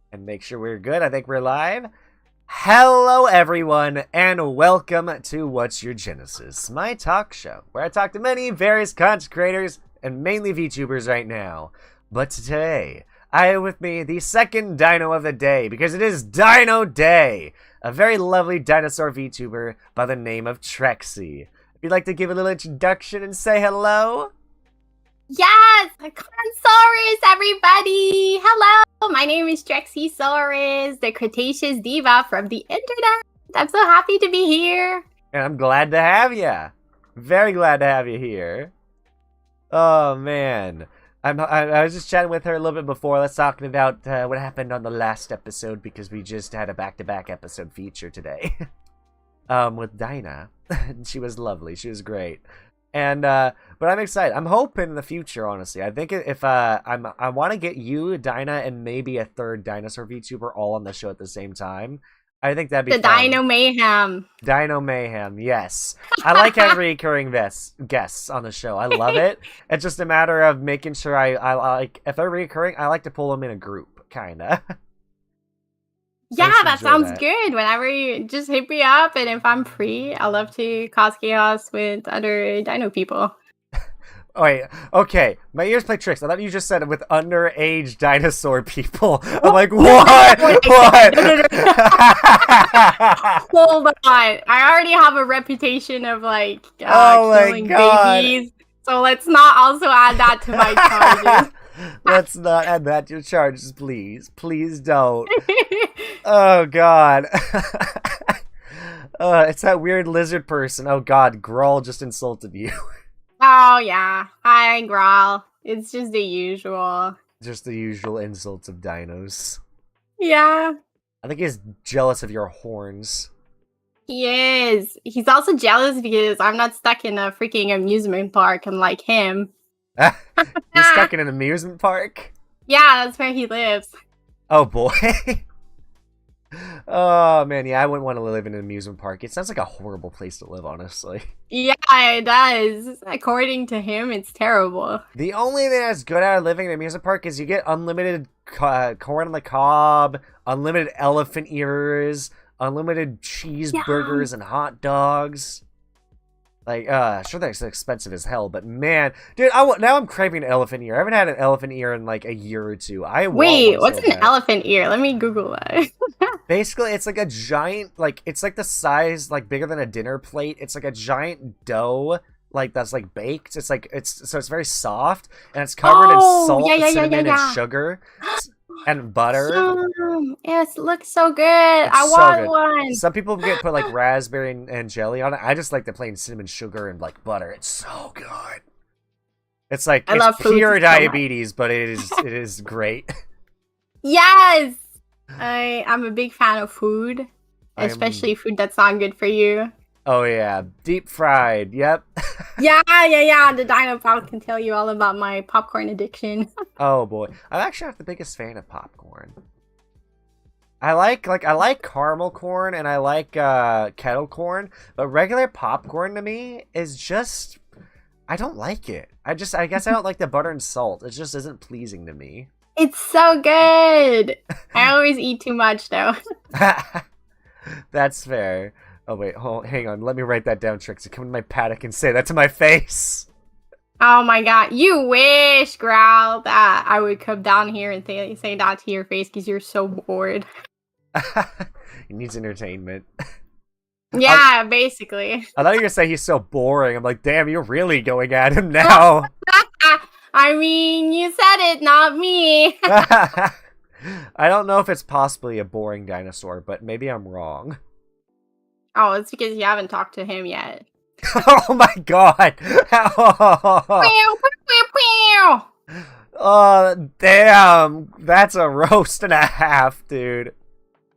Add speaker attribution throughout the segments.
Speaker 1: And make sure we're good. I think we're live. Hello, everyone, and welcome to What's Your Genesis, my talk show, where I talk to many various content creators and mainly VTubers right now. But today, I have with me the second dino of the day, because it is Dino Day, a very lovely dinosaur VTuber by the name of Trexie. If you'd like to give a little introduction and say hello.
Speaker 2: Yes! Consaurus, everybody! Hello! My name is Trexie Saurus, the Cretaceous Diva from the internet. I'm so happy to be here.
Speaker 1: And I'm glad to have you. Very glad to have you here. Oh, man. I was just chatting with her a little bit before. Let's talk about what happened on the last episode, because we just had a back-to-back episode feature today. With Dinah. She was lovely. She was great. And but I'm excited. I'm hoping in the future, honestly. I think if I want to get you, Dinah, and maybe a third dinosaur VTuber all on the show at the same time. I think that'd be
Speaker 2: the
Speaker 1: fun.
Speaker 2: Dino Mayhem.
Speaker 1: Dino Mayhem, yes. I like having recurring guests on the show. I love it. It's just a matter of making sure I like, if they're recurring, I like to pull them in a group, kinda.
Speaker 2: Yeah, that sounds good. Whenever you just hit me up, and if I'm free, I love to cause chaos with other dino people.
Speaker 1: Oh, wait, okay. My ears play tricks. I thought you just said it with underage dinosaur people. I'm like, what? What?
Speaker 2: Hold on. I already have a reputation of like killing babies, so let's not also add that to my charges.
Speaker 1: Let's not add that to your charges, please. Please don't. Oh, God. It's that weird lizard person. Oh, God. Grawl just insulted you.
Speaker 2: Oh, yeah. Hi, Grawl. It's just the usual.
Speaker 1: Just the usual insults of dinos.
Speaker 2: Yeah.
Speaker 1: I think he's jealous of your horns.
Speaker 2: He is. He's also jealous because I'm not stuck in a freaking amusement park unlike him.
Speaker 1: You're stuck in an amusement park?
Speaker 2: Yeah, that's where he lives.
Speaker 1: Oh, boy. Oh, man, yeah, I wouldn't want to live in an amusement park. It sounds like a horrible place to live, honestly.
Speaker 2: Yeah, it does. According to him, it's terrible.
Speaker 1: The only thing that's good out of living in an amusement park is you get unlimited corn on the cob, unlimited elephant ears, unlimited cheeseburgers and hot dogs. Like, sure that's expensive as hell, but man, dude, now I'm craving an elephant ear. I haven't had an elephant ear in like a year or two.
Speaker 2: Wait, what's an elephant ear? Let me Google that.
Speaker 1: Basically, it's like a giant, like, it's like the size, like, bigger than a dinner plate. It's like a giant dough, like, that's like baked. It's like, so it's very soft, and it's covered in salt, cinnamon, and sugar. And butter.
Speaker 2: Yes, it looks so good. I want one.
Speaker 1: Some people put like raspberry and jelly on it. I just like the plain cinnamon, sugar, and like butter. It's so good. It's like it's pure diabetes, but it is great.
Speaker 2: Yes, I'm a big fan of food, especially food that's not good for you.
Speaker 1: Oh yeah, deep fried. Yep.
Speaker 2: Yeah. The Dino Pop can tell you all about my popcorn addiction.
Speaker 1: Oh boy, I'm actually not the biggest fan of popcorn. I like caramel corn and I like kettle corn, but regular popcorn to me is just, I don't like it. I guess I don't like the butter and salt. It just isn't pleasing to me.
Speaker 2: It's so good. I always eat too much though.
Speaker 1: That's fair. Oh, wait, hang on. Let me write that down, Trixie. Come to my paddock and say that to my face.
Speaker 2: Oh my god. You wish, Growl, that I would come down here and say that to your face because you're so bored.
Speaker 1: He needs entertainment.
Speaker 2: Yeah, basically.
Speaker 1: I thought you were going to say he's so boring. I'm like, damn, you're really going at him now.
Speaker 2: I mean, you said it, not me.
Speaker 1: I don't know if it's possibly a boring dinosaur, but maybe I'm wrong.
Speaker 2: Oh, it's because you haven't talked to him yet.
Speaker 1: Oh my god! Oh, damn! That's a roast and a half, dude.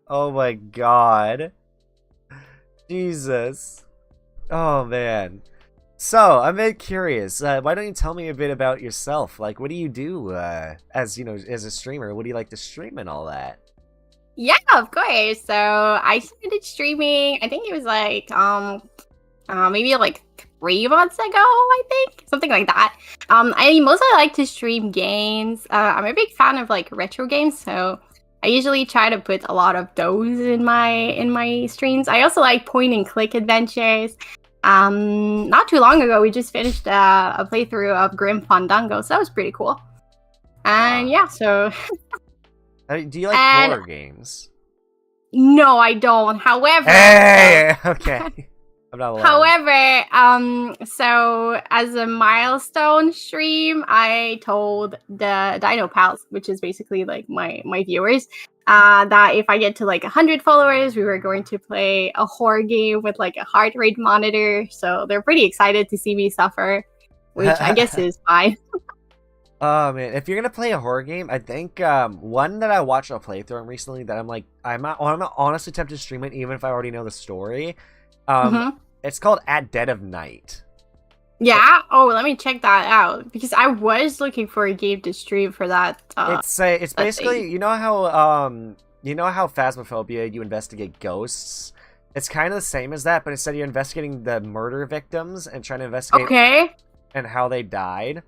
Speaker 1: Oh my god. Jesus. Oh man. So, I'm very curious. Why don't you tell me a bit about yourself? Like, what do you do as, you know, as a streamer? What do you like to stream and all that?
Speaker 2: Yeah, of course. So I started streaming, I think it was like maybe like 3 months ago, I think. Something like that. I mostly like to stream games. I'm a big fan of like retro games, so I usually try to put a lot of those in my streams. I also like point and click adventures. Not too long ago, we just finished a playthrough of Grim Fandango, so that was pretty cool. And yeah, so.
Speaker 1: Do you like horror games?
Speaker 2: No, I don't. However,
Speaker 1: hey, okay. I'm not alone.
Speaker 2: However, so as a milestone stream, I told the Dino pals, which is basically like my viewers, that if I get to like 100 followers, we were going to play a horror game with like a heart rate monitor. So they're pretty excited to see me suffer, which I guess is fine.
Speaker 1: Oh man, if you're gonna play a horror game, I think one that I watched a playthrough recently that I'm honestly tempted to stream it even if I already know the story. It's called At Dead of Night.
Speaker 2: Yeah. Oh, let me check that out because I was looking for a game to stream for that.
Speaker 1: It's basically thing. you know how Phasmophobia, you investigate ghosts. It's kind of the same as that, but instead you're investigating the murder victims and trying to investigate and how they died.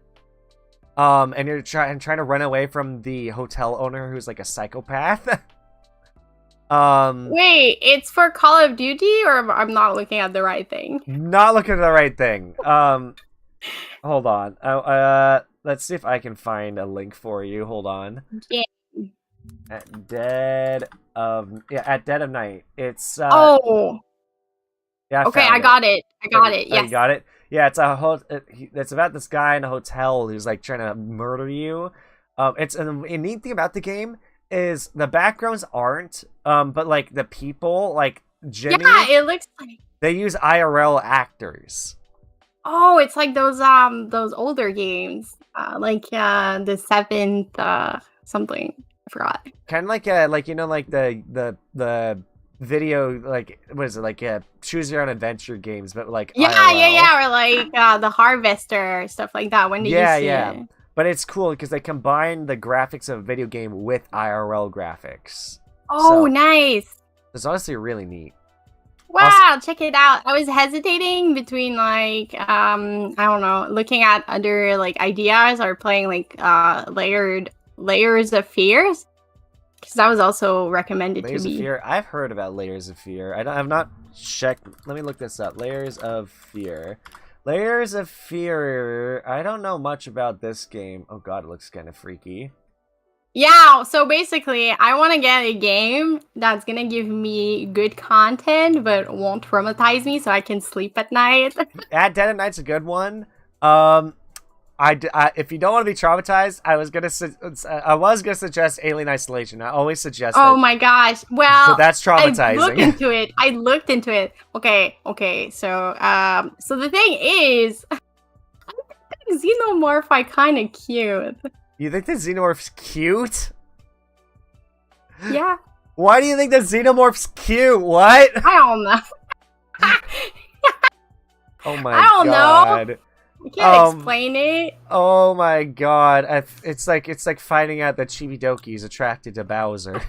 Speaker 1: And you're trying to run away from the hotel owner who's like a psychopath.
Speaker 2: Wait, it's for Call of Duty, or I'm not looking at the right thing?
Speaker 1: Not looking at the right thing. Hold on. Let's see if I can find a link for you. Hold on.
Speaker 2: Yeah.
Speaker 1: At Dead of Night. It's Yeah.
Speaker 2: Okay, I got it. Yes.
Speaker 1: You got it. Yeah, it's about this guy in a hotel who's like trying to murder you. It's a neat thing about the game is the backgrounds aren't, but like the people, like Jimmy.
Speaker 2: Yeah, it looks like
Speaker 1: they use IRL actors.
Speaker 2: Oh, it's like those older games, like the seventh something. I forgot.
Speaker 1: Kind of like the video, like what is it, like choose your own adventure games, but like
Speaker 2: IRL. Or like the Harvester, stuff like that. When did you see it?
Speaker 1: But it's cool because they combine the graphics of a video game with IRL graphics.
Speaker 2: Oh, so, nice!
Speaker 1: It's honestly really neat.
Speaker 2: Wow, check it out. I was hesitating between like I don't know, looking at other like ideas or playing like Layers of Fears. Because that was also recommended
Speaker 1: Layers
Speaker 2: to me.
Speaker 1: Of Fear. I've heard about Layers of Fear. I've not checked. Let me look this up. Layers of Fear. Layers of Fear. I don't know much about this game. Oh god, it looks kind of freaky.
Speaker 2: Yeah, so basically, I want to get a game that's going to give me good content, but won't traumatize me so I can sleep at night.
Speaker 1: At Dead of Night's a good one. If you don't want to be traumatized, I was gonna suggest Alien Isolation. I always suggest.
Speaker 2: Oh my gosh! Well,
Speaker 1: so that's traumatizing.
Speaker 2: I looked into it. Okay. So the thing is, I think Xenomorph are kind of cute.
Speaker 1: You think the Xenomorph's cute?
Speaker 2: Yeah.
Speaker 1: Why do you think the Xenomorph's cute? What?
Speaker 2: I don't know.
Speaker 1: Oh my god. I don't know.
Speaker 2: I can't explain it.
Speaker 1: Oh my god. It's like finding out that Chibidoki's attracted to Bowser.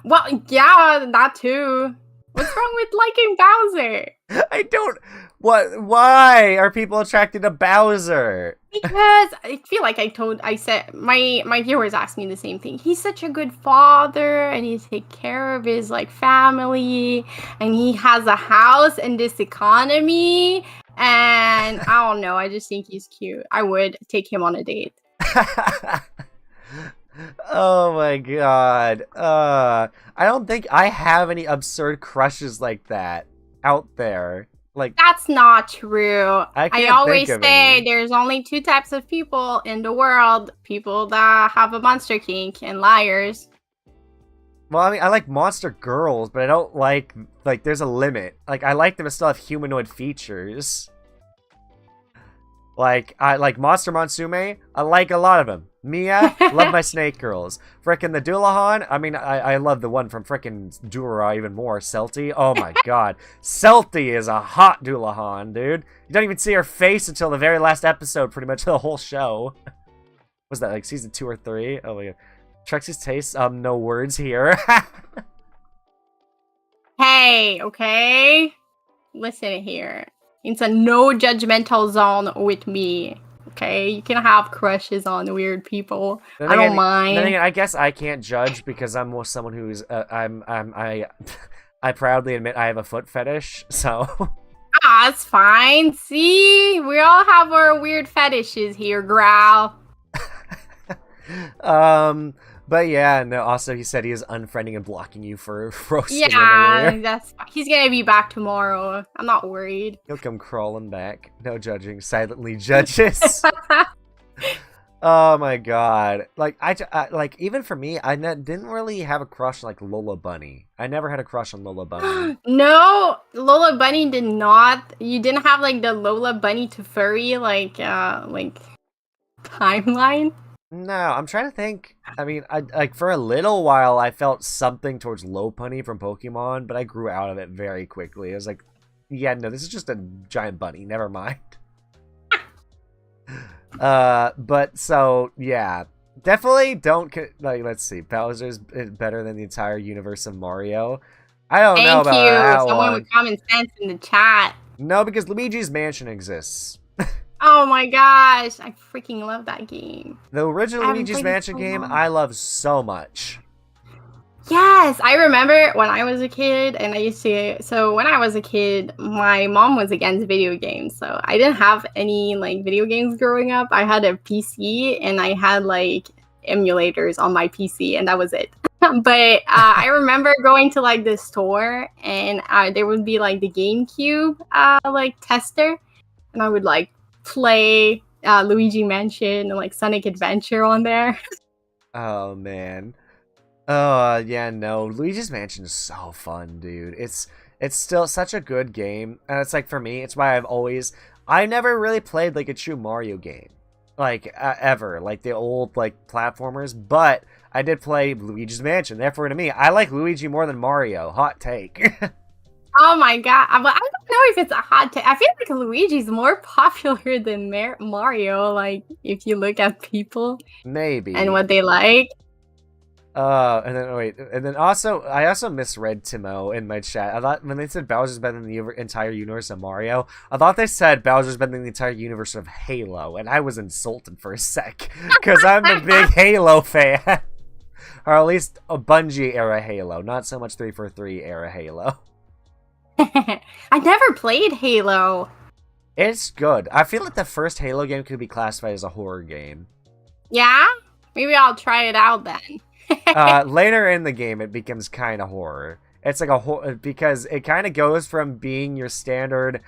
Speaker 2: Well, yeah, that too. What's wrong with liking Bowser?
Speaker 1: I don't... Why are people attracted to Bowser?
Speaker 2: Because I feel like I said, my viewers asked me the same thing. He's such a good father, and he takes care of his, like, family, and he has a house in this economy, and I don't know, I just think he's cute. I would take him on a date.
Speaker 1: Oh my god. I don't think I have any absurd crushes like that out there. Like,
Speaker 2: that's not true. I always say
Speaker 1: any.
Speaker 2: There's only two types of people in the world. People that have a monster kink and liars.
Speaker 1: Well, I mean, I like monster girls, but I don't like there's a limit. Like, I like them to still have humanoid features. Like, I like Monster Monsume. I like a lot of them. Mia, love my snake girls. Frickin' the Doulahan. I mean, I love the one from frickin' Dura even more. Celti. Oh my god. Celti is a hot Doulahan, dude. You don't even see her face until the very last episode, pretty much the whole show. Was that like season 2 or 3? Oh my god. Trexie's taste, no words here.
Speaker 2: Hey, okay? Listen here. It's a no judgmental zone with me. Okay, you can have crushes on weird people.
Speaker 1: Then
Speaker 2: I don't
Speaker 1: again-
Speaker 2: mind.
Speaker 1: Then again, I guess I can't judge because I'm more someone who's I proudly admit I have a foot fetish. So
Speaker 2: Ah, it's fine. See, we all have our weird fetishes here, Growl.
Speaker 1: but yeah, no. Also, he said he is unfriending and blocking you for roasting him
Speaker 2: Yeah,
Speaker 1: earlier.
Speaker 2: that's fine. He's gonna be back tomorrow. I'm not worried.
Speaker 1: He'll come crawling back. No judging. Silently judges. Oh my god! Like like even for me, I didn't really have a crush on, like, Lola Bunny. I never had a crush on Lola Bunny.
Speaker 2: No, Lola Bunny did not. You didn't have like the Lola Bunny to furry like timeline.
Speaker 1: No, I'm trying to think. I mean, I like for a little while I felt something towards Lopunny from Pokemon, but I grew out of it very quickly. I was like, yeah, no, this is just a giant bunny. Never mind. But so yeah, definitely don't like. Let's see, Bowser's better than the entire universe of Mario. I don't know
Speaker 2: Thank
Speaker 1: about
Speaker 2: you,
Speaker 1: that
Speaker 2: someone
Speaker 1: one.
Speaker 2: with common sense in the chat.
Speaker 1: No, because Luigi's Mansion exists.
Speaker 2: Oh my gosh, I freaking love that game.
Speaker 1: The original
Speaker 2: I haven't
Speaker 1: Luigi's
Speaker 2: played it
Speaker 1: Mansion
Speaker 2: so
Speaker 1: game,
Speaker 2: long.
Speaker 1: I love so much.
Speaker 2: Yes, I remember when I was a kid, and I used to. So when I was a kid, my mom was against video games, so I didn't have any like video games growing up. I had a PC, and I had like emulators on my PC, and that was it. But I remember going to like the store, and there would be like the GameCube like tester, and I would like play Luigi Mansion and like Sonic Adventure on there.
Speaker 1: Oh man. Oh yeah, no. Luigi's Mansion is so fun, dude. It's still such a good game, and it's like for me, it's why I never really played like a true Mario game, like ever, like the old like platformers. But I did play Luigi's Mansion. Therefore, to me, I like Luigi more than Mario. Hot take.
Speaker 2: Oh my god! But I don't know if it's a hot take. I feel like Luigi's more popular than Mario. Like if you look at people
Speaker 1: Maybe.
Speaker 2: and what they like.
Speaker 1: And then wait, and then I also misread Timo in my chat. I thought when they said Bowser's better than the entire universe of Mario, I thought they said Bowser's better than the entire universe of Halo, and I was insulted for a sec because I'm a big Halo fan, or at least a Bungie era Halo, not so much 343 era Halo.
Speaker 2: I never played Halo.
Speaker 1: It's good. I feel like the first Halo game could be classified as a horror game.
Speaker 2: Yeah, maybe I'll try it out then.
Speaker 1: Later in the game, it becomes kind of horror. It's like because it kind of goes from being your standard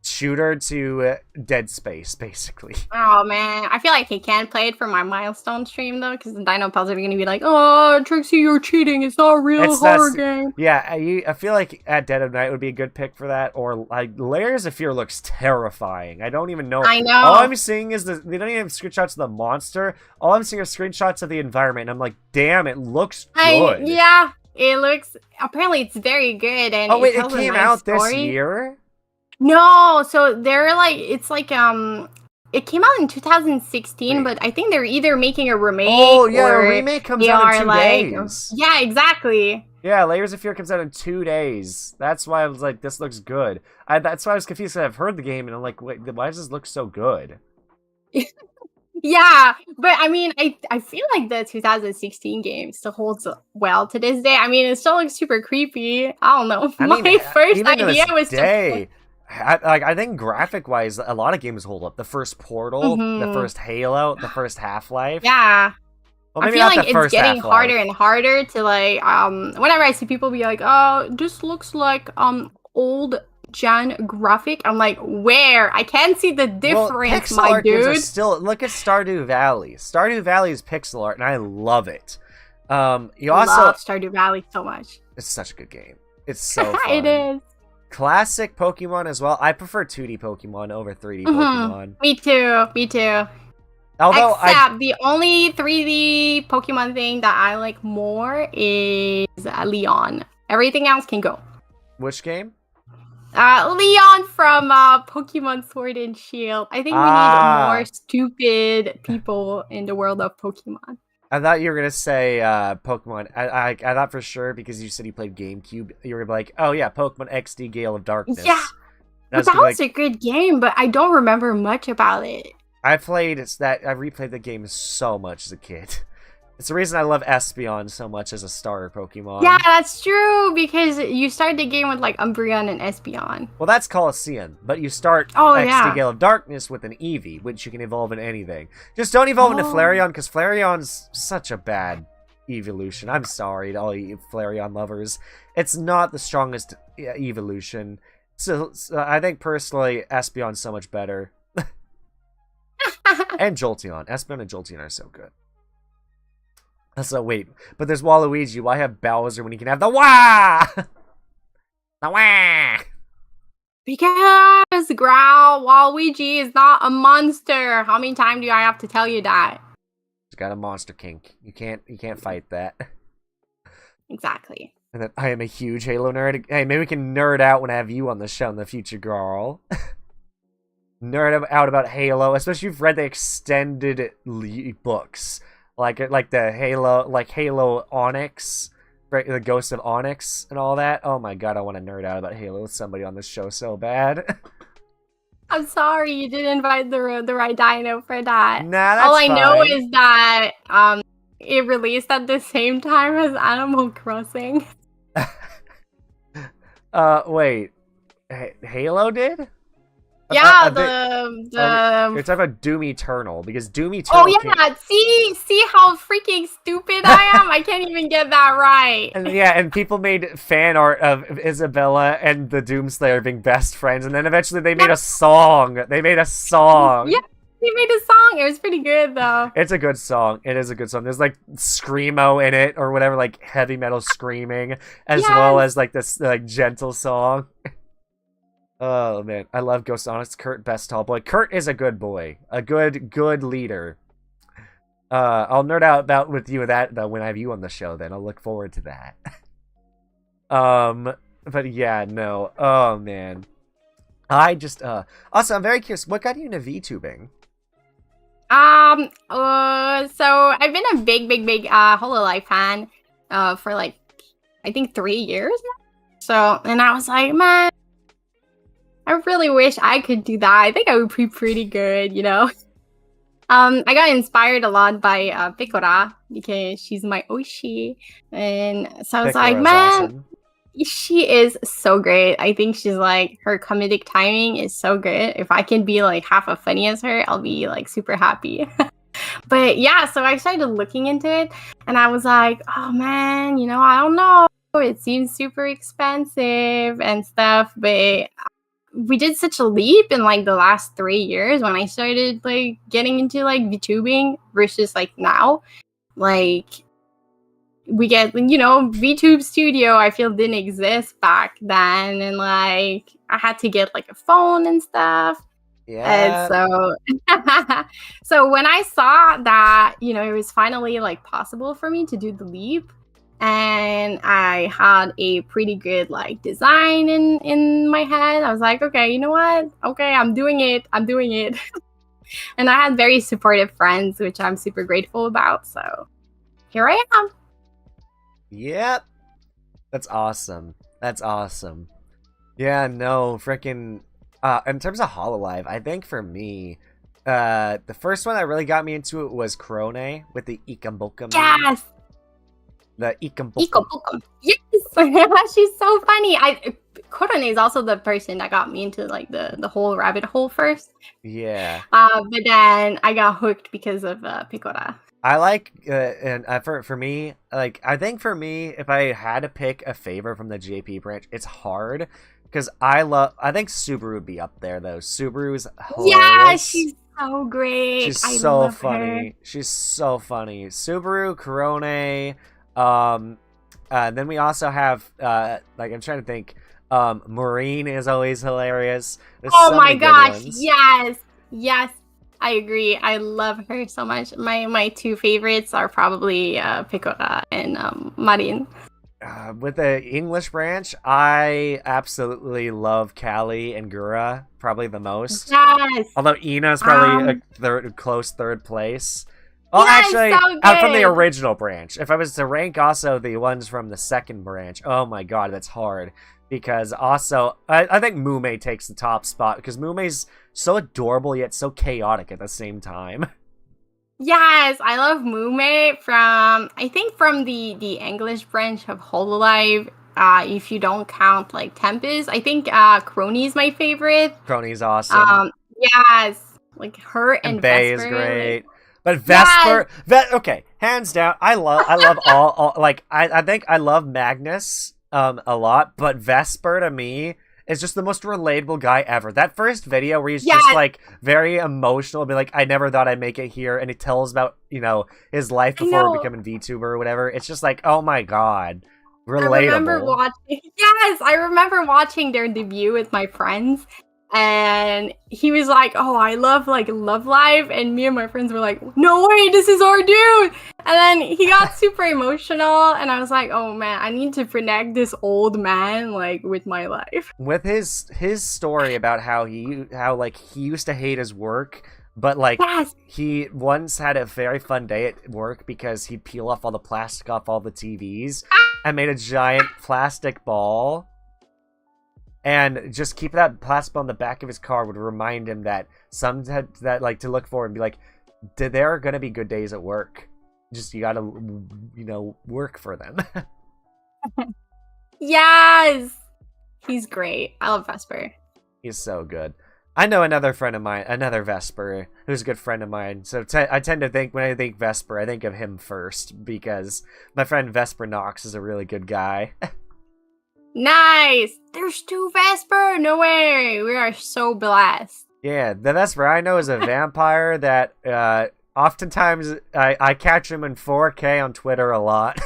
Speaker 1: shooter to Dead Space, basically.
Speaker 2: Oh man, I feel like I can't play it for my milestone stream though, because the Dino pals are gonna be like, "Oh, Trixie, you're cheating. It's not a real horror game."
Speaker 1: Yeah, I feel like at Dead of Night would be a good pick for that, or like Layers of Fear looks terrifying. I don't even know.
Speaker 2: I know.
Speaker 1: All I'm seeing is they don't even have screenshots of the monster. All I'm seeing are screenshots of the environment, and I'm like, damn, it looks good.
Speaker 2: Yeah, it looks. Apparently, it's very good. And
Speaker 1: oh wait, it
Speaker 2: tells a
Speaker 1: came
Speaker 2: nice
Speaker 1: out this
Speaker 2: story.
Speaker 1: year.
Speaker 2: No, so they're like, it's like it came out in 2016,
Speaker 1: Wait.
Speaker 2: but I think they're either making a remake.
Speaker 1: Oh yeah,
Speaker 2: or
Speaker 1: a remake comes
Speaker 2: they
Speaker 1: out
Speaker 2: are
Speaker 1: in 2
Speaker 2: like,
Speaker 1: days.
Speaker 2: yeah, exactly.
Speaker 1: Yeah, Layers of Fear comes out in 2 days. That's why I was like, this looks good. That's why I was confused. I've heard the game, and I'm like, wait, why does this look so good?
Speaker 2: Yeah, but I mean, I feel like the 2016 game still holds well to this day. I mean, it still looks super creepy. I don't know. My first
Speaker 1: even to
Speaker 2: idea
Speaker 1: this
Speaker 2: was
Speaker 1: day, I think graphic wise, a lot of games hold up. The first Portal, the first Halo, the first Half-Life.
Speaker 2: Yeah.
Speaker 1: Well,
Speaker 2: I
Speaker 1: maybe
Speaker 2: feel
Speaker 1: not
Speaker 2: like
Speaker 1: the
Speaker 2: it's
Speaker 1: first
Speaker 2: getting
Speaker 1: Half-Life.
Speaker 2: harder and harder to like whenever I see people be like, "Oh, this looks like old gen graphic." I'm like, "Where? I can't see the difference,
Speaker 1: pixel
Speaker 2: my
Speaker 1: art games are
Speaker 2: dude."
Speaker 1: still, look at Stardew Valley. Stardew Valley is pixel art, and I love it. You
Speaker 2: I
Speaker 1: also
Speaker 2: love Stardew Valley so much.
Speaker 1: it's such a good game. It's so fun.
Speaker 2: It is.
Speaker 1: Classic Pokemon as well. I prefer 2D Pokemon over 3D Pokemon.
Speaker 2: Me too. Me too.
Speaker 1: Although
Speaker 2: Except the only 3D Pokemon thing that I like more is Leon. Everything else can go.
Speaker 1: which game?
Speaker 2: Leon from Pokemon Sword and Shield. I think we need more stupid people in the world of Pokemon.
Speaker 1: I thought you were gonna say Pokemon. I thought for sure because you said you played GameCube, you were like, oh yeah, Pokemon XD Gale of Darkness.
Speaker 2: Yeah, but that was a good game, but I don't remember much about it.
Speaker 1: I replayed the game so much as a kid. It's the reason I love Espeon so much as a starter Pokemon.
Speaker 2: Yeah, that's true, because you start the game with, like, Umbreon and Espeon.
Speaker 1: Well, that's Coliseum, but you start XD Gale of Darkness with an Eevee, which you can evolve in anything. Just don't evolve into Flareon, because Flareon's such a bad evolution. I'm sorry to all you Flareon lovers. It's not the strongest evolution. So I think, personally, Espeon's so much better. And Jolteon. Espeon and Jolteon are so good. So wait, but there's Waluigi. Why have Bowser when he can have the Wah? The Wah!
Speaker 2: Because Growl, Waluigi is not a monster. How many times do I have to tell you that?
Speaker 1: He's got a monster kink. You can't fight that.
Speaker 2: Exactly.
Speaker 1: And then I am a huge Halo nerd. Hey, maybe we can nerd out when I have you on the show in the future, girl. Nerd out about Halo, especially if you've read the extended books. Like the Halo Onyx, right, the Ghost of Onyx and all that. Oh my god, I want to nerd out about Halo with somebody on this show so bad.
Speaker 2: I'm sorry you didn't invite the right Dino for that.
Speaker 1: Nah, that's
Speaker 2: all I
Speaker 1: fine.
Speaker 2: know is that it released at the same time as Animal Crossing.
Speaker 1: Wait, Halo did?
Speaker 2: Yeah,
Speaker 1: you're talking about Doom Eternal, because Doom Eternal.
Speaker 2: Oh yeah, see how freaking stupid I am. I can't even get that right.
Speaker 1: And people made fan art of Isabella and the Doomslayer being best friends, and then eventually they made a song. Yeah, they made a song. It
Speaker 2: was pretty good though.
Speaker 1: It's a good song. It is a good song. There's like screamo in it or whatever, like heavy metal screaming, as well as like this like gentle song. Oh man, I love Ghost Onyx. Kurt, best tall boy. Kurt is a good boy, a good leader. I'll nerd out with you with that though when I have you on the show. Then I'll look forward to that. But yeah, no. Oh man, I just also I'm very curious. What got you into VTubing?
Speaker 2: So I've been a big Hololive fan, for like I think 3 years now. So and I was like, man, I really wish I could do that. I think I would be pretty good, you know? I got inspired a lot by Picora, because she's my Oishi. And so I was like, man, awesome. She is so great. I think she's like, her comedic timing is so good. If I can be like half as funny as her, I'll be like super happy. But yeah, so I started looking into it and I was like, oh man, you know, I don't know. It seems super expensive and stuff, but we did such a leap in like the last 3 years when I started like getting into like VTubing versus like now. Like we get, you know, VTube Studio I feel didn't exist back then, and like I had to get like a phone and stuff. Yeah. And so when I saw that, you know, it was finally like possible for me to do the leap, and I had a pretty good like design in my head, I was like, okay, you know what? Okay, I'm doing it. And I had very supportive friends, which I'm super grateful about. So here I am.
Speaker 1: Yep. That's awesome. Yeah, no, freaking in terms of Hololive, I think for me, the first one that really got me into it was Krone with the Ikamboka.
Speaker 2: Yes.
Speaker 1: The Ikamboka.
Speaker 2: Yes. She's so funny. Krone is also the person that got me into like the whole rabbit hole first.
Speaker 1: Yeah.
Speaker 2: But then I got hooked because of Picora.
Speaker 1: I like, and for me, like, I think for me, if I had to pick a favorite from the JP branch, it's hard, because I think Subaru would be up there, though. Subaru's hilarious.
Speaker 2: Yeah, she's so great.
Speaker 1: She's so funny. She's so funny. Subaru, Korone, then we also have, like, I'm trying to think, Maureen is always hilarious. There's
Speaker 2: oh my gosh, yes. I agree. I love her so much. My two favorites are probably Picora and Marin.
Speaker 1: With the English branch, I absolutely love Callie and Gura, probably the most.
Speaker 2: Yes.
Speaker 1: Although Ina's probably a close third place. Well,
Speaker 2: yes,
Speaker 1: actually,
Speaker 2: so
Speaker 1: from the original branch. If I was to rank also the ones from the second branch, oh my god, that's hard. Because also, I think Mume takes the top spot because Mume's so adorable yet so chaotic at the same time.
Speaker 2: Yes, I love Mume from I think from the English branch of Hololive. If you don't count like Tempest, I think Crony is my favorite.
Speaker 1: Crony's awesome.
Speaker 2: Yes, like her
Speaker 1: And
Speaker 2: and
Speaker 1: Bay is
Speaker 2: Vesper.
Speaker 1: great.
Speaker 2: Like,
Speaker 1: But Vesper, okay, hands down, I love all like I think I love Magnus a lot, but Vesper to me is just the most relatable guy ever. That first video where he's just like very emotional, be like, I never thought I'd make it here, and he tells about, you know, his life before becoming VTuber or whatever. It's just like, oh my god. Relatable.
Speaker 2: I remember watching their debut with my friends, and he was like, "Oh, I love like Love Live," and me and my friends were like, "No way, this is our dude!" And then he got super emotional, and I was like, "Oh man, I need to connect this old man like with my life."
Speaker 1: With his story about how he used to hate his work. But, like, he once had a very fun day at work because he'd peel off all the plastic off all the TVs and made a giant plastic ball. And just keep that plastic ball on the back of his car would remind him that to look for and be like, there are going to be good days at work. Just, you gotta, you know, work for them.
Speaker 2: Yes! He's great. I love Vesper.
Speaker 1: He's so good. I know another friend of mine, another Vesper, who's a good friend of mine. So I tend to think, when I think Vesper, I think of him first, because my friend Vesper Knox is a really good guy.
Speaker 2: Nice! There's 2 Vesper! No way! We are so blessed.
Speaker 1: Yeah, the Vesper I know is a vampire that, oftentimes, I catch him in 4K on Twitter a lot.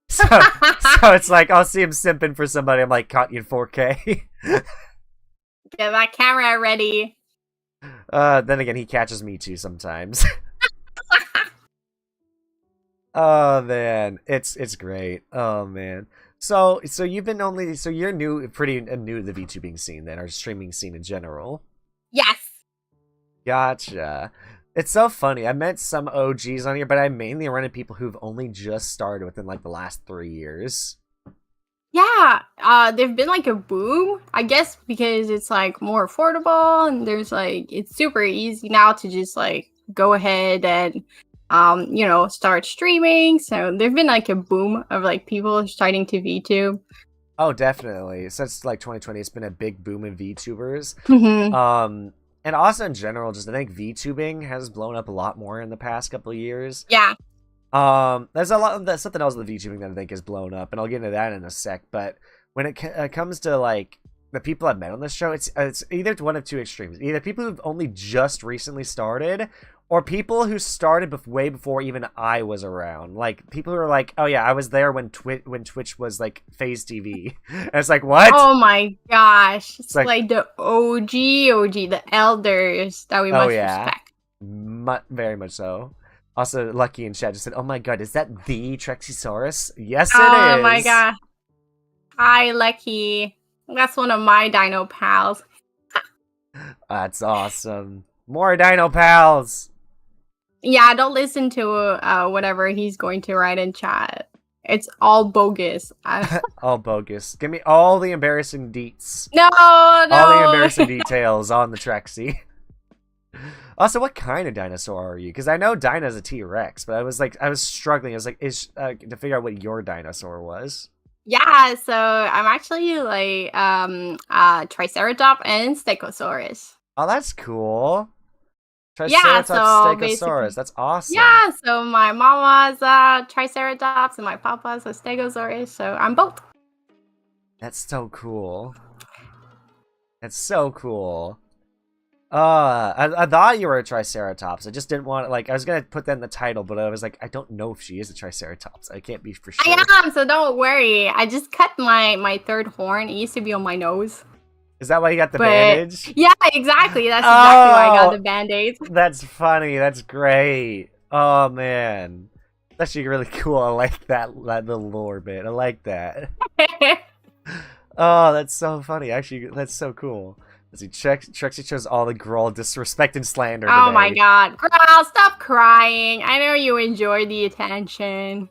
Speaker 1: so it's like, I'll see him simping for somebody, I'm like, caught you in 4K.
Speaker 2: Get that camera ready.
Speaker 1: Then again, he catches me too sometimes. Oh man, it's great. Oh man. So you've been you're pretty new to the VTubing scene then, or streaming scene in general.
Speaker 2: Yes.
Speaker 1: Gotcha. It's so funny. I met some OGs on here, but I mainly run into people who've only just started within like the last 3 years.
Speaker 2: Yeah, there've been like a boom, I guess, because it's like more affordable, and there's like it's super easy now to just like go ahead and you know, start streaming. So there've been like a boom of like people starting to VTube.
Speaker 1: Oh, definitely. Since like 2020, it's been a big boom in VTubers. And also in general, just I think VTubing has blown up a lot more in the past couple of years.
Speaker 2: Yeah.
Speaker 1: There's something else with VTubing that I think has blown up, and I'll get into that in a sec. But when it comes to like the people I've met on this show, it's either one of two extremes: either people who've only just recently started, or people who started way before even I was around. Like people who are like, "Oh yeah, I was there when Twitch was like Phase TV," and it's like, what?
Speaker 2: Oh my gosh! It's like the OG, the elders that we must respect.
Speaker 1: Very much so. Also, Lucky in chat just said, "Oh my god, is that the Trexie-saurus?" Yes, it is.
Speaker 2: Oh my god. Hi, Lucky. That's one of my Dino pals.
Speaker 1: That's awesome. More Dino pals.
Speaker 2: Yeah, don't listen to whatever he's going to write in chat. It's all bogus.
Speaker 1: All bogus. Give me all the embarrassing deets.
Speaker 2: No.
Speaker 1: All the embarrassing details on the Trexie. Also, what kind of dinosaur are you? Because I know Dino's a T-Rex, but I was struggling. I was like, to figure out what your dinosaur was.
Speaker 2: Yeah, so I'm actually like Triceratops and Stegosaurus.
Speaker 1: Oh, that's cool. Triceratops, Stegosaurus. That's awesome.
Speaker 2: Yeah, so my mama's a Triceratops and my papa's a Stegosaurus, so I'm both.
Speaker 1: That's so cool. That's so cool. I thought you were a Triceratops. I just didn't want I was gonna put that in the title, but I was like, I don't know if she is a Triceratops. I can't be for sure.
Speaker 2: I am, so don't worry. I just cut my third horn. It used to be on my nose.
Speaker 1: Is that why you got the bandage?
Speaker 2: Yeah, exactly. That's exactly why I got the band-aids.
Speaker 1: That's funny. That's great. Oh man, that's actually really cool. I like that little lore bit. I like that. Oh, that's so funny. Actually, that's so cool. Let's see, Trexie chose all the Growl disrespect and slander today.
Speaker 2: Oh my god. Growl, stop crying. I know you enjoy the attention.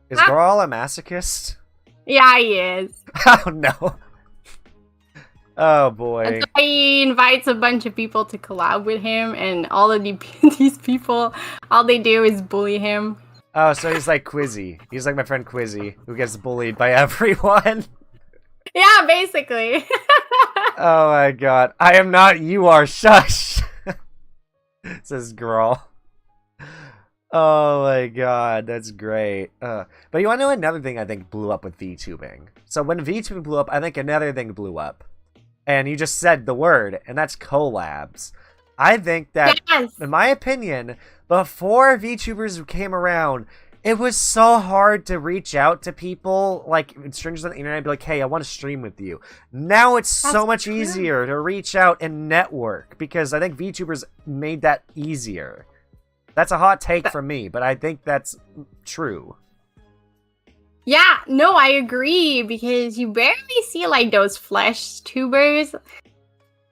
Speaker 1: Is Growl a masochist?
Speaker 2: Yeah, he is.
Speaker 1: Oh no. Oh
Speaker 2: And
Speaker 1: boy.
Speaker 2: so he invites a bunch of people to collab with him, and all of these people, all they do is bully him.
Speaker 1: Oh, so he's like Quizzy. He's like my friend Quizzy, who gets bullied by everyone.
Speaker 2: Yeah, basically.
Speaker 1: Oh my god. I am not, you are, shush! Says girl. Oh my god, that's great. But you wanna know another thing I think blew up with VTubing? So when VTubing blew up, I think another thing blew up. And you just said the word, and that's collabs. I think that,
Speaker 2: Yes.
Speaker 1: in my opinion, before VTubers came around, it was so hard to reach out to people, like strangers on the internet, and be like, hey, I want to stream with you. Now it's so
Speaker 2: That's
Speaker 1: much
Speaker 2: true.
Speaker 1: easier to reach out and network, because I think VTubers made that easier. That's a hot take from me, but I think that's true.
Speaker 2: Yeah, no, I agree, because you barely see like those flesh tubers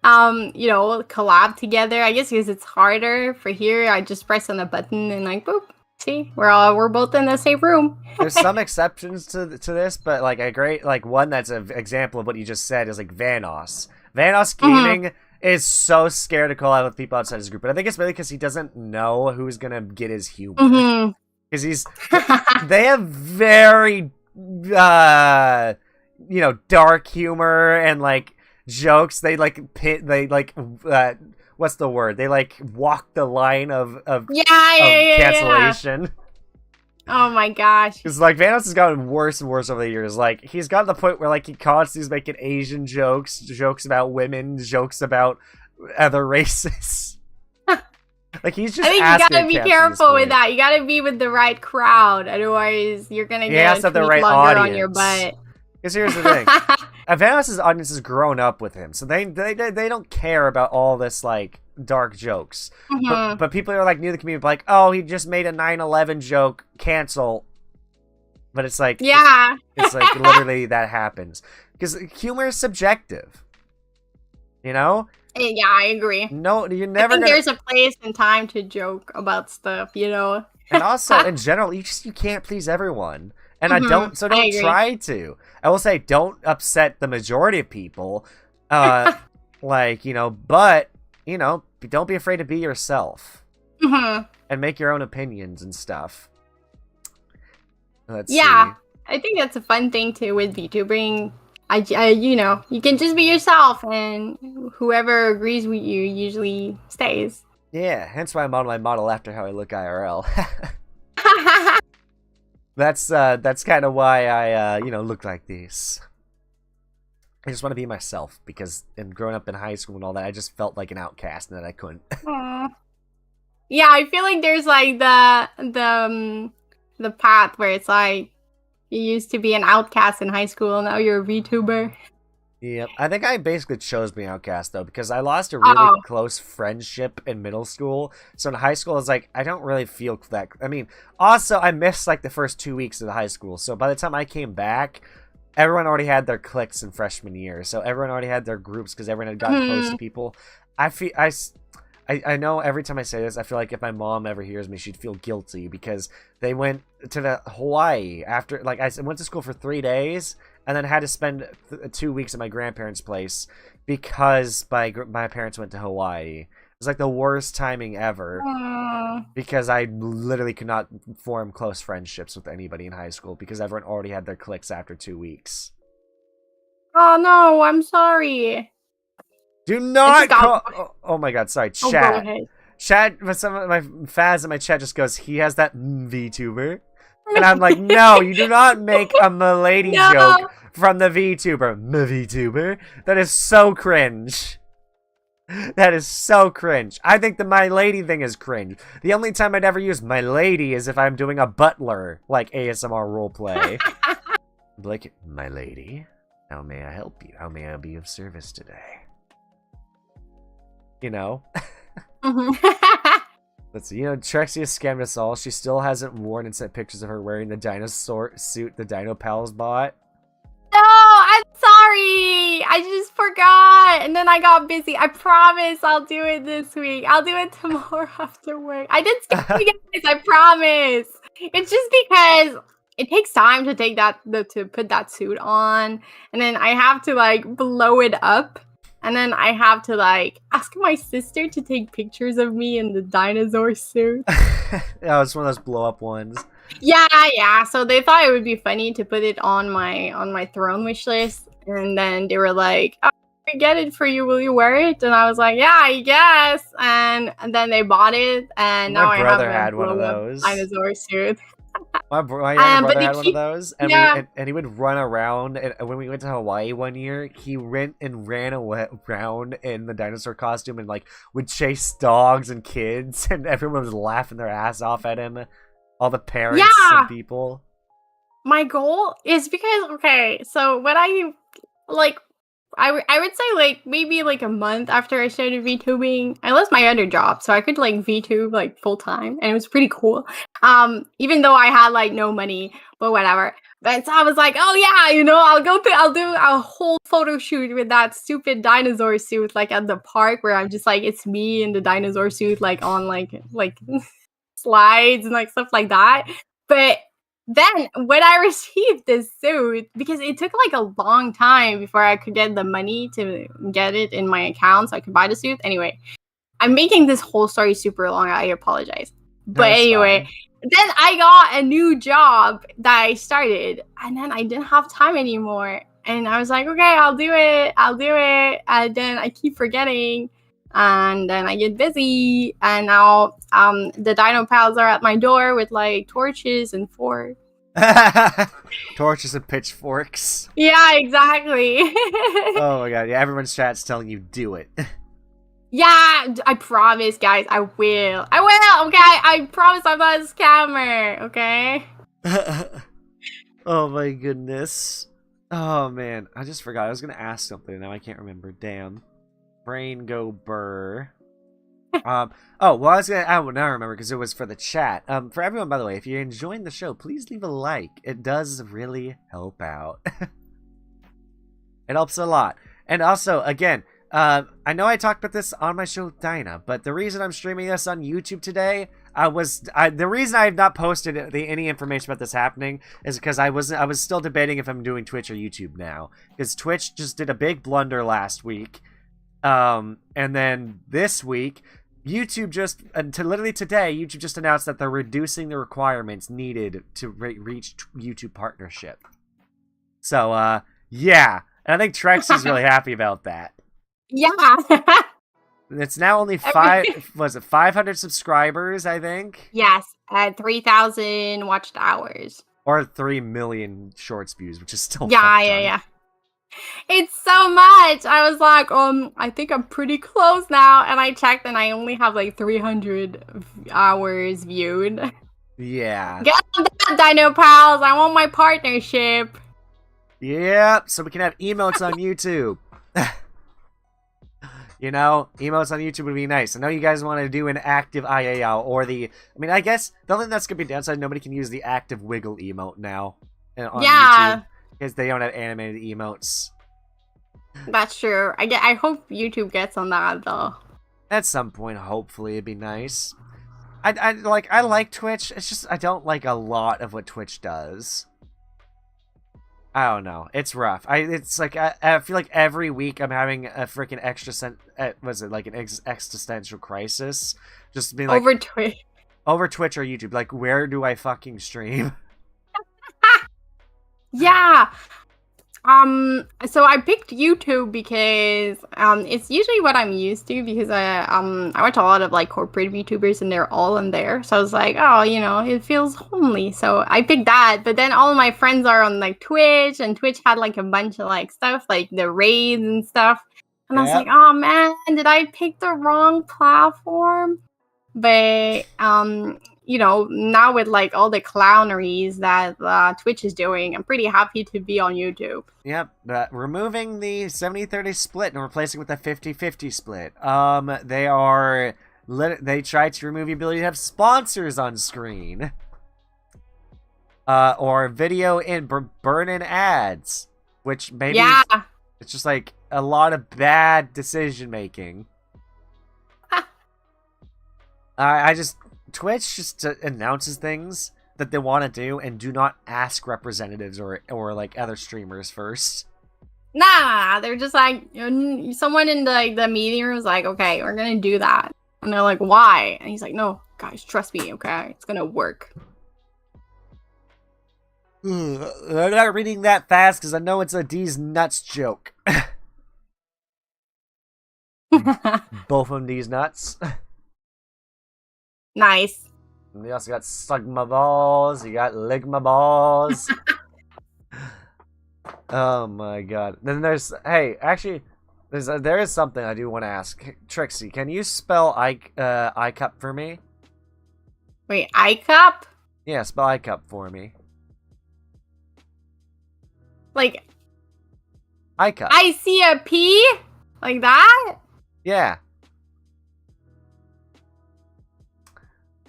Speaker 2: collab together. I guess because it's harder. For here, I just press on a button and like boop. See, we're both in the same room.
Speaker 1: There's some exceptions to this, but like a great one that's an example of what you just said is like Vanoss. Vanoss Gaming is so scared to call out with people outside his group, but I think it's really because he doesn't know who's gonna get his humor. Because they have very dark humor and like jokes. They what's the word? They like walk the line of cancellation.
Speaker 2: Oh my gosh.
Speaker 1: Because like Vanoss has gotten worse and worse over the years. Like he's gotten to the point where like he constantly is making Asian jokes about women, jokes about other races. Like he's just.
Speaker 2: I think you gotta be careful with that. You gotta be with the right crowd, otherwise you're gonna get
Speaker 1: the right
Speaker 2: longer
Speaker 1: audience
Speaker 2: on your butt.
Speaker 1: Because here's the thing, Vanoss's audience has grown up with him, so they don't care about all this like dark jokes. But people are like new to the community, like, oh, he just made a 9/11 joke, cancel. But it's like,
Speaker 2: yeah,
Speaker 1: it's like literally that happens because humor is subjective. You know.
Speaker 2: Yeah, I agree.
Speaker 1: No, you're never.
Speaker 2: There's a place and time to joke about stuff, And
Speaker 1: also, in general, you can't please everyone, and don't try to. I will say, don't upset the majority of people. But don't be afraid to be yourself and make your own opinions and stuff. Let's see.
Speaker 2: I think that's a fun thing too with VTubing. You can just be yourself, and whoever agrees with you usually stays.
Speaker 1: Yeah, hence why I model after how I look IRL. That's kind of why I look like this. I just want to be myself because growing up in high school and all that, I just felt like an outcast and that I couldn't.
Speaker 2: Yeah, I feel like there's like the path where it's like you used to be an outcast in high school, now you're a VTuber.
Speaker 1: Yep, I think I basically chose being outcast though because I lost a really close friendship in middle school. So in high school, I was like, I don't really feel that. I mean, also I missed like the first 2 weeks of the high school. So by the time I came back, everyone already had their cliques in freshman year. So everyone already had their groups because everyone had gotten close to people. I know every time I say this, I feel like if my mom ever hears me, she'd feel guilty because they went to Hawaii after, like, I went to school for 3 days and then had to spend 2 weeks at my grandparents' place because my parents went to Hawaii. It was like the worst timing ever because I literally could not form close friendships with anybody in high school because everyone already had their cliques after 2 weeks.
Speaker 2: Oh no, I'm sorry.
Speaker 1: Do not call. Oh my god, sorry. Chat.
Speaker 2: Oh,
Speaker 1: Chat, some of my Faz in my chat just goes, he has that VTuber. And I'm like, no, you do not make a milady joke from the VTuber. VTuber? That is so cringe. That is so cringe. I think the my lady thing is cringe. The only time I'd ever use my lady is if I'm doing a butler, like ASMR roleplay. Like, my lady, how may I help you? How may I be of service today? You know? Let's see. Trexie has scammed us all. She still hasn't worn and sent pictures of her wearing the dinosaur suit the Dino Pals bought.
Speaker 2: No, I'm sorry. I just forgot. And then I got busy. I promise I'll do it this week. I'll do it tomorrow after work. I did scam you guys. I promise. It's just because it takes time to take to put that suit on. And then I have to like blow it up. And then I have to like ask my sister to take pictures of me in the dinosaur suit.
Speaker 1: Yeah, it's one of those blow up ones.
Speaker 2: Yeah. So they thought it would be funny to put it on my throne wish list, and then they were like, "Oh, we get it for you. Will you wear it?" And I was like, "Yeah, I guess." And then they bought it, and now
Speaker 1: My
Speaker 2: I have
Speaker 1: brother
Speaker 2: a
Speaker 1: had one of
Speaker 2: blow up
Speaker 1: those.
Speaker 2: dinosaur suit.
Speaker 1: My younger
Speaker 2: But
Speaker 1: brother
Speaker 2: they
Speaker 1: had one of
Speaker 2: keep,
Speaker 1: those, and
Speaker 2: yeah.
Speaker 1: and he would run around. And when we went to Hawaii one year, he went and ran around in the dinosaur costume and like would chase dogs and kids, and everyone was laughing their ass off at him. All the parents and people.
Speaker 2: My goal is because okay, so when I like I would say like maybe like a month after I started VTubing, I lost my other job, so I could like VTube like full time, and it was pretty cool. Even though I had like no money, but whatever. But so I was like, oh yeah, I'll do a whole photo shoot with that stupid dinosaur suit, like at the park where I'm just like it's me in the dinosaur suit, like on like slides and like stuff like that. But then when I received this suit, because it took like a long time before I could get the money to get it in my account so I could buy the suit. Anyway, I'm making this whole story super long. I apologize. But
Speaker 1: That's
Speaker 2: anyway,
Speaker 1: fine.
Speaker 2: then I got a new job that I started, and then I didn't have time anymore. And I was like, okay, I'll do it. And then I keep forgetting. And then I get busy, and now the Dino pals are at my door with like torches and forks.
Speaker 1: Torches and pitchforks.
Speaker 2: Yeah, exactly.
Speaker 1: Oh my god, yeah, everyone's chat's telling you do it.
Speaker 2: Yeah, I promise, guys, I will. Okay, I promise I'm not a scammer, okay?
Speaker 1: Oh my goodness. Oh man, I just forgot. I was gonna ask something, now I can't remember. Damn. Brain go burr. Oh, well, I will now remember because it was for the chat. For everyone, by the way, if you're enjoying the show, please leave a like. It does really help out. It helps a lot. And also, again, I know I talked about this on my show, Dino, but the reason I'm streaming this on YouTube today, the reason I have not posted any information about this happening is because I was still debating if I'm doing Twitch or YouTube now, because Twitch just did a big blunder last week. And then this week, YouTube literally today, YouTube just announced that they're reducing the requirements needed to reach YouTube partnership. So, yeah. And I think Trexie's really happy about that.
Speaker 2: Yeah.
Speaker 1: It's now only 500 subscribers, I think?
Speaker 2: Yes, at 3,000 watched hours.
Speaker 1: Or 3 million shorts views, which is still
Speaker 2: Yeah. It's so much. I was like, I think I'm pretty close now. And I checked and I only have like 300 hours viewed.
Speaker 1: Yeah.
Speaker 2: Get on that, Dino Pals. I want my partnership.
Speaker 1: Yeah, so we can have emotes on YouTube. You know, emotes on YouTube would be nice. I know you guys want to do an active IAL or I guess the only thing that's going to be downside, nobody can use the active wiggle emote now on YouTube. Because they don't have animated emotes.
Speaker 2: That's true. I hope YouTube gets on that though.
Speaker 1: At some point, hopefully, it'd be nice. I like Twitch. It's just I don't like a lot of what Twitch does. I don't know. It's rough. I feel like every week I'm having a freaking existential crisis. Just being like over Twitch or YouTube. Like, where do I fucking stream?
Speaker 2: Yeah. So I picked YouTube because it's usually what I'm used to, because I watch a lot of like corporate VTubers and they're all in there. So I was like, oh, it feels homely. So I picked that. But then all of my friends are on like Twitch, and Twitch had like a bunch of like stuff like the raids and stuff. And I was like, oh man, did I pick the wrong platform? But now with like all the clowneries that Twitch is doing, I'm pretty happy to be on YouTube.
Speaker 1: Yep, but removing the 70-30 split and replacing with a 50-50 split. They tried to remove the ability to have sponsors on screen. Or video in burn-in ads, which maybe it's just like a lot of bad decision making. Twitch just announces things that they want to do and do not ask representatives or like other streamers first.
Speaker 2: Nah, they're just like, someone in the meeting room was like, okay, we're gonna do that. And they're like, why? And he's like, no, guys, trust me, okay? It's gonna work.
Speaker 1: I'm not reading that fast because I know it's a D's nuts joke. Both of them D's nuts.
Speaker 2: Nice.
Speaker 1: And you also got Sugma balls, you got Ligma balls. Oh my god. Then there's, hey, actually, there is something I do want to ask. Trexie, can you spell I cup for me?
Speaker 2: Wait, I-cup?
Speaker 1: Yeah, spell I cup for me.
Speaker 2: Like,
Speaker 1: I cup.
Speaker 2: I see a P? Like that?
Speaker 1: Yeah.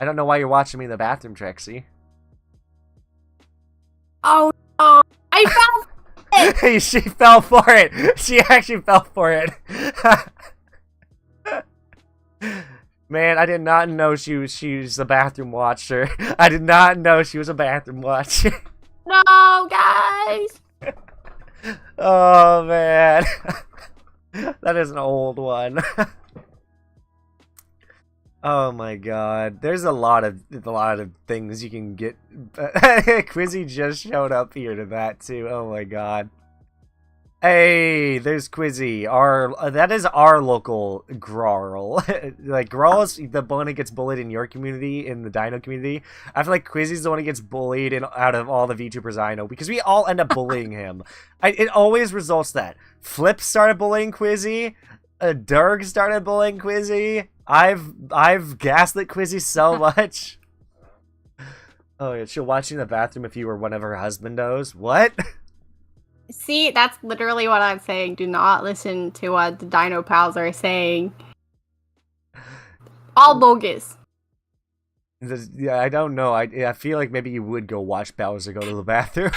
Speaker 1: I don't know why you're watching me in the bathroom, Trexie.
Speaker 2: Oh no, I fell for it!
Speaker 1: She fell for it! She actually fell for it! Man, I did not know she was a bathroom watcher. I did not know she was a bathroom watcher.
Speaker 2: No, guys!
Speaker 1: Oh, man. That is an old one. Oh my god. There's a lot of things you can get. Quizzy just showed up here to that too. Oh my god. Hey, there's Quizzy. That is our local Grarl. Like, Grarl is the one who gets bullied in your community, in the Dino community. I feel like Quizzy's the one who gets bullied out of all the VTubers I know, because we all end up bullying him. It always results that Flip started bullying Quizzy, Durg started bullying Quizzy. I've gaslit Quizzy so much. Oh yeah, she'll watch you in the bathroom if you were one of her husbandos. What?
Speaker 2: See, that's literally what I'm saying. Do not listen to what the Dino pals are saying. All bogus.
Speaker 1: Yeah, I don't know. I feel like maybe you would go watch Bowser go to the bathroom.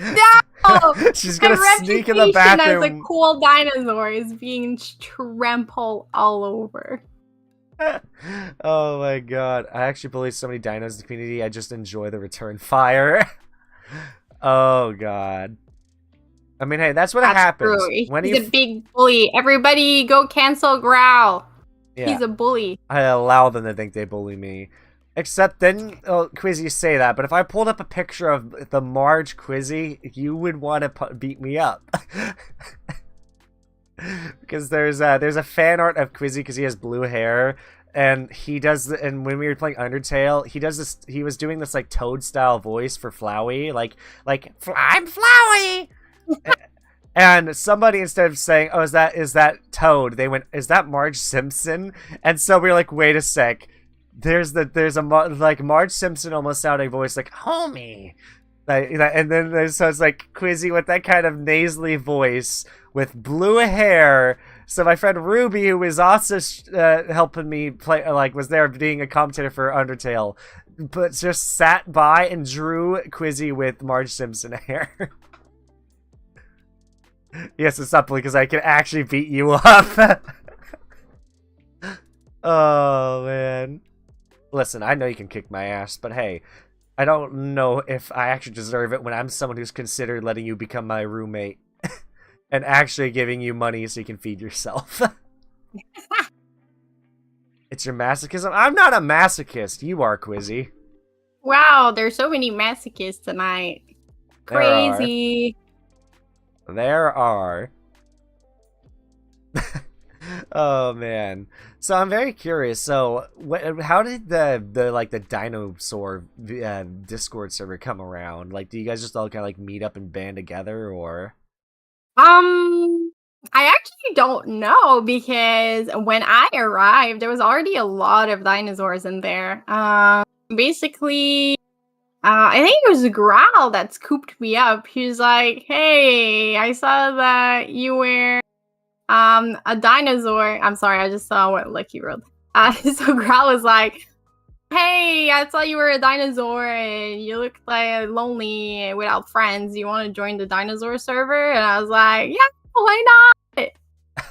Speaker 2: No!
Speaker 1: She's gonna sneak in the bathroom.
Speaker 2: As a cool dinosaur is being trampled all over.
Speaker 1: Oh my god. I actually believe so many dinos in the community. I just enjoy the return fire. Oh god. I mean, hey, that's what happens.
Speaker 2: True. He's a big bully. Everybody go cancel Growl. Yeah. He's a bully.
Speaker 1: I allow them to think they bully me. Except then, Quizzy, say that, but if I pulled up a picture of the Marge Quizzy, you would want to beat me up. Because there's a fan art of Quizzy because he has blue hair, and he does, and when we were playing Undertale, he was doing this like Toad style voice for Flowey, like I'm Flowey. And somebody, instead of saying, "Oh, is that Toad?" they went, "Is that Marge Simpson?" And so we were like, "Wait a sec." There's a like Marge Simpson almost sounding voice like homie, and then so it's like Quizzy with that kind of nasally voice with blue hair. So my friend Ruby, who was also helping me play, like was there being a commentator for Undertale, but just sat by and drew Quizzy with Marge Simpson hair. Yes, it's something because I can actually beat you up. Oh man. Listen, I know you can kick my ass, but hey, I don't know if I actually deserve it when I'm someone who's considered letting you become my roommate and actually giving you money so you can feed yourself. It's your masochism? I'm not a masochist. You are, Quizzy.
Speaker 2: Wow, there's so many masochists tonight. Crazy.
Speaker 1: There are. Oh man. So I'm very curious. So how did the dinosaur Discord server come around? Like, do you guys just all kind of like meet up and band together, or?
Speaker 2: I actually don't know, because when I arrived, there was already a lot of dinosaurs in there. Basically, I think it was Growl that scooped me up. He was like, "Hey, I saw that you were a dinosaur." I'm sorry, I just saw what Lucky wrote. So Growl was like, "Hey, I saw you were a dinosaur and you look like lonely without friends. You want to join the dinosaur server?" And I was like, "Yeah, why not?"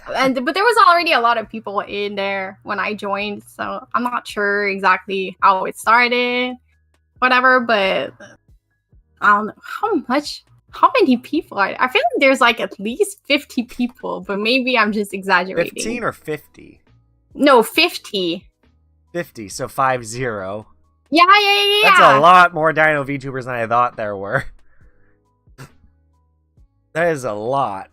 Speaker 2: But there was already a lot of people in there when I joined, so I'm not sure exactly how it started, whatever. But I don't know how How many people are there? I feel like there's like at least 50 people, but maybe I'm just exaggerating.
Speaker 1: 15 or 50?
Speaker 2: No, 50.
Speaker 1: 50, so 50.
Speaker 2: Yeah.
Speaker 1: That's a lot more Dino VTubers than I thought there were. That is a lot.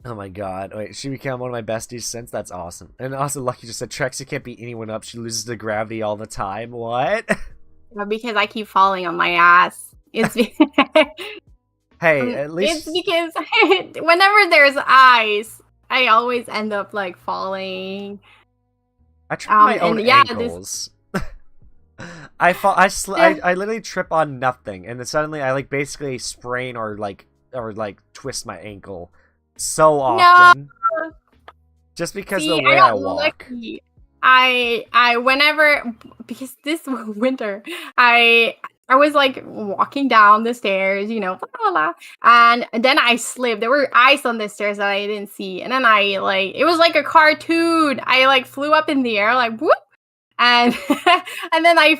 Speaker 1: Oh my god. Wait, she became one of my besties since? That's awesome. And also, Lucky just said, Trexie can't beat anyone up. She loses to gravity all the time. What?
Speaker 2: Because I keep falling on my ass. It's
Speaker 1: Hey, at least...
Speaker 2: It's because whenever there's ice, I always end up, like, falling.
Speaker 1: I trip on my own ankles. I literally trip on nothing, and then suddenly I, like, basically sprain or twist my ankle so often. No! Just because of the way I walk.
Speaker 2: Lucky. I whenever, because this winter, I was like walking down the stairs, you know, blah, blah, blah, and then I slipped. There were ice on the stairs that I didn't see, and then it was like a cartoon. I like flew up in the air, like whoop, and and then I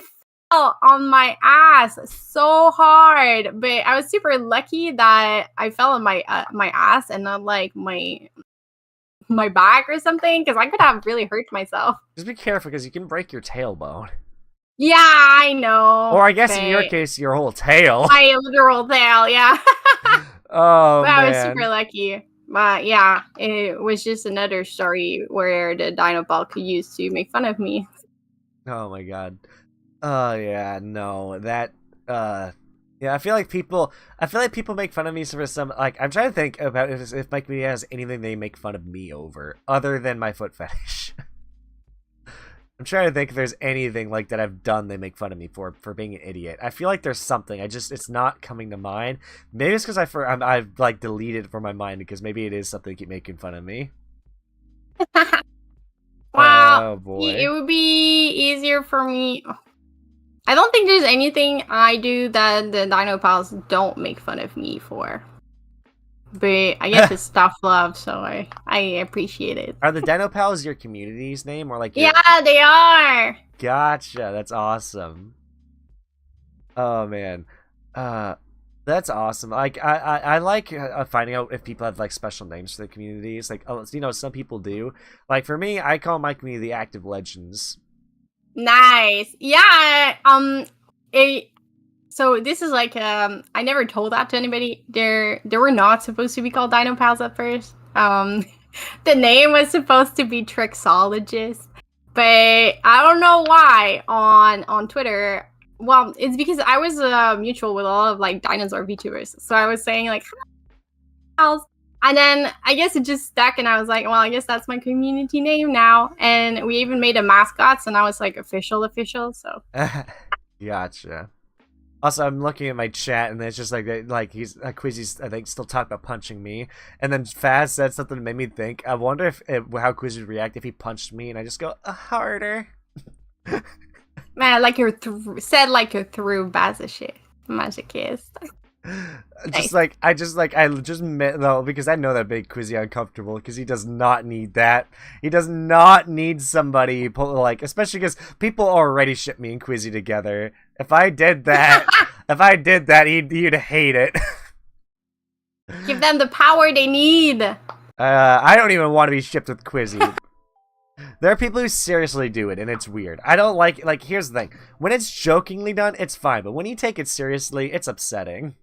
Speaker 2: fell on my ass so hard. But I was super lucky that I fell on my ass and not like my back or something, because I could have really hurt myself.
Speaker 1: Just be careful, because you can break your tailbone.
Speaker 2: Yeah, I know.
Speaker 1: Or I guess in your case, your whole tail.
Speaker 2: My literal tail, yeah.
Speaker 1: Oh, man.
Speaker 2: I was super lucky. But yeah, it was just another story where the Dino Bulk used to make fun of me.
Speaker 1: Oh my god. Oh yeah, no. That yeah, I feel like people make fun of me for some, like, I'm trying to think about if Mike Media has anything they make fun of me over other than my foot fetish. I'm trying to think if there's anything like that I've done they make fun of me for being an idiot. I feel like there's something. it's not coming to mind. Maybe it's because I've like deleted it from my mind, because maybe it is something they keep making fun of me.
Speaker 2: Well,
Speaker 1: oh boy.
Speaker 2: It would be easier for me. I don't think there's anything I do that the Dino Pals don't make fun of me for. But I guess it's tough love, so I appreciate it.
Speaker 1: Are the Dino Pals your community's name, or like your...
Speaker 2: Yeah, they are!
Speaker 1: Gotcha, that's awesome. Oh man. That's awesome. Like, I like finding out if people have like special names for the communities. Like, you know, some people do. Like for me, I call my community the Active Legends.
Speaker 2: Nice. Yeah. So this is like I never told that to anybody. They were not supposed to be called Dino Pals at first. The name was supposed to be Trexologist, but I don't know why on Twitter. Well, it's because I was mutual with a lot of like dinosaur VTubers, so I was saying like, Pals. And then I guess it just stuck, and I was like, well, I guess that's my community name now. And we even made a mascot, so now it's like official, so.
Speaker 1: Gotcha. Also, I'm looking at my chat, and it's just like he's Quizzy's, I think, still talking about punching me. And then Faz said something that made me think, I wonder how Quizzy would react if he punched me, and I just go, harder.
Speaker 2: Man, like you're said like you're through Bazza shit. Masochist.
Speaker 1: I just meant though, because I know that made Quizzy uncomfortable, because he does not need that. He does not need somebody like, especially because people already ship me and Quizzy together. If I did that, he'd hate it.
Speaker 2: Give them the power they need.
Speaker 1: I don't even want to be shipped with Quizzy. There are people who seriously do it, and it's weird. I don't like, here's the thing. When it's jokingly done, it's fine, but when you take it seriously, it's upsetting.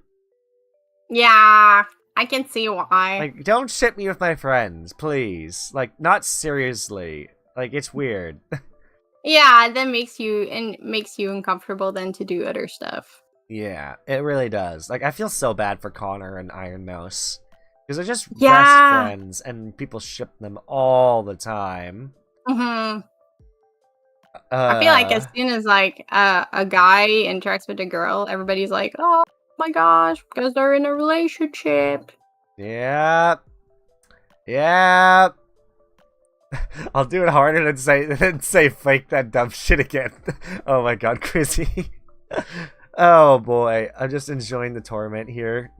Speaker 2: Yeah, I can see why.
Speaker 1: Like, don't ship me with my friends, please. Like, not seriously. Like, it's weird.
Speaker 2: Yeah, that makes you uncomfortable then to do other stuff.
Speaker 1: Yeah, it really does. Like, I feel so bad for Connor and Iron Mouse. Because they're just best friends, and people ship them all the time.
Speaker 2: Mm-hmm. I feel like as soon as, like, a guy interacts with a girl, everybody's like, oh my gosh, because they're in a relationship.
Speaker 1: Yep. Yep. I'll do it harder than say fake that dumb shit again. Oh my god, Quizzy. Oh boy, I'm just enjoying the torment here.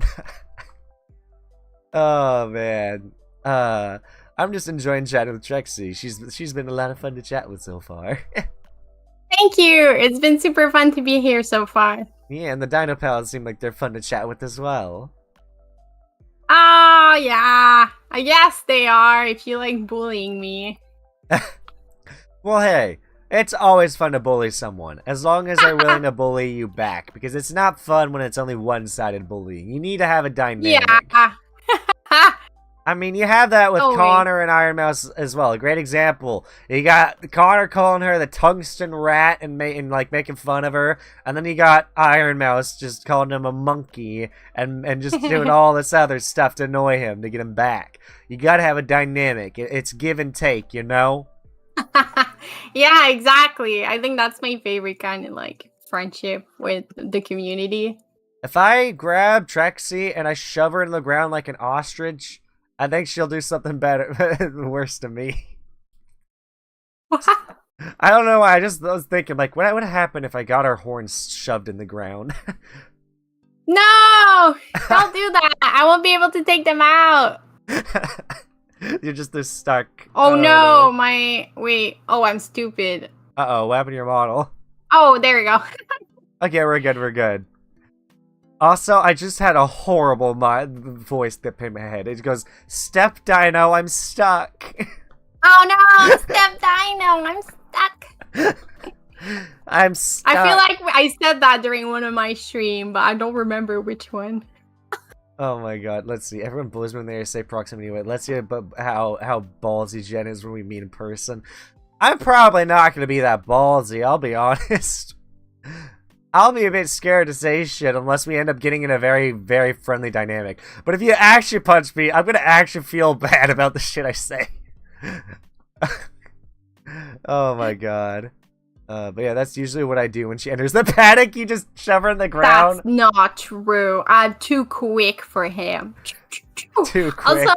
Speaker 1: Oh man. I'm just enjoying chatting with Trexie. She's been a lot of fun to chat with so far.
Speaker 2: Thank you. It's been super fun to be here so far.
Speaker 1: Yeah, and the Dino Pals seem like they're fun to chat with as well.
Speaker 2: Oh, yeah. I guess they are if you like bullying me.
Speaker 1: Well, hey, it's always fun to bully someone, as long as they're willing to bully you back, because it's not fun when it's only one-sided bullying. You need to have a dynamic.
Speaker 2: Yeah.
Speaker 1: I mean, you have that with Connor and Iron Mouse as well. A great example. You got Connor calling her the tungsten rat and like making fun of her, and then you got Iron Mouse just calling him a monkey and just doing all this other stuff to annoy him to get him back. You gotta have a dynamic. It's give and take, you know?
Speaker 2: Yeah, exactly. I think that's my favorite kind of like friendship with the community.
Speaker 1: If I grab Trexie and I shove her in the ground like an ostrich, I think she'll do something better, worse to me. I don't know why. I was thinking, like, what would happen if I got her horns shoved in the ground?
Speaker 2: No! Don't do that. I won't be able to take them out.
Speaker 1: You're just this stuck.
Speaker 2: Oh no, wait. Oh, I'm stupid.
Speaker 1: Uh-oh, what happened to your model?
Speaker 2: Oh, there we go.
Speaker 1: Okay, we're good. Also, I just had a horrible voice that in my head. It goes, "Step Dino, I'm stuck."
Speaker 2: Oh no, Step Dino, I'm stuck.
Speaker 1: I'm stuck.
Speaker 2: I feel like I said that during one of my streams, but I don't remember which one.
Speaker 1: Oh my god, let's see. Everyone bullies me when they say proximity. Wait, let's see how ballsy Jen is when we meet in person. I'm probably not going to be that ballsy, I'll be honest. I'll be a bit scared to say shit unless we end up getting in a very, very friendly dynamic. But if you actually punch me, I'm going to actually feel bad about the shit I say. Oh my god. But yeah, that's usually what I do when she enters the paddock. You just shove her in the ground.
Speaker 2: That's not true. I'm too quick for him.
Speaker 1: Too quick.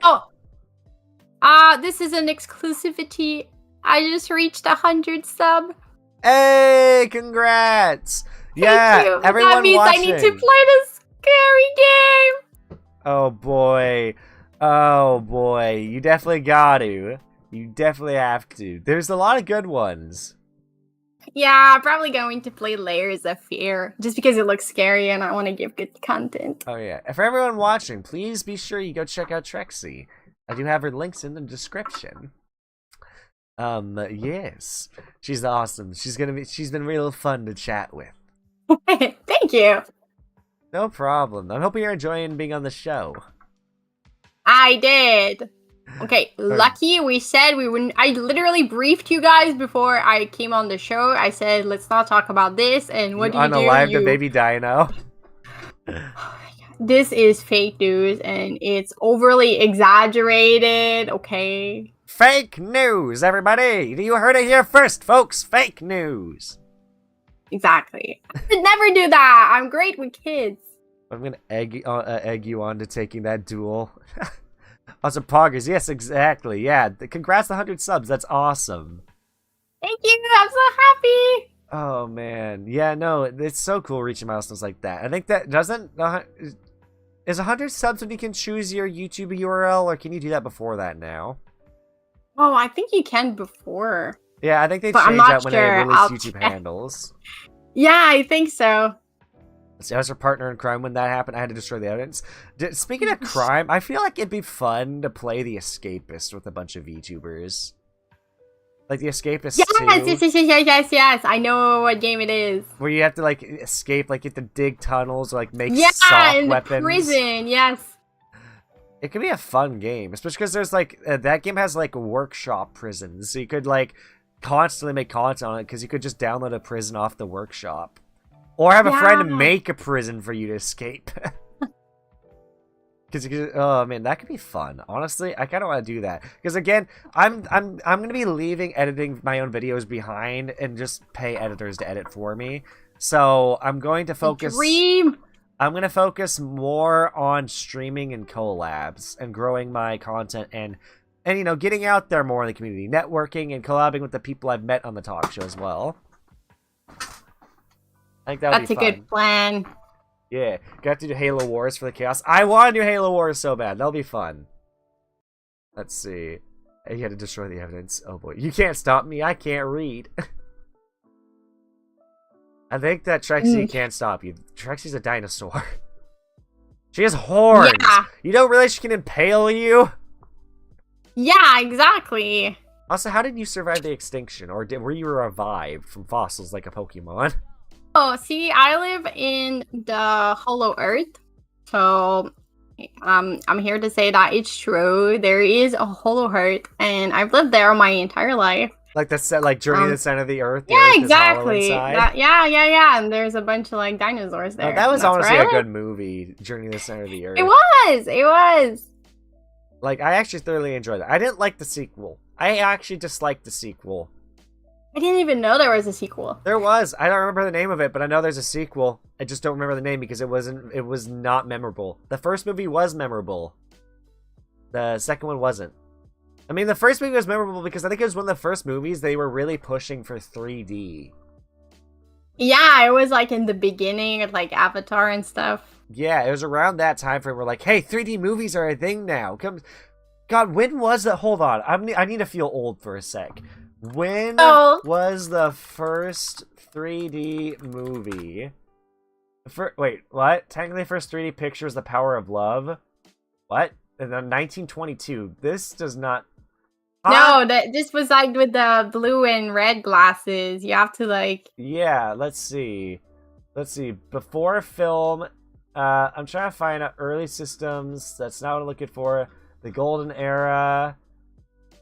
Speaker 2: Also, this is an exclusivity. I just reached 100 sub.
Speaker 1: Hey, congrats!
Speaker 2: Thank you.
Speaker 1: Everyone
Speaker 2: that means
Speaker 1: watching.
Speaker 2: I need to play this scary game.
Speaker 1: Oh boy. Oh boy. You definitely got to. You definitely have to. There's a lot of good ones.
Speaker 2: Yeah, I'm probably going to play Layers of Fear just because it looks scary and I want to give good content.
Speaker 1: Oh yeah. For everyone watching, please be sure you go check out Trexie. I do have her links in the description. Yes. She's awesome. She's been real fun to chat with.
Speaker 2: Thank you.
Speaker 1: No problem. I'm hoping you're enjoying being on the show.
Speaker 2: I did. Okay, lucky we said we wouldn't. I literally briefed you guys before I came on the show. I said, let's not talk about this. And what do you do?
Speaker 1: Unalive the baby Dino.
Speaker 2: This is fake news and it's overly exaggerated, okay?
Speaker 1: Fake news, everybody! You heard it here first, folks. Fake news.
Speaker 2: Exactly. I would never do that. I'm great with kids.
Speaker 1: I'm gonna egg you on to taking that duel. Awesome poggers. Yes, exactly. Yeah. Congrats to 100 subs. That's awesome.
Speaker 2: Thank you. I'm so happy.
Speaker 1: Oh, man. Yeah, no, it's so cool reaching milestones like that. I think that doesn't... is 100 subs when you can choose your YouTube URL, or can you do that before that now?
Speaker 2: Oh, I think you can before.
Speaker 1: Yeah, I think they change that when they release YouTube handles.
Speaker 2: Yeah, I think so.
Speaker 1: I was her partner in crime when that happened. I had to destroy the evidence. Speaking of crime, I feel like it'd be fun to play the Escapist with a bunch of VTubers. Like the Escapist 2.
Speaker 2: Yes. I know what game it is.
Speaker 1: Where you have to like escape, like you have to dig tunnels or like make soft weapons.
Speaker 2: In prison, yes.
Speaker 1: It could be a fun game, especially because there's like that game has like workshop prisons, so you could like constantly make content on it because you could just download a prison off the workshop. Or have a friend make a prison for you to escape. Because oh man, that could be fun. Honestly, I kind of want to do that. Because again, I'm gonna be leaving editing my own videos behind and just pay editors to edit for me. So I'm going to focus. I'm gonna focus more on streaming and collabs and growing my content and you know getting out there more in the community, networking and collabing with the people I've met on the talk show as well. I think that's a
Speaker 2: good plan.
Speaker 1: Yeah, got to do Halo Wars for the Chaos. I want to do Halo Wars so bad. That'll be fun. Let's see. You had to destroy the evidence. Oh boy, you can't stop me. I can't read. I think that Trexie can't stop you. Trexie's a dinosaur. She has horns.
Speaker 2: Yeah.
Speaker 1: You don't realize she can impale you?
Speaker 2: Yeah, exactly.
Speaker 1: Also, how did you survive the extinction? Or were you revived from fossils like a Pokemon?
Speaker 2: Oh, see, I live in the Hollow Earth. So, I'm here to say that it's true. There is a Hollow Earth, and I've lived there my entire life.
Speaker 1: Like the set, like Journey to the Center of the Earth. The
Speaker 2: Yeah,
Speaker 1: Earth
Speaker 2: exactly.
Speaker 1: Is hollow inside.
Speaker 2: Yeah. And there's a bunch of like dinosaurs there.
Speaker 1: Oh, that was
Speaker 2: That's
Speaker 1: honestly
Speaker 2: right.
Speaker 1: a good movie, Journey to the Center of the Earth.
Speaker 2: It was.
Speaker 1: Like, I actually thoroughly enjoyed it. I didn't like the sequel. I actually disliked the sequel.
Speaker 2: I didn't even know there was a sequel.
Speaker 1: There was. I don't remember the name of it, but I know there's a sequel. I just don't remember the name because it was not memorable. The first movie was memorable. The second one wasn't. I mean, the first movie was memorable because I think it was one of the first movies they were really pushing for 3D.
Speaker 2: Yeah, it was like in the beginning of like Avatar and stuff.
Speaker 1: Yeah, it was around that time frame. We're like, hey, 3D movies are a thing now. God, when was that? Hold on, I need to feel old for a sec. When was the first 3D movie? Wait, what? Technically, first 3D picture is The Power of Love. What? And then 1922. This does not.
Speaker 2: No, this was like with the blue and red glasses. You have to like.
Speaker 1: Yeah, let's see. Before film, I'm trying to find out early systems. That's not what I'm looking for. The Golden Era,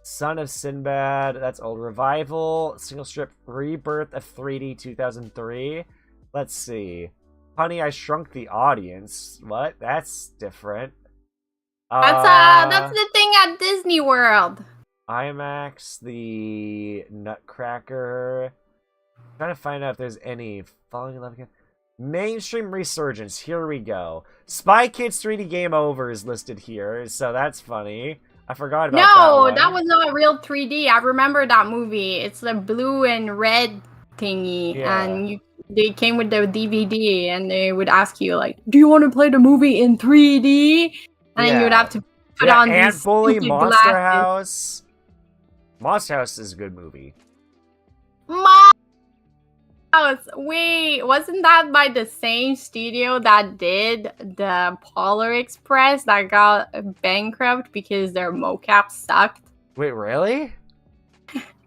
Speaker 1: Son of Sinbad. That's old. Revival, single strip, Rebirth of 3D 2003. Let's see. Honey, I Shrunk the Audience. What? That's different.
Speaker 2: That's the thing at Disney World.
Speaker 1: IMAX, the Nutcracker. I'm trying to find out if there's any Falling in Love Again. Mainstream Resurgence. Here we go. Spy Kids 3D Game Over is listed here, so that's funny. I forgot about that one.
Speaker 2: No, that was not real 3D. I remember that movie. It's the blue and red thingy, and they came with the DVD, and they would ask you like, "Do you want to play the movie in 3D?" And then you would have to put on
Speaker 1: Ant
Speaker 2: these
Speaker 1: Bully, Monster
Speaker 2: glasses.
Speaker 1: House. Monster House is a good movie.
Speaker 2: Wait, wasn't that by the same studio that did the Polar Express that got bankrupt because their mocap sucked?
Speaker 1: Wait, really?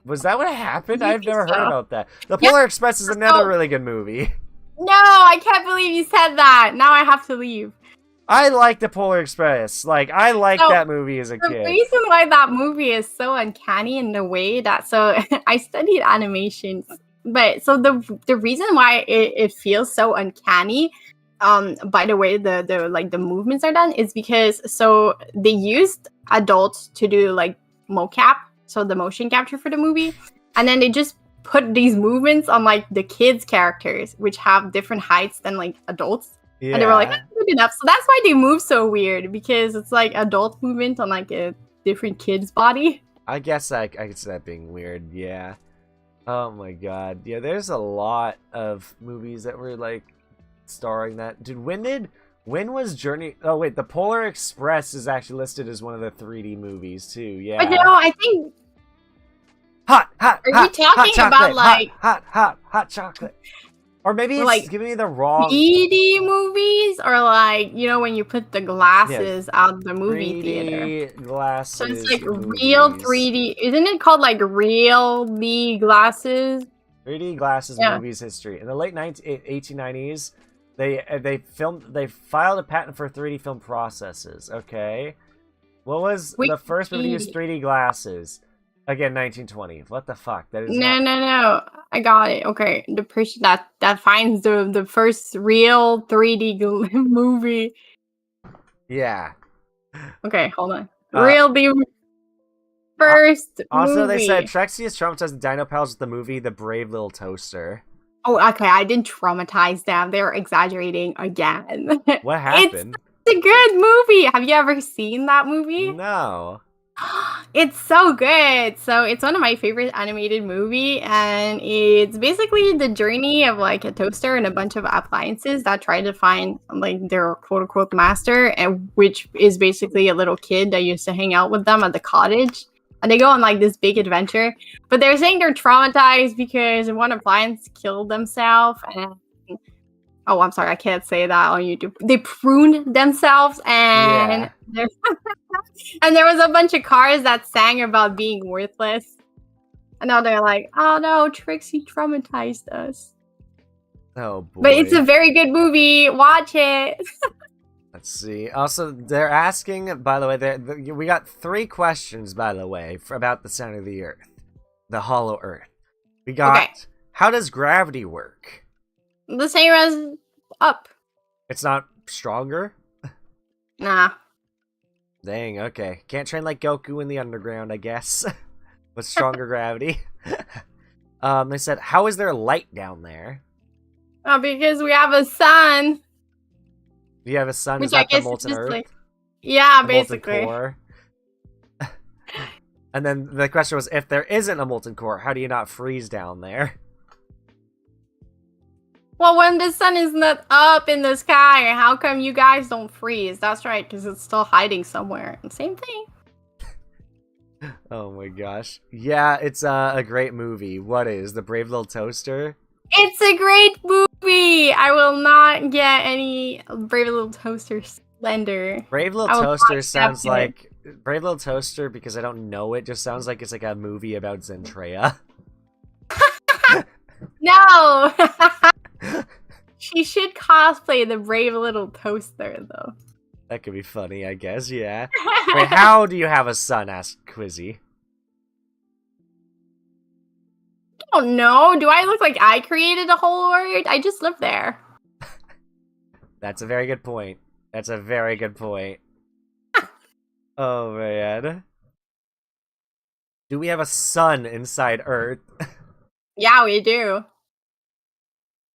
Speaker 1: Was that what happened? I've never heard about that. The Polar Express is another really good movie.
Speaker 2: No, I can't believe you said that. Now I have to leave.
Speaker 1: I like the Polar Express. Like, I liked that movie as a kid.
Speaker 2: The reason why that movie is so uncanny in the way that... So, I studied animation. But, so the reason why it feels so uncanny, by the way the movements are done, is because, so, they used adults to do, like, mocap, so the motion capture for the movie, and then they just put these movements on, like, the kids' characters, which have different heights than, like, adults. Yeah. And they were like, that's good enough. So that's why they move so weird, because it's like adult movement on like a different kid's body.
Speaker 1: I guess I could see that being weird, yeah. Oh my god. Yeah, there's a lot of movies that were like starring that. Dude, when was Journey... Oh wait, the Polar Express is actually listed as one of the 3D movies too, yeah.
Speaker 2: But no, I think...
Speaker 1: Are
Speaker 2: you talking about like...
Speaker 1: Hot chocolate. Or maybe it's like giving me the wrong
Speaker 2: 3D movies, or like, you know, when you put the glasses out the movie theater.
Speaker 1: Glasses.
Speaker 2: So it's like
Speaker 1: movies.
Speaker 2: Real 3D. Isn't it called like Real the Glasses?
Speaker 1: 3D glasses movies history. In the late 1890s, they filed a patent for 3D film processes. Okay, what was the first movie to use 3D glasses? Again, 1920. What the fuck? That is
Speaker 2: no. I got it. Okay, the person that finds the first real 3D movie.
Speaker 1: Yeah.
Speaker 2: Okay, hold on. The first
Speaker 1: also,
Speaker 2: movie.
Speaker 1: They said Trexie has traumatized the Dino pals with the movie The Brave Little Toaster.
Speaker 2: Oh, okay. I didn't traumatize them. They're exaggerating again.
Speaker 1: What happened?
Speaker 2: It's a good movie. Have you ever seen that movie?
Speaker 1: No.
Speaker 2: It's so good. So it's one of my favorite animated movie, and it's basically the journey of like a toaster and a bunch of appliances that try to find like their quote unquote master, and which is basically a little kid that used to hang out with them at the cottage. and they go on like this big adventure. But they're saying they're traumatized because one appliance killed themselves. And oh, I'm sorry, I can't say that on YouTube. They pruned themselves, and and there was a bunch of cars that sang about being worthless. And now they're like, oh no, Trixie traumatized us.
Speaker 1: Oh boy.
Speaker 2: But it's a very good movie. Watch it.
Speaker 1: Let's see. Also, they're asking, by the way, we got 3 questions, by the way, about the center of the Earth. The hollow Earth. We got, how does gravity work?
Speaker 2: The same as up.
Speaker 1: It's not stronger?
Speaker 2: Nah.
Speaker 1: Dang, okay. Can't train like Goku in the underground, I guess. With stronger gravity. They said, how is there light down there?
Speaker 2: Oh, because we have a sun.
Speaker 1: Do you have a sun?
Speaker 2: Which
Speaker 1: Is that
Speaker 2: I guess
Speaker 1: the molten Earth?
Speaker 2: like, yeah,
Speaker 1: the
Speaker 2: basically.
Speaker 1: Molten core? And then the question was, if there isn't a molten core, how do you not freeze down there?
Speaker 2: Well, when the sun is not up in the sky, how come you guys don't freeze? That's right, because it's still hiding somewhere. Same thing.
Speaker 1: Oh my gosh. Yeah, it's a great movie. What is The Brave Little Toaster?
Speaker 2: It's a great movie! I will not get any Brave Little Toaster slender.
Speaker 1: Brave Little Toaster sounds like... Brave Little Toaster, because I don't know it, just sounds like it's like a movie about Zentreya.
Speaker 2: No! She should cosplay the Brave Little Toaster, though.
Speaker 1: That could be funny, I guess, yeah. Wait, how do you have a son? Asked Quizzy.
Speaker 2: I don't know. Do I look like I created a whole world? I just live there.
Speaker 1: That's a very good point. That's a very good point. Oh, man. Do we have a sun inside Earth?
Speaker 2: Yeah, we do.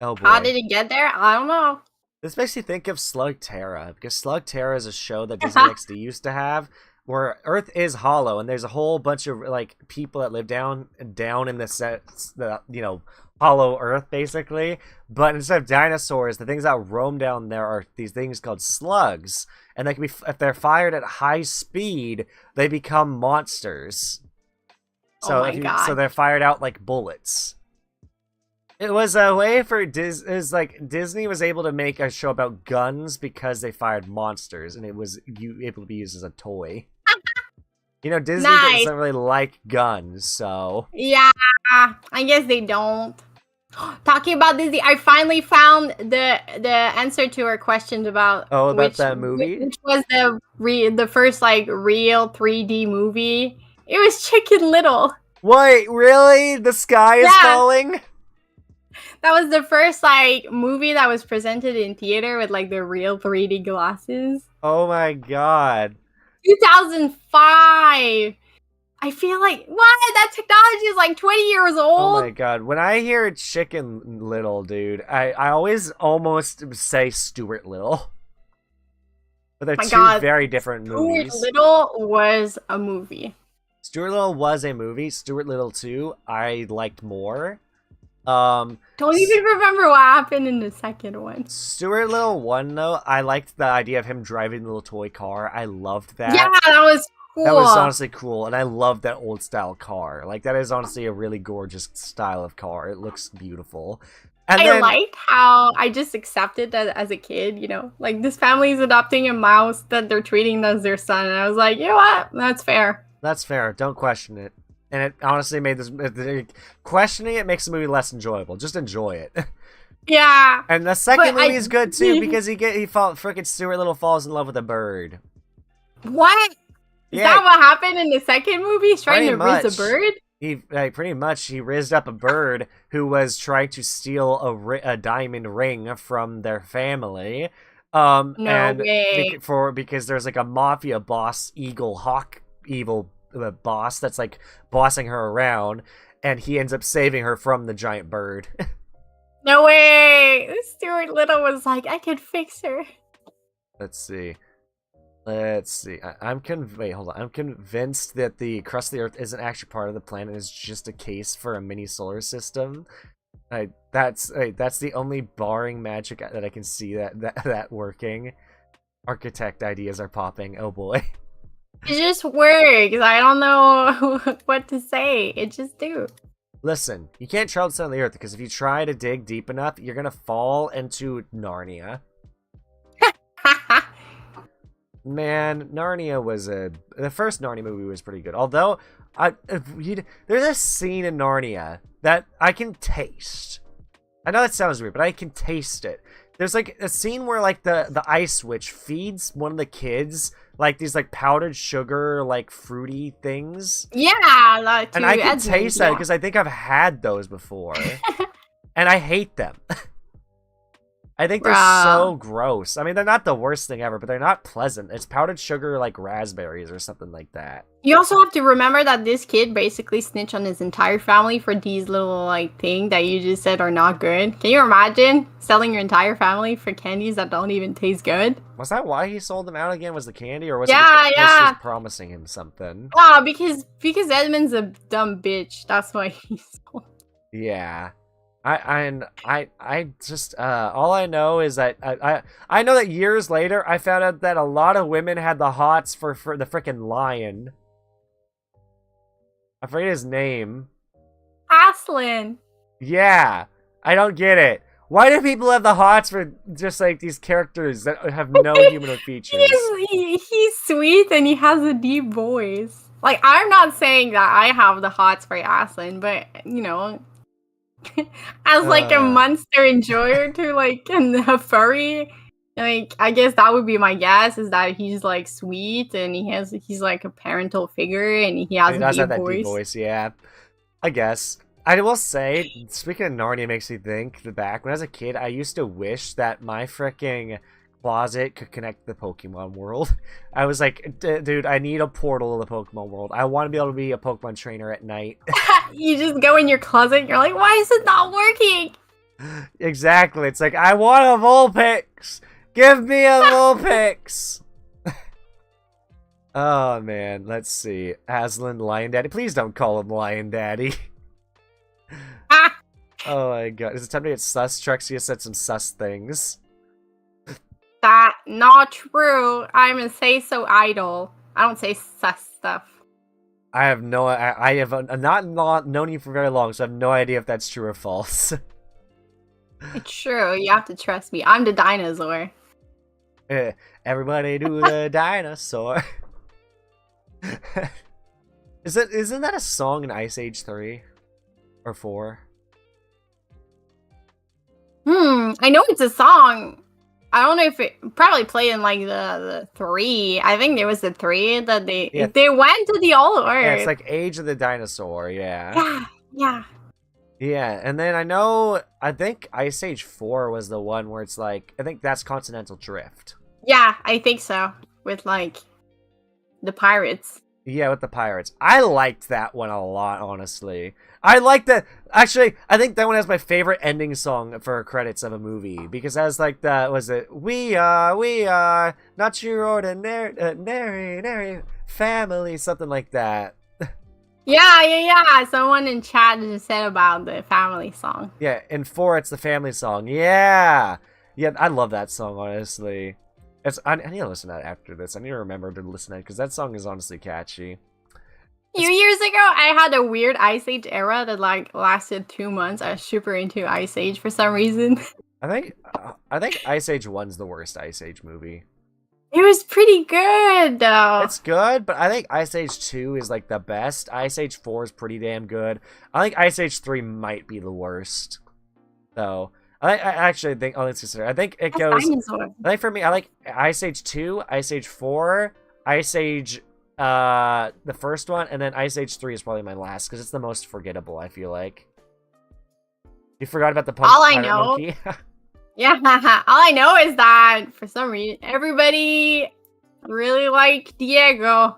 Speaker 1: Oh, boy.
Speaker 2: How did it get there? I don't know.
Speaker 1: This makes me think of Slug Terra, because Slug Terra is a show that Disney XD used to have, where Earth is hollow, and there's a whole bunch of like people that live down in the hollow Earth basically. But instead of dinosaurs, the things that roam down there are these things called slugs, and they can be, if they're fired at high speed, they become monsters. So so they're fired out like bullets. It was a way for Disney was able to make a show about guns because they fired monsters, and it was able to be used as a toy. You know, Disney doesn't really like guns, so...
Speaker 2: Yeah, I guess they don't. Talking about Disney, I finally found the answer to our questions about...
Speaker 1: Oh, about that movie?
Speaker 2: Which was the first, like, real 3D movie. It was Chicken Little.
Speaker 1: Wait, really? The sky is falling?
Speaker 2: That was the first, like, movie that was presented in theater with, like, the real 3D glasses.
Speaker 1: Oh my god.
Speaker 2: 2005! I feel like, what? That technology is, like, 20 years old?
Speaker 1: Oh my god. When I hear Chicken Little, dude, I always almost say Stuart Little. But they're two very different movies.
Speaker 2: Stuart Little was a movie.
Speaker 1: Stuart Little was a movie. Stuart Little 2, I liked more.
Speaker 2: Don't even remember what happened in the second one.
Speaker 1: Stuart Little 1, though, I liked the idea of him driving the little toy car. I loved that.
Speaker 2: Yeah, that was cool.
Speaker 1: That was honestly cool, and I loved that old style car. Like, that is honestly a really gorgeous style of car. It looks beautiful. And
Speaker 2: I liked how I just accepted that as a kid, you know? Like, this family is adopting a mouse that they're treating as their son, and I was like, you know what? That's fair.
Speaker 1: That's fair. Don't question it. And it honestly made this... questioning it makes the movie less enjoyable. Just enjoy it.
Speaker 2: Yeah.
Speaker 1: And the second movie is good, too, because frickin' Stuart Little falls in love with a bird.
Speaker 2: What? Is that what happened in the second movie? He's trying to riz a bird?
Speaker 1: Pretty much, he rizzed up a bird who was trying to steal a diamond ring from their family.
Speaker 2: No way.
Speaker 1: Because there's like a mafia boss, evil boss that's like bossing her around, and he ends up saving her from the giant bird.
Speaker 2: No way! Stuart Little was like, I could fix her.
Speaker 1: Let's see. I'm convinced that the crust of the Earth isn't actually part of the planet. It's just a case for a mini solar system. That's the only barring magic that I can see that working. Architect ideas are popping. Oh boy.
Speaker 2: It just works. I don't know what to say. It just do.
Speaker 1: Listen, you can't travel to the center of the earth because if you try to dig deep enough, you're gonna fall into Narnia. Man, Narnia was the first Narnia movie was pretty good. Although, there's a scene in Narnia that I can taste. I know that sounds weird, but I can taste it. There's like a scene where like the ice witch feeds one of the kids like these like powdered sugar like fruity things.
Speaker 2: Yeah, like
Speaker 1: and I can taste that because I think I've had those before, and I hate them. I think they're so gross. I mean, they're not the worst thing ever, but they're not pleasant. It's powdered sugar like raspberries or something like that.
Speaker 2: You also have to remember that this kid basically snitched on his entire family for these little like things that you just said are not good. Can you imagine selling your entire family for candies that don't even taste good?
Speaker 1: Was that why he sold them out again? Was the candy, or was
Speaker 2: it
Speaker 1: because she's promising him something?
Speaker 2: Oh, because Edmund's a dumb bitch. That's why he sold.
Speaker 1: Yeah. I just all I know is that I know that years later I found out that a lot of women had the hots for the frickin' lion. I forget his name.
Speaker 2: Aslan.
Speaker 1: Yeah, I don't get it. Why do people have the hots for just like these characters that have no human features?
Speaker 2: He's sweet and he has a deep voice. Like, I'm not saying that I have the hots for Aslan, but you know. As like a monster enjoyer to like a furry, like I guess that would be my guess, is that he's like sweet and he's like a parental figure and he has a deep voice.
Speaker 1: Deep voice, yeah. I guess. I will say, speaking of Narnia makes me think back when I was a kid, I used to wish that my freaking closet could connect to the Pokemon world. I was like, dude, I need a portal to the Pokemon world. I want to be able to be a Pokemon trainer at night.
Speaker 2: You just go in your closet and you're like, why is it not working?
Speaker 1: Exactly. It's like, I want a Vulpix. Give me a Vulpix. Oh, man. Let's see. Aslan, Lion Daddy. Please don't call him Lion Daddy. Oh, my God. Is it time to get sus? Trexie has said some sus things.
Speaker 2: That not true. I'm a say so idol. I don't say sus stuff.
Speaker 1: I have not known you for very long, so I have no idea if that's true or false.
Speaker 2: It's true. You have to trust me. I'm the dinosaur.
Speaker 1: Everybody do the dinosaur. Isn't that a song in Ice Age 3 or 4?
Speaker 2: I know it's a song. I don't know if it probably played in like the 3. I think there was the 3 that they went to the old Earth.
Speaker 1: Yeah, it's like Age of the Dinosaur. Yeah.
Speaker 2: Yeah.
Speaker 1: Yeah, and then I think Ice Age 4 was the one where it's like, I think that's Continental Drift.
Speaker 2: Yeah, I think so. With like the pirates.
Speaker 1: Yeah, with the pirates. I liked that one a lot, honestly. I like that. Actually, I think that one has my favorite ending song for credits of a movie, because that's like we are not your ordinary family, something like that.
Speaker 2: Yeah. Someone in chat just said about the family song.
Speaker 1: Yeah, in 4 it's the family song. Yeah, I love that song, honestly. I need to listen to that after this. I need to remember to listen to it because that song is honestly catchy.
Speaker 2: A few years ago, I had a weird Ice Age era that like lasted 2 months. I was super into Ice Age for some reason.
Speaker 1: I think Ice Age 1's the worst Ice Age movie.
Speaker 2: It was pretty good though.
Speaker 1: It's good, but I think Ice Age 2 is like the best. Ice Age 4 is pretty damn good. I think Ice Age 3 might be the worst, though. I actually think, let's consider. I think it goes. I think for me, I like Ice Age 2, Ice Age 4, Ice Age, the first one, and then Ice Age 3 is probably my last because it's the most forgettable. I feel like you forgot about the pirate monkey.
Speaker 2: Yeah, all I know is that for some reason everybody really liked Diego.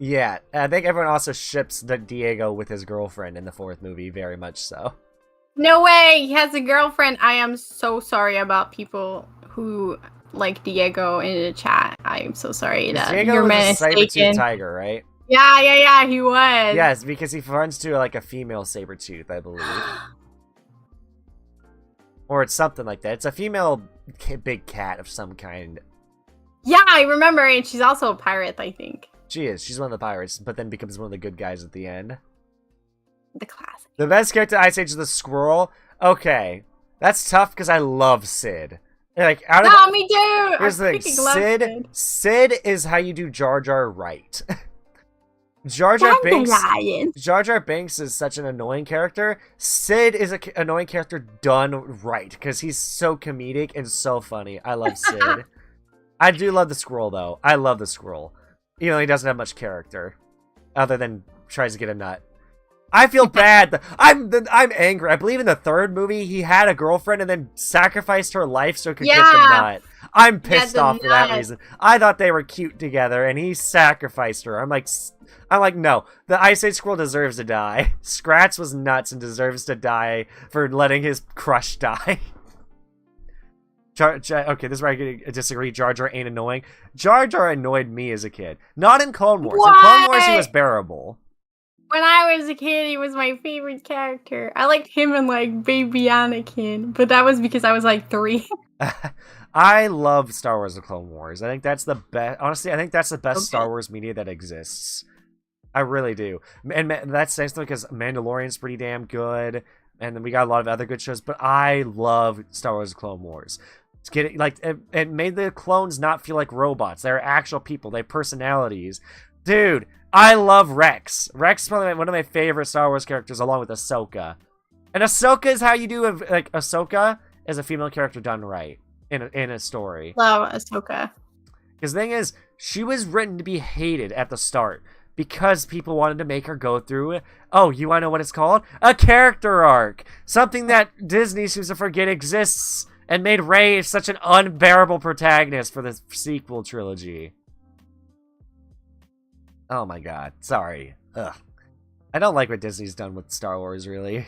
Speaker 1: Yeah, I think everyone also ships Diego with his girlfriend in the 4th movie, very much so.
Speaker 2: No way! He has a girlfriend! I am so sorry about people who like Diego in the chat. I am so sorry that
Speaker 1: Diego was a saber-tooth tiger, right?
Speaker 2: Yeah, he was.
Speaker 1: Yes, because he runs to like a female saber-tooth, I believe. Or it's something like that. It's a female big cat of some kind.
Speaker 2: Yeah, I remember, and she's also a pirate, I think.
Speaker 1: She is. She's one of the pirates, but then becomes one of the good guys at the end.
Speaker 2: The classic.
Speaker 1: The best character in Ice Age is the squirrel. Okay, that's tough because I love Sid. Like out of
Speaker 2: me too.
Speaker 1: here's the thing, Sid is how you do Jar Jar right. Jar Jar Binks is such an annoying character. Sid is an annoying character done right because he's so comedic and so funny. I love Sid. I do love the squirrel though. I love the squirrel. You know, he doesn't have much character other than tries to get a nut. I feel bad. I'm angry. I believe in the third movie he had a girlfriend and then sacrificed her life so he could get the nut. I'm pissed off for that reason. I thought they were cute together and he sacrificed her. I'm like, no. The Ice Age squirrel deserves to die. Scratch was nuts and deserves to die for letting his crush die. Okay, this is where I disagree. Jar Jar ain't annoying. Jar Jar annoyed me as a kid. Not in Clone Wars.
Speaker 2: What?
Speaker 1: In Clone Wars, he was bearable.
Speaker 2: When I was a kid, he was my favorite character. I liked him and, like, baby Anakin, but that was because I was, like, 3.
Speaker 1: I love Star Wars: The Clone Wars. I think that's the best. Honestly, I think that's the best Star Wars media that exists. I really do. And that's nice because Mandalorian's pretty damn good, and then we got a lot of other good shows. But I love Star Wars: The Clone Wars. It's getting like it made the clones not feel like robots. They're actual people. They have personalities, dude. I love Rex. Rex is probably one of my favorite Star Wars characters, along with Ahsoka. And Ahsoka is how you do like Ahsoka is a female character done right in a story.
Speaker 2: Love Ahsoka.
Speaker 1: Because the thing is, she was written to be hated at the start because people wanted to make her go through. Oh, you want to know what it's called? A character arc. Something that Disney seems to forget exists and made Rey such an unbearable protagonist for the sequel trilogy. Oh my god, sorry. Ugh. I don't like what Disney's done with Star Wars, really.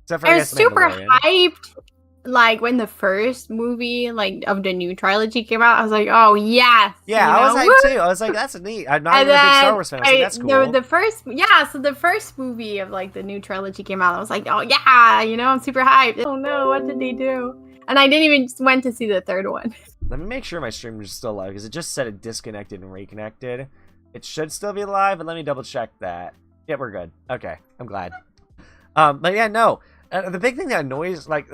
Speaker 1: Except for,
Speaker 2: I was super hyped, like, when the first movie, like, of the new trilogy came out. I was like, oh, yes!
Speaker 1: Yeah, I was hyped too. I was like, that's neat. I'm not even a big Star Wars fan. I was like, that's cool.
Speaker 2: So the first movie of, like, the new trilogy came out. I was like, oh, yeah! You know, I'm super hyped. Oh, no, what did they do? And I didn't even went to see the third one.
Speaker 1: Let me make sure my stream is still live, because it just said it disconnected and reconnected. It should still be live, but let me double check that. Yeah, we're good. Okay, I'm glad. But yeah, no. The big thing that annoys, like,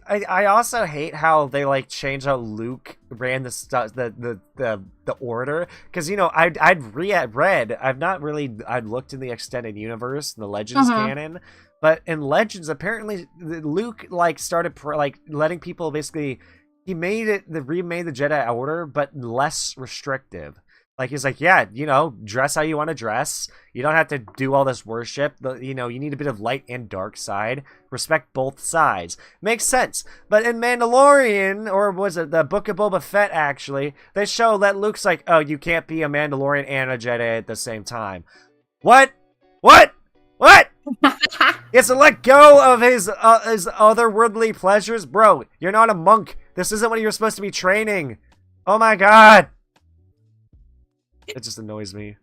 Speaker 1: I also hate how they, like, change how Luke ran the order, because, you know, I'd looked in the extended universe, the Legends canon, but in Legends, apparently Luke, like, started letting people basically, he remade the Jedi Order, but less restrictive. Like, he's like, yeah, you know, dress how you want to dress. You don't have to do all this worship. You know, you need a bit of light and dark side. Respect both sides. Makes sense. But in Mandalorian, or was it the Book of Boba Fett, actually, they show that Luke's like, oh, you can't be a Mandalorian and a Jedi at the same time. What? What? What? He has to let go of his otherworldly pleasures? Bro, you're not a monk. This isn't what you're supposed to be training. Oh my god. It just annoys me.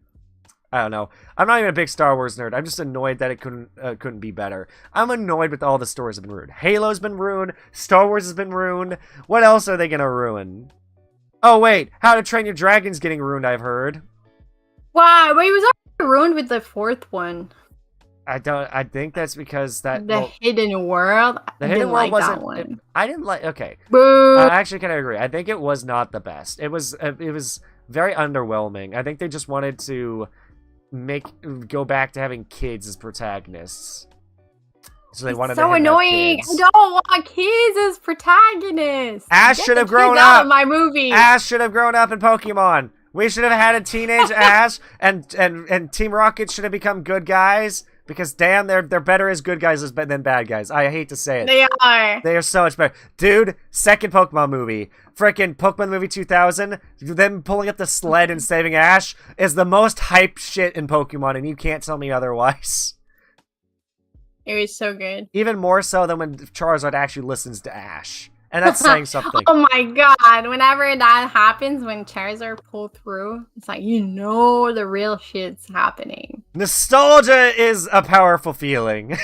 Speaker 1: I don't know. I'm not even a big Star Wars nerd. I'm just annoyed that it couldn't be better. I'm annoyed with all the stories have been ruined. Halo's been ruined. Star Wars has been ruined. What else are they gonna ruin? Oh wait, How to Train Your Dragon's getting ruined, I've heard.
Speaker 2: Wow, but it was already ruined with the fourth one.
Speaker 1: I think that's because
Speaker 2: Hidden World.
Speaker 1: The Hidden World wasn't.
Speaker 2: One.
Speaker 1: I didn't like. Okay,
Speaker 2: Boo.
Speaker 1: I actually kind of agree. I think it was not the best. It was very underwhelming. I think they just wanted to go back to having kids as protagonists. So they wanted
Speaker 2: so annoying. I don't want kids as protagonists.
Speaker 1: Ash should have grown up.
Speaker 2: My movie.
Speaker 1: Ash should have grown up in Pokemon. We should have had a teenage Ash, and Team Rocket should have become good guys. Because damn, they're better as good guys than bad guys. I hate to say it.
Speaker 2: They are.
Speaker 1: They are so much better. Dude, second Pokemon movie. Frickin' Pokemon movie 2000, them pulling up the sled and saving Ash is the most hype shit in Pokemon, and you can't tell me otherwise.
Speaker 2: It was so good.
Speaker 1: Even more so than when Charizard actually listens to Ash. And that's saying something.
Speaker 2: Oh my god, whenever that happens, when Charizard pull through, it's like, you know the real shit's happening.
Speaker 1: Nostalgia is a powerful feeling.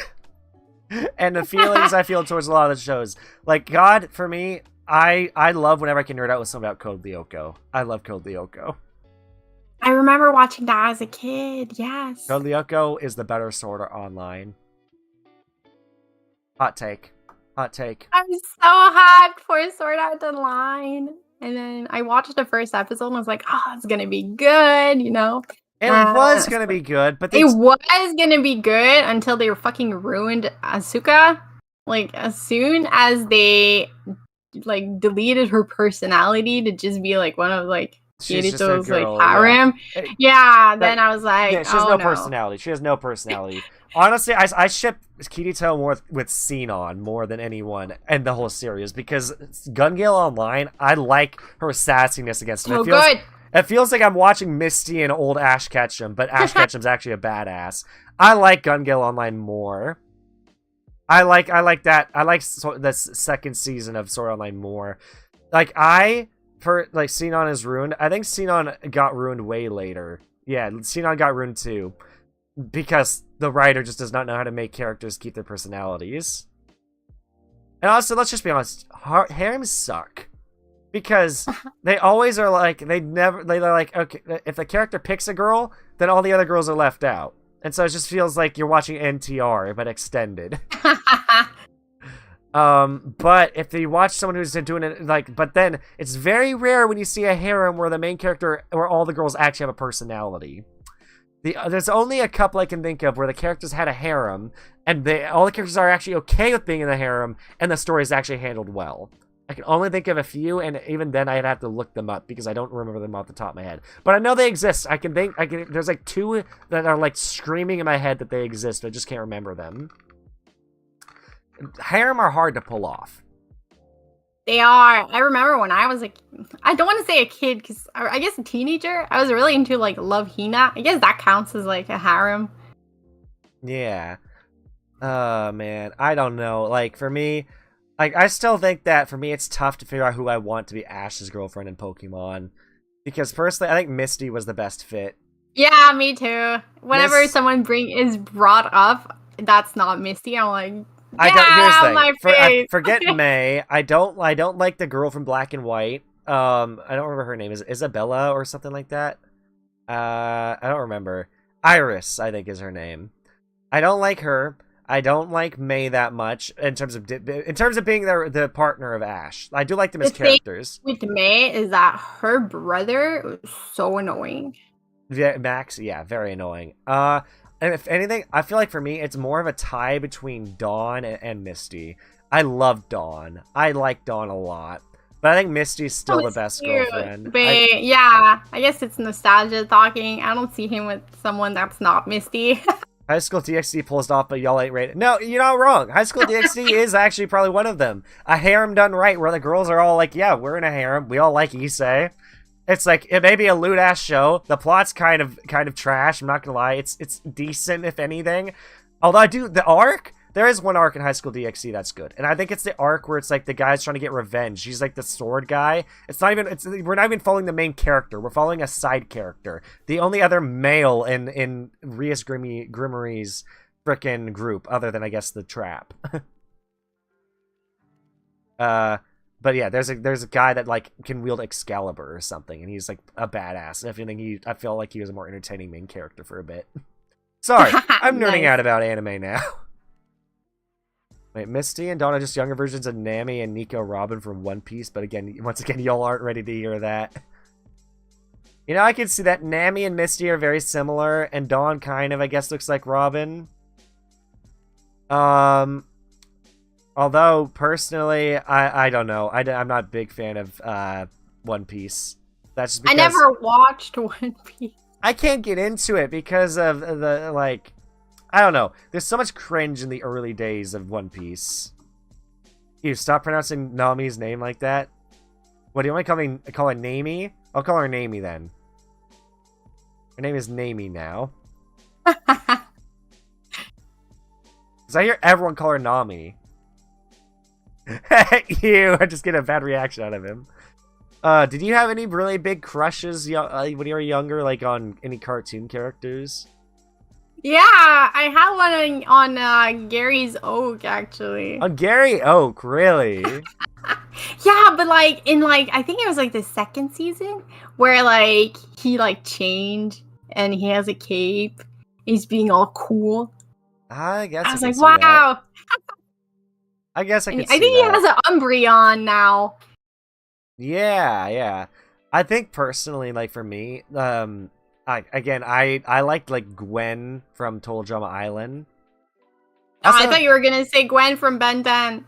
Speaker 1: And the feelings I feel towards a lot of the shows. Like, God, for me, I love whenever I can nerd out with something about Code Lyoko. I love Code Lyoko.
Speaker 2: I remember watching that as a kid. Yes.
Speaker 1: Code Lyoko is the better Sword Art Online. Hot take. Hot take.
Speaker 2: I'm so hyped for Sword Art Online. And then I watched the first episode and I was like, oh, it's gonna be good, you know?
Speaker 1: It was gonna be good, but
Speaker 2: it was gonna be good until they fucking ruined Asuka. Like, as soon as they like deleted her personality to just be like one of like Kirito's like harem. Yeah, then I was like,
Speaker 1: yeah, she has no personality. She has no personality. Honestly, I ship Kirito more with Sinon more than anyone in the whole series because Gun Gale Online, I like her sassiness against him. It feels like I'm watching Misty and old Ash Ketchum, but Ash Ketchum's actually a badass. I like Gun Gale Online more. I like that. I like this second season of Sword Art Online more. Like Sinon is ruined. I think Sinon got ruined way later. Yeah, Sinon got ruined too. Because the writer just does not know how to make characters keep their personalities. And also, let's just be honest, harems suck. Because they always are like, they're like, okay, if the character picks a girl, then all the other girls are left out. And so it just feels like you're watching NTR, but extended. But if you watch someone who's doing it, like, but then it's very rare when you see a harem where the main character, where all the girls actually have a personality. There's only a couple I can think of where the characters had a harem, and all the characters are actually okay with being in the harem, and the story is actually handled well. I can only think of a few, and even then I'd have to look them up because I don't remember them off the top of my head. But I know they exist. There's like two that are like screaming in my head that they exist. I just can't remember them. Harem are hard to pull off.
Speaker 2: They are. I remember when I was like, I don't want to say a kid because I guess a teenager. I was really into like Love Hina. I guess that counts as like a harem.
Speaker 1: Yeah. Man, I don't know. Like for me, like I still think that for me it's tough to figure out who I want to be Ash's girlfriend in Pokemon. Because personally, I think Misty was the best fit.
Speaker 2: Yeah, me too. Whenever someone is brought up, that's not Misty. I'm like,
Speaker 1: forget May. I don't like the girl from Black and White. I don't remember her name. Is it Isabella or something like that? I don't remember. Iris, I think, is her name. I don't like her. I don't like May that much in terms of being the partner of Ash. I do like them as characters.
Speaker 2: With May is that her brother was so annoying.
Speaker 1: Yeah, Max, yeah, very annoying. And if anything, I feel like for me, it's more of a tie between Dawn and Misty. I love Dawn. I like Dawn a lot. But I think Misty's still the best girlfriend.
Speaker 2: But yeah, I guess it's nostalgia talking. I don't see him with someone that's not Misty.
Speaker 1: High School DxD pulls off, but y'all ain't rated. No, you're not wrong. High School DxD is actually probably one of them. A harem done right, where the girls are all like, yeah, we're in a harem. We all like Issei. It's like, it may be a lewd-ass show. The plot's kind of trash, I'm not gonna lie. It's decent, if anything. Although the arc, there is one arc in High School DxD that's good. And I think it's the arc where it's like the guy's trying to get revenge. He's like the sword guy. We're not even following the main character. We're following a side character. The only other male in Rias Grimmery's frickin' group, other than, I guess, the Trap. But yeah, there's a guy that like can wield Excalibur or something, and he's like a badass. And if anything, I feel like he was a more entertaining main character for a bit. Sorry, I'm nerding out about anime now. Wait, Misty and Dawn are just younger versions of Nami and Nico Robin from One Piece, but once again, y'all aren't ready to hear that. You know, I can see that Nami and Misty are very similar, and Dawn kind of, I guess, looks like Robin. Although, personally, I don't know. I'm not a big fan of One Piece. That's just because
Speaker 2: I never watched One Piece.
Speaker 1: I can't get into it because of the, like... I don't know. There's so much cringe in the early days of One Piece. You stop pronouncing Nami's name like that. What, do you want me to call her Nami? I'll call her Nami then. Her name is Nami now. Because I hear everyone call her Nami. You, I just get a bad reaction out of him. Did you have any really big crushes when you were younger, like on any cartoon characters?
Speaker 2: Yeah, I had one on Gary's Oak, actually.
Speaker 1: On Gary Oak, really?
Speaker 2: Yeah, but like in like I think it was like the second season where like he like changed and he has a cape. He's being all cool.
Speaker 1: I guess
Speaker 2: I
Speaker 1: I
Speaker 2: was
Speaker 1: can
Speaker 2: like,
Speaker 1: see that.
Speaker 2: wow.
Speaker 1: I guess I
Speaker 2: And
Speaker 1: could
Speaker 2: I
Speaker 1: see
Speaker 2: think he
Speaker 1: that.
Speaker 2: has an Umbreon now.
Speaker 1: Yeah, yeah. I think personally, like for me, I liked like Gwen from Total Drama Island.
Speaker 2: Oh, I
Speaker 1: Also,
Speaker 2: thought you were gonna say Gwen from Ben 10.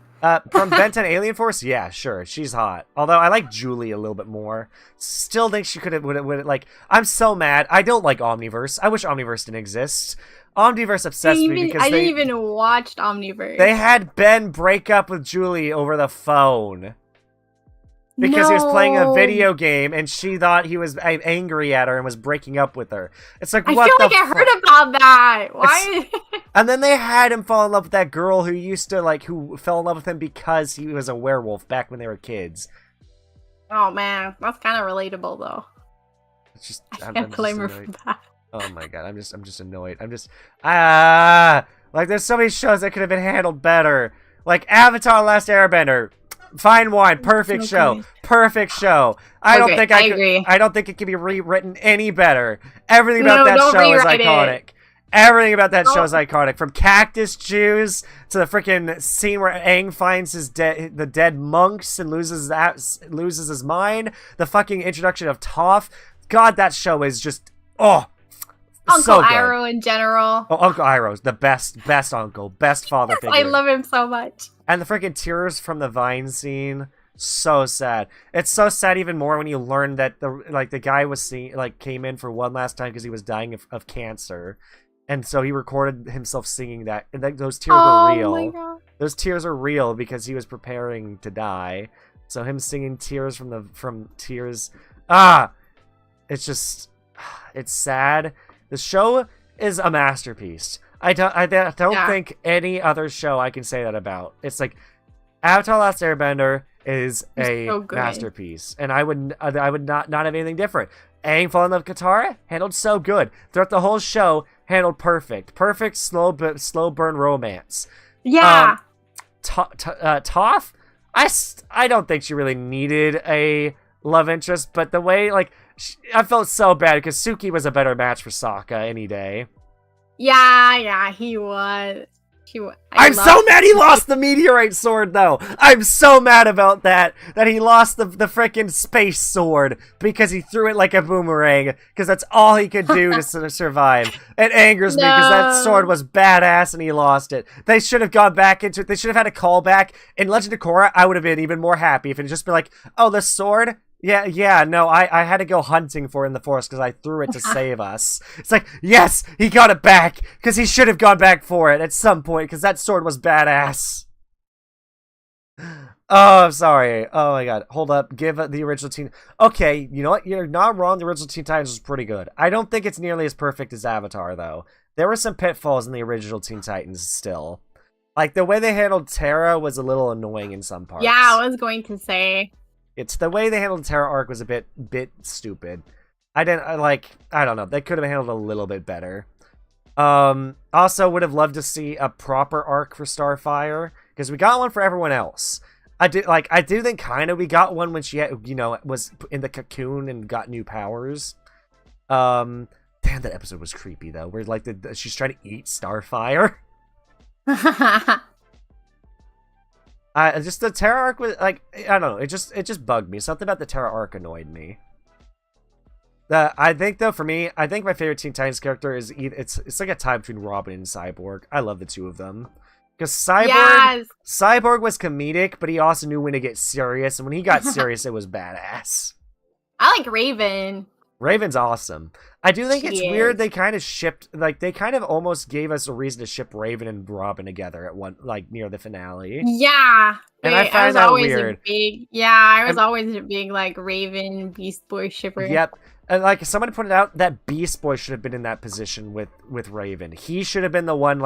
Speaker 1: from Ben 10 Alien Force, yeah, sure, she's hot. Although I like Julie a little bit more. Still think she could have would like. I'm so mad. I don't like Omniverse. I wish Omniverse didn't exist. Omniverse obsessed me because
Speaker 2: I didn't even watch Omniverse.
Speaker 1: they had Ben break up with Julie over the phone. Because he was playing a video game and she thought he was angry at her and was breaking up with her. It's like, what the
Speaker 2: I feel like I heard about that. Why?
Speaker 1: And then they had him fall in love with that girl who used to, like, who fell in love with him because he was a werewolf back when they were kids.
Speaker 2: Oh man, that's kind of relatable though.
Speaker 1: It's just,
Speaker 2: I can't blame her for that.
Speaker 1: Oh my god, I'm just annoyed. Like, there's so many shows that could have been handled better. Like, Avatar: Last Airbender. Fine wine, perfect show. Perfect show. I don't think I agree. I don't think it can be rewritten any better. Everything about that show is iconic. Everything about that show is iconic. From Cactus Juice to the freaking scene where Aang finds the dead monks and loses his mind. The fucking introduction of Toph. God, that show is just
Speaker 2: Uncle
Speaker 1: so good.
Speaker 2: Iroh in general.
Speaker 1: Oh, Uncle Iroh's the best uncle, best father figure.
Speaker 2: I love him so much.
Speaker 1: And the freaking tears from the vine scene, so sad. It's so sad even more when you learn that the guy was came in for one last time because he was dying of cancer, and so he recorded himself singing that. And those tears were real.
Speaker 2: My God.
Speaker 1: Those tears are real because he was preparing to die. So him singing tears from tears, it's just, it's sad. The show is a masterpiece. I don't think any other show I can say that about. It's like Avatar: Last Airbender is a masterpiece, and I would not have anything different. Aang falling in love with Katara, handled so good throughout the whole show, handled perfect slow burn romance.
Speaker 2: Yeah.
Speaker 1: Toph, I don't think she really needed a love interest, but the way I felt so bad because Suki was a better match for Sokka any day.
Speaker 2: Yeah, he was.
Speaker 1: I'm so mad he lost the meteorite sword, though. I'm so mad about that he lost the frickin' space sword because he threw it like a boomerang because that's all he could do to survive. It angers me because that sword was badass and he lost it. They should have gone back into it. They should have had a callback. In Legend of Korra, I would have been even more happy if it had just been like, oh, the sword? Yeah, no, I had to go hunting for it in the forest because I threw it to save us. It's like, yes, he got it back because he should have gone back for it at some point because that sword was badass. Oh, I'm sorry. Oh my god. Hold up. Give the original Teen... Okay, you know what? You're not wrong. The original Teen Titans was pretty good. I don't think it's nearly as perfect as Avatar, though. There were some pitfalls in the original Teen Titans still. Like, the way they handled Terra was a little annoying in some parts.
Speaker 2: Yeah, I was going to say...
Speaker 1: It's the way they handled the Terra arc was a bit stupid. I don't know. They could have handled it a little bit better. Also would have loved to see a proper arc for Starfire because we got one for everyone else. I do think kind of we got one when she had, was in the cocoon and got new powers. Damn, that episode was creepy though. Where she's trying to eat Starfire. Just the Terra arc was I don't know. It just bugged me. Something about the Terra arc annoyed me. I think though for me, I think my favorite Teen Titans character is it's like a tie between Robin and Cyborg. I love the two of them because Cyborg was comedic, but he also knew when to get serious, and when he got serious, it was badass.
Speaker 2: I like Raven.
Speaker 1: Raven's awesome. I do think it's weird they kind of shipped, they kind of almost gave us a reason to ship Raven and Robin together at near the finale.
Speaker 2: Yeah.
Speaker 1: And I find that weird.
Speaker 2: I was always a big, Raven Beast Boy shipper.
Speaker 1: Yep. And, someone pointed out that Beast Boy should have been in that position with Raven. He should have been the one,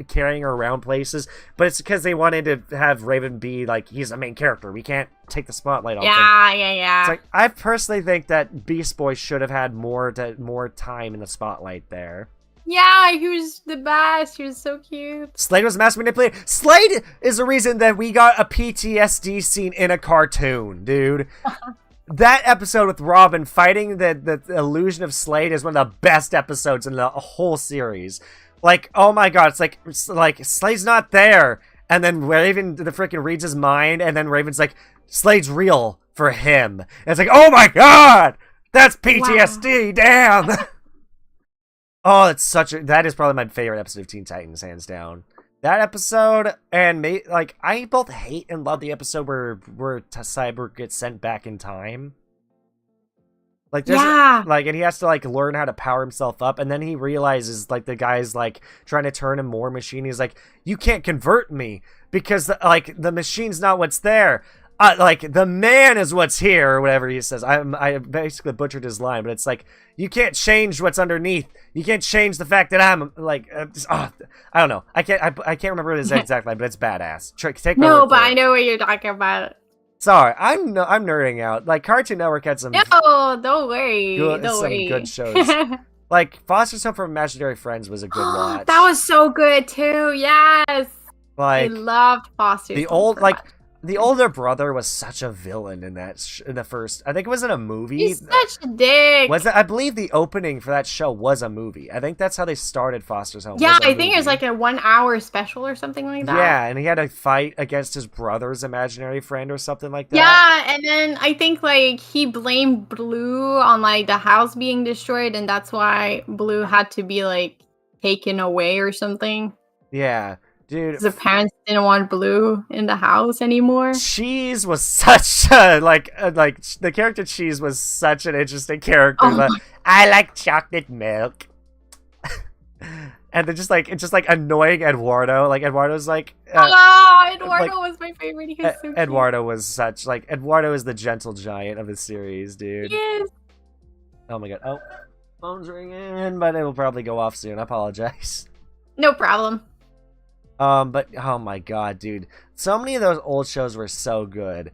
Speaker 1: carrying her around places. But it's because they wanted to have Raven be, he's the main character. We can't take the spotlight off him.
Speaker 2: Yeah.
Speaker 1: It's I personally think that Beast Boy should have had more time in the spotlight there.
Speaker 2: Yeah, he was the best. He was so cute.
Speaker 1: Slade was master manipulator. Slade is the reason that we got a PTSD scene in a cartoon, dude. That episode with Robin fighting the illusion of Slade is one of the best episodes in the whole series. Like, oh my god, it's like Slade's not there, and then Raven the freaking reads his mind, and then Raven's like, Slade's real for him. And it's like, oh my god, that's PTSD. Wow. Damn. Oh, it's that is probably my favorite episode of Teen Titans, hands down. That episode, and like, I both hate and love the episode where Cyborg gets sent back in time. Like, like, and he has to, like, learn how to power himself up, and then he realizes, like, the guy's, like, trying to turn him War Machine. He's like, you can't convert me, because, like, the machine's not what's there. Like, the man is what's here, or whatever he says. I basically butchered his line, but it's like, you can't change what's underneath. You can't change the fact that I'm, like, I don't know. I can't remember his exact line, but it's badass. Take my word for it.
Speaker 2: I know what you're talking about.
Speaker 1: Sorry, I'm nerding out. Like, Cartoon Network had some...
Speaker 2: No, don't worry. Don't worry.
Speaker 1: Good shows. Like, Foster's Home for Imaginary Friends was a good watch.
Speaker 2: That was so good, too. Yes.
Speaker 1: Like,
Speaker 2: I loved Foster's Home for
Speaker 1: The older brother was such a villain in in the first. I think it was in a movie.
Speaker 2: He's such a dick.
Speaker 1: Was it? I believe the opening for that show was a movie. I think that's how they started Foster's Home.
Speaker 2: Yeah, I think it was like a 1 hour special or something like that.
Speaker 1: Yeah, and he had to fight against his brother's imaginary friend or something like that.
Speaker 2: Yeah, and then I think like he blamed Blue on like the house being destroyed, and that's why Blue had to be like taken away or something.
Speaker 1: Yeah. Dude,
Speaker 2: the parents didn't want Blue in the house anymore.
Speaker 1: Cheese was such a like the character Cheese was such an interesting character. I like chocolate milk, and they're just like annoying Eduardo. Like Eduardo's like,
Speaker 2: Eduardo was my favorite. He was so
Speaker 1: Eduardo was such Eduardo is the gentle giant of the series, dude.
Speaker 2: Yes.
Speaker 1: Oh my god. Oh, phone's ringing, but it will probably go off soon. I apologize.
Speaker 2: No problem.
Speaker 1: But oh my god, dude, so many of those old shows were so good.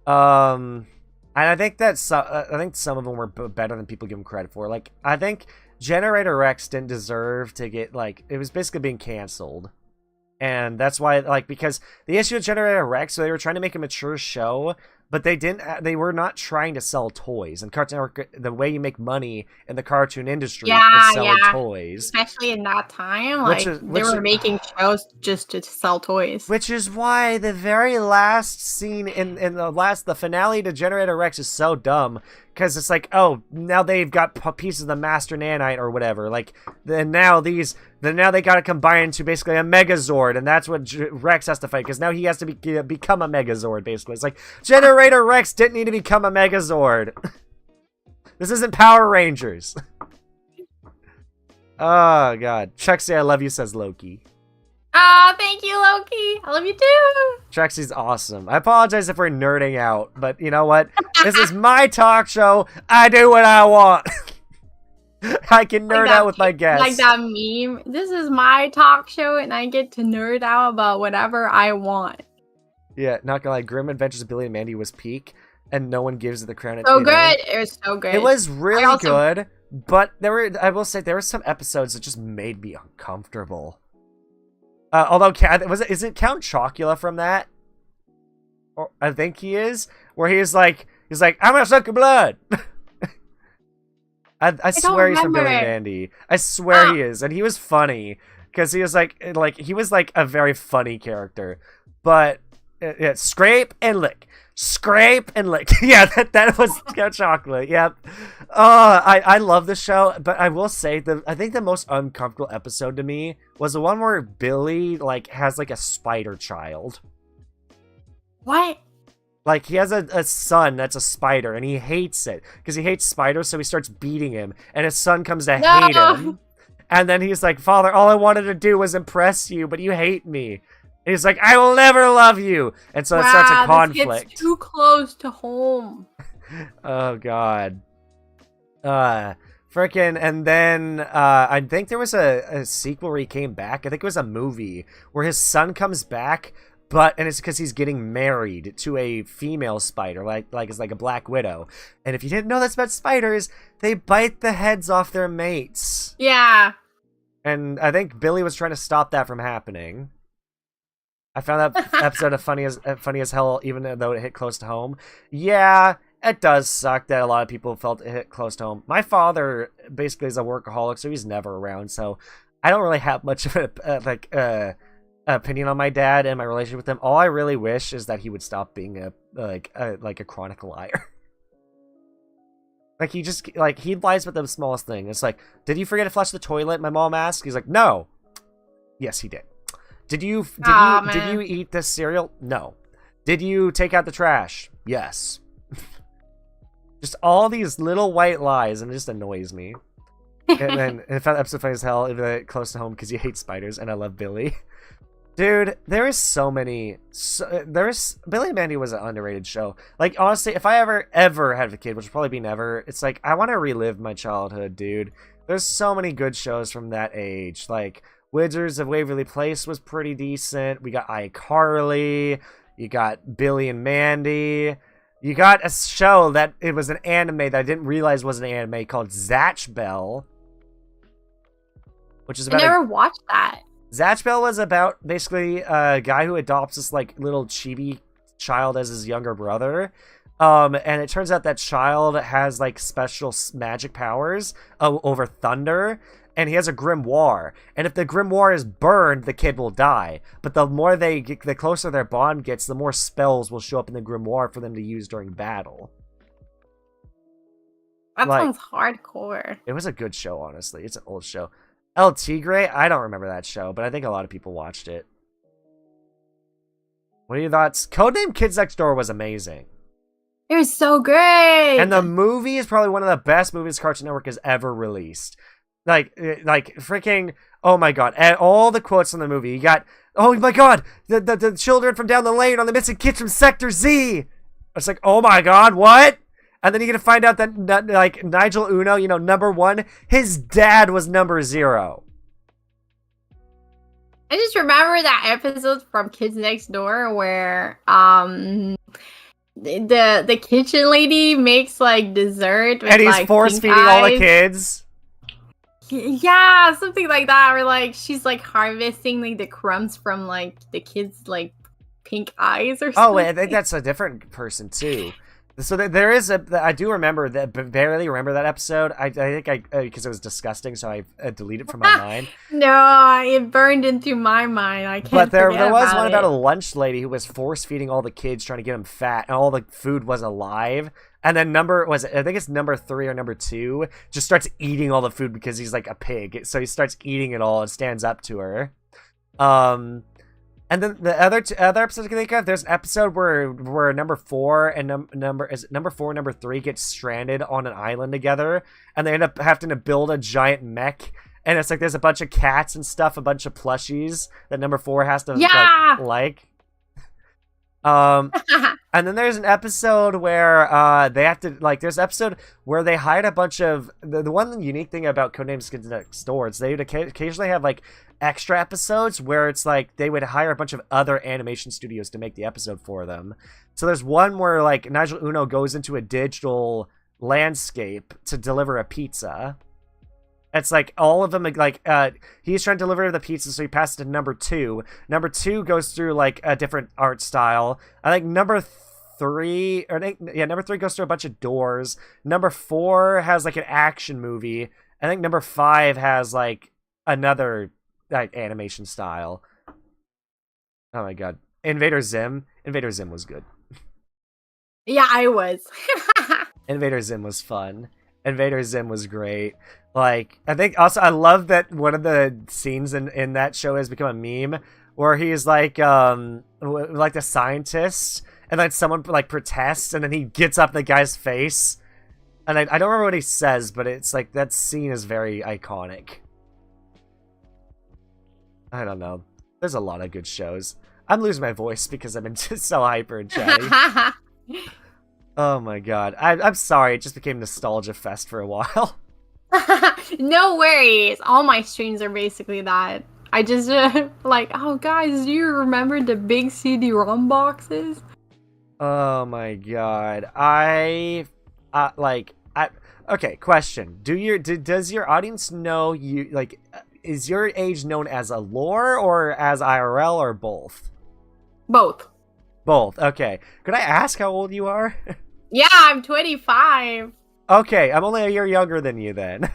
Speaker 1: And I think that some of them were better than people give them credit for. Like, I think Generator Rex didn't deserve to get, like, it was basically being canceled. And that's why, like, because the issue with Generator Rex, so they were trying to make a mature show, but they were not trying to sell toys. And Cartoon Network, the way you make money in the cartoon industry is selling toys. Especially
Speaker 2: in that time, they were making shows just to sell toys.
Speaker 1: Which is why the very last scene in the finale to Generator Rex is so dumb. Because it's like, oh, now they've got pieces of the Master Nanite or whatever. Like, now they got to combine into basically a Megazord, and that's what Rex has to fight. Because now he has to become a Megazord, basically. It's like, Generator Rex didn't need to become a Megazord. This isn't Power Rangers. Oh, God. Trexie, I love you, says Loki.
Speaker 2: Ah, thank you, Loki. I love you too.
Speaker 1: Trexie's awesome. I apologize if we're nerding out, but you know what? This is my talk show. I do what I want. I can nerd out with my guests.
Speaker 2: Like that meme. This is my talk show, and I get to nerd out about whatever I want.
Speaker 1: Yeah, not gonna lie. Grim Adventures of Billy and Mandy was peak, and no one gives it the crown.
Speaker 2: So good. It was so good.
Speaker 1: It was really good, but I will say, there were some episodes that just made me uncomfortable. Although, is it Count Chocula from that? Or I think he is, where he's like, I'm gonna suck your blood. I swear he's from Billy and Mandy. I swear he is, and he was funny because he was like he was like a very funny character. But scrape and lick, scrape and lick. Yeah, that was Count Chocula. Yep. I love the show, but I will say I think the most uncomfortable episode to me was the one where Billy has a spider child.
Speaker 2: What?
Speaker 1: Like, he has a son that's a spider, and he hates it because he hates spiders, so he starts beating him, and his son comes to hate him. And then he's like, Father, all I wanted to do was impress you, but you hate me. And he's like, I will never love you. And so it starts a conflict.
Speaker 2: This gets too close to home.
Speaker 1: Oh, God. Frickin', and then I think there was a sequel where he came back. I think it was a movie where his son comes back, and it's because he's getting married to a female spider, it's like a Black Widow. And if you didn't know that's about spiders, they bite the heads off their mates.
Speaker 2: Yeah.
Speaker 1: And I think Billy was trying to stop that from happening. I found that episode funny as hell, even though it hit close to home. Yeah, it does suck that a lot of people felt it hit close to home. My father basically is a workaholic, so he's never around. So I don't really have much of an opinion on my dad and my relationship with him. All I really wish is that he would stop being a chronic liar. Like, he lies with the smallest thing. It's like, did you forget to flush the toilet? My mom asked. He's like, no. Yes, he did. Did you eat this cereal? No. Did you take out the trash? Yes. Just all these little white lies, and it just annoys me. And then I found the episode funny as hell, even close to home, because you hate spiders, and I love Billy. Dude, there is so many. Billy and Mandy was an underrated show. Like, honestly, if I ever had a kid, which will probably be never, it's like, I want to relive my childhood, dude. There's so many good shows from that age. Like, Wizards of Waverly Place was pretty decent. We got iCarly. You got Billy and Mandy. You got a show that it was an anime that I didn't realize was an anime called Zatch Bell, which is about.
Speaker 2: I never watched that.
Speaker 1: Zatch Bell was about basically a guy who adopts this like little chibi child as his younger brother. And it turns out that child has like special magic powers over thunder. And he has a grimoire, and if the grimoire is burned, the kid will die. But the more the closer their bond gets, the more spells will show up in the grimoire for them to use during battle.
Speaker 2: That sounds hardcore.
Speaker 1: It was a good show, honestly. It's an old show. El Tigre, I don't remember that show, but I think a lot of people watched it. What are your thoughts? Codename Kids Next Door was amazing.
Speaker 2: It was so great.
Speaker 1: And the movie is probably one of the best movies Cartoon Network has ever released. Like freaking, oh my god, and all the quotes from the movie. You got, oh my god, the children from down the lane on the missing kids from Sector Z. It's like, oh my god, what? And then you're gonna find out that like Nigel Uno, you know, number 1, his dad was number 0.
Speaker 2: I just remember that episode from Kids Next Door where the kitchen lady makes like dessert with,
Speaker 1: and he's
Speaker 2: like,
Speaker 1: force feeding all the kids.
Speaker 2: Yeah, something like that. Or like she's like harvesting like the crumbs from like the kids' like pink eyes or something.
Speaker 1: Oh, I think that's a different person too. So there is I do remember that, but barely remember that episode. I think because it was disgusting, so I deleted it from my mind.
Speaker 2: No, it burned into my mind. I can't.
Speaker 1: But there was one
Speaker 2: it.
Speaker 1: about a lunch lady who was force feeding all the kids, trying to get them fat, and all the food was alive. And then I think it's number 3 or number 2, just starts eating all the food because he's like a pig. So he starts eating it all and stands up to her. And then the other episodes I can think of, there's an episode where number 4 and number 4 and number 3 get stranded on an island together, and they end up having to build a giant mech. And it's like there's a bunch of cats and stuff, a bunch of plushies that number 4 has to like. And then there's an episode where they have to, like, there's an episode where they hide a bunch of the one unique thing about Codename Kids Next Door is they would occasionally have like extra episodes where it's like they would hire a bunch of other animation studios to make the episode for them. So there's one where like Nigel Uno goes into a digital landscape to deliver a pizza. It's like all of them, like, he's trying to deliver the pizza, so he passes to number 2. Number 2 goes through, like, a different art style. I think number 3 goes through a bunch of doors. Number 4 has, like, an action movie. I think number 5 has, like, another, like, animation style. Oh my god. Invader Zim was good.
Speaker 2: Yeah, I was.
Speaker 1: Invader Zim was fun. Invader Zim was great. Like, I think also I love that one of the scenes in that show has become a meme where he's like the scientist, and then someone like protests, and then he gets up in the guy's face, and I don't remember what he says, but it's like that scene is very iconic. I don't know. There's a lot of good shows. I'm losing my voice because I've been just so hyper and chatty. Oh my god. I'm sorry, it just became nostalgia fest for a while.
Speaker 2: No worries. All my streams are basically that. I just like, oh guys, do you remember the big CD-ROM boxes?
Speaker 1: Oh my god. Okay, question. Does your audience know you, like, is your age known as a lore or as IRL or both?
Speaker 2: Both.
Speaker 1: Both. Okay. Could I ask how old you are?
Speaker 2: Yeah, I'm 25.
Speaker 1: Okay, I'm only a year younger than you then.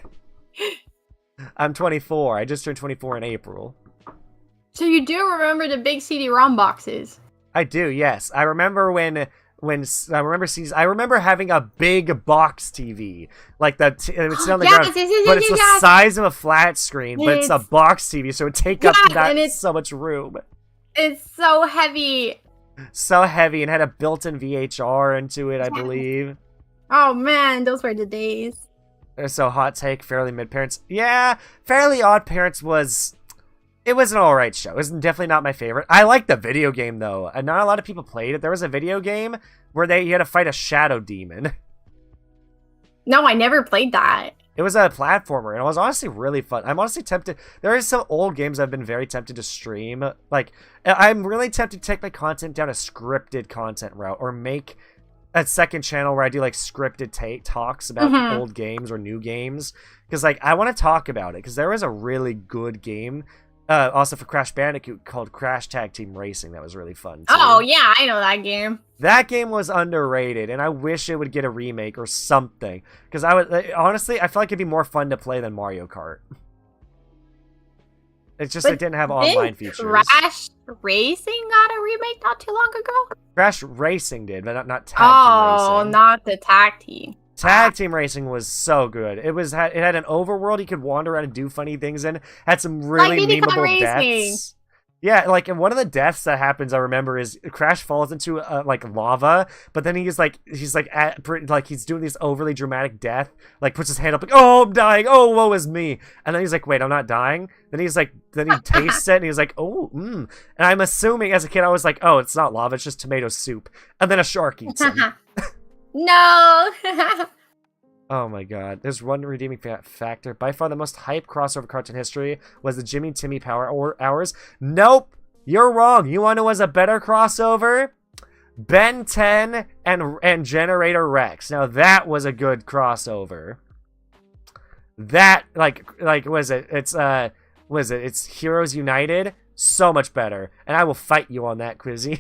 Speaker 1: I'm 24. I just turned 24 in April.
Speaker 2: So you do remember the big CD-ROM boxes?
Speaker 1: I do, yes. I remember I remember having a big box TV, like it's on the ground, but it's the size of a flat screen, but it's a box TV, so it take up so much room.
Speaker 2: It's so heavy.
Speaker 1: So heavy, and had a built-in VHR into it, I believe.
Speaker 2: Oh man, those were the days.
Speaker 1: So hot take, Fairly Mid Parents. Yeah, Fairly Odd Parents was an alright show. It was definitely not my favorite. I liked the video game though, and not a lot of people played it. There was a video game where you had to fight a shadow demon.
Speaker 2: No, I never played that.
Speaker 1: It was a platformer, and it was honestly really fun. I'm honestly tempted. There is some old games I've been very tempted to stream. Like, I'm really tempted to take my content down a scripted content route, or make a second channel where I do like scripted talks about old games or new games. Because like I want to talk about it, because there was a really good game. Also for Crash Bandicoot called Crash Tag Team Racing that was really fun too.
Speaker 2: Oh yeah, I know that game.
Speaker 1: That game was underrated, and I wish it would get a remake or something. Because honestly, I feel like it'd be more fun to play than Mario Kart. It's just it didn't have online features.
Speaker 2: Crash Racing got a remake not too long ago?
Speaker 1: Crash Racing did, but not Tag Team Racing.
Speaker 2: Oh, not the tag team.
Speaker 1: Tag Team Racing was so good. It had an overworld you could wander around and do funny things in. Had some really memeable deaths. Yeah, like and one of the deaths that happens I remember is Crash falls into like lava, but then he's doing this overly dramatic death, like puts his hand up like, oh, I'm dying, oh, woe is me, and then he's like, wait, I'm not dying. Then he tastes it and he's like, oh, and I'm assuming as a kid I was like, oh, it's not lava, it's just tomato soup, and then a shark eats him.
Speaker 2: No.
Speaker 1: Oh my god. There's one redeeming factor. By far the most hype crossover cartoon history was the Jimmy Timmy Power Hours. Nope! You're wrong. You want to know what's a better crossover? Ben 10 and Generator Rex. Now that was a good crossover. That it's Heroes United? So much better. And I will fight you on that, Quizzy.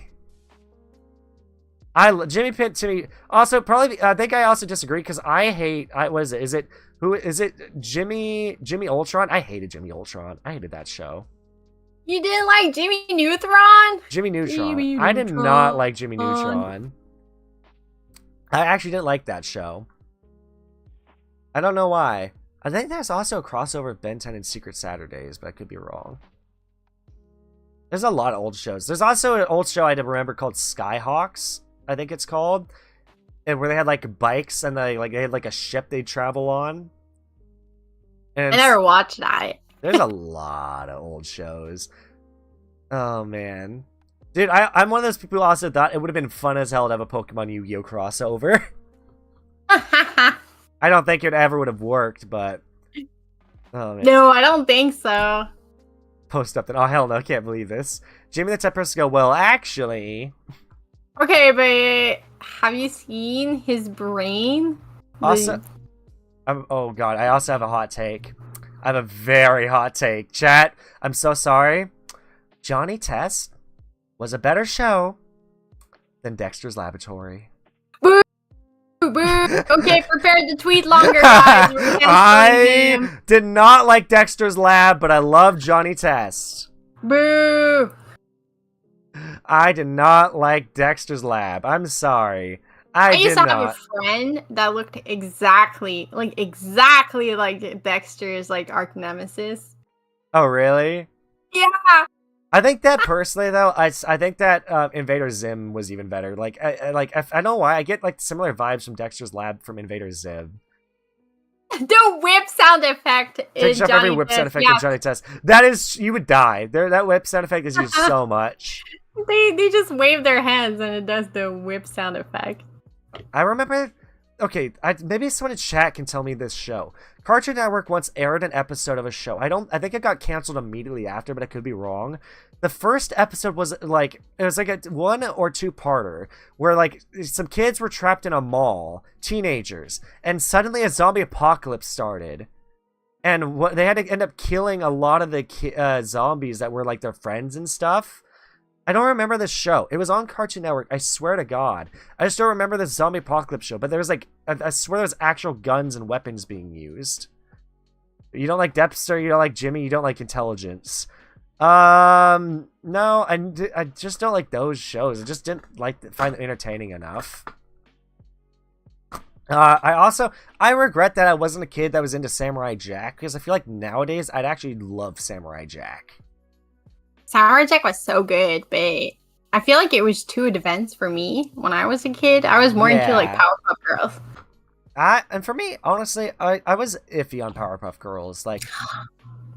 Speaker 1: Jimmy Pit Timmy also probably I think I also disagree because I hate is it Jimmy Ultron? I hated Jimmy Ultron. I hated that show.
Speaker 2: You didn't like Jimmy Neutron?
Speaker 1: Jimmy Neutron. I did not like Jimmy Neutron. I actually didn't like that show. I don't know why. I think there's also a crossover of Ben 10 and Secret Saturdays, but I could be wrong. There's a lot of old shows. There's also an old show I remember called Skyhawks, I think it's called, and where they had like bikes and they had like a ship they'd travel on. And I
Speaker 2: never watched that.
Speaker 1: There's a lot of old shows. Oh man, dude, I'm one of those people who also thought it would have been fun as hell to have a Pokemon Yu-Gi-Oh crossover. I don't think it ever would have worked, but oh man.
Speaker 2: No, I don't think so.
Speaker 1: Post up that. Oh hell no, I can't believe this. Jimmy the Tech Person go, well, actually.
Speaker 2: Okay, but have you seen his brain?
Speaker 1: Also, oh god, I also have a hot take. I have a very hot take. Chat, I'm so sorry. Johnny Test was a better show than Dexter's Laboratory.
Speaker 2: Boo! Boo! Okay, prepare to tweet longer, guys.
Speaker 1: I did not like Dexter's Lab, but I love Johnny Test.
Speaker 2: Boo!
Speaker 1: I did not like Dexter's Lab. I'm sorry. I
Speaker 2: used to have a friend that looked exactly like Dexter's like arch nemesis.
Speaker 1: Oh really?
Speaker 2: Yeah.
Speaker 1: I think that personally though, I think that Invader Zim was even better. Like I don't know why I get like similar vibes from Dexter's Lab from Invader Zim.
Speaker 2: The whip sound effect is Johnny
Speaker 1: every whip sound effect in Johnny Test. That is, you would die. That whip sound effect is used so much.
Speaker 2: They just wave their hands and it does the whip sound effect.
Speaker 1: I remember. Okay, maybe someone in chat can tell me this show. Cartoon Network once aired an episode of a show. I think it got canceled immediately after, but I could be wrong. The first episode was like a 1 or 2 parter where like some kids were trapped in a mall, teenagers, and suddenly a zombie apocalypse started. and what they had to end up killing a lot of the zombies that were like their friends and stuff. I don't remember this show. It was on Cartoon Network. I swear to God. I just don't remember the zombie apocalypse show. But there was like, I swear there was actual guns and weapons being used. You don't like Dexter. You don't like Jimmy. You don't like Intelligence. No, I just don't like those shows. I just didn't find them entertaining enough. I regret that I wasn't a kid that was into Samurai Jack, because I feel like nowadays I'd actually love Samurai Jack.
Speaker 2: Samurai Jack was so good, but I feel like it was too advanced for me when I was a kid. I was more into like Powerpuff Girls.
Speaker 1: And for me, honestly, I was iffy on Powerpuff Girls. Like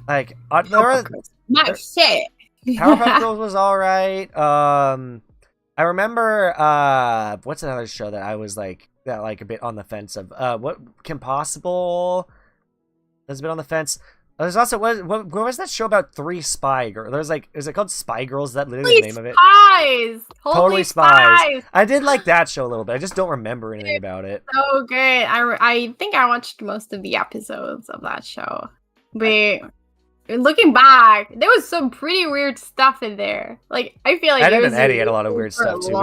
Speaker 2: Not shit.
Speaker 1: Powerpuff Girls was alright. I remember what's another show that I was like a bit on the fence of? What Kim Possible? There's a bit on the fence. There's also what was that show about 3 spy girls? There's like, is it called Spy Girls? Is that literally the name of it?
Speaker 2: Spies!
Speaker 1: Totally Spies! I did like that show a little bit. I just don't remember anything about it.
Speaker 2: So good. I think I watched most of the episodes of that show. But looking back, there was some pretty weird stuff in there. Like, I feel like
Speaker 1: Ed, and Eddie had a lot of weird stuff too.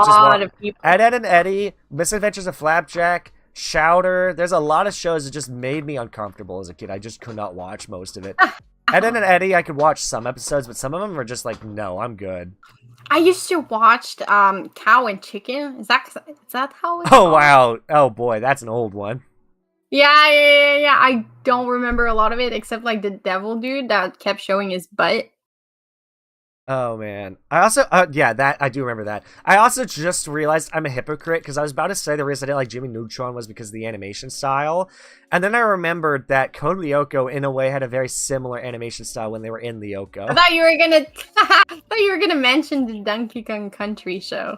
Speaker 1: Ed and Eddie, Misadventures of Flapjack, Chowder. There's a lot of shows that just made me uncomfortable as a kid. I just could not watch most of it. Ed and Eddie, I could watch some episodes, but some of them were just like, no, I'm good.
Speaker 2: I used to watch Cow and Chicken. Is that how it's
Speaker 1: called? Wow. Oh boy, that's an old one.
Speaker 2: Yeah. I don't remember a lot of it except like the devil dude that kept showing his butt.
Speaker 1: Oh man. I also that I do remember that. I also just realized I'm a hypocrite because I was about to say the reason I didn't like Jimmy Neutron was because of the animation style. And then I remembered that Code Lyoko in a way had a very similar animation style when they were in Lyoko.
Speaker 2: I thought you were gonna mention the Donkey Kong Country show.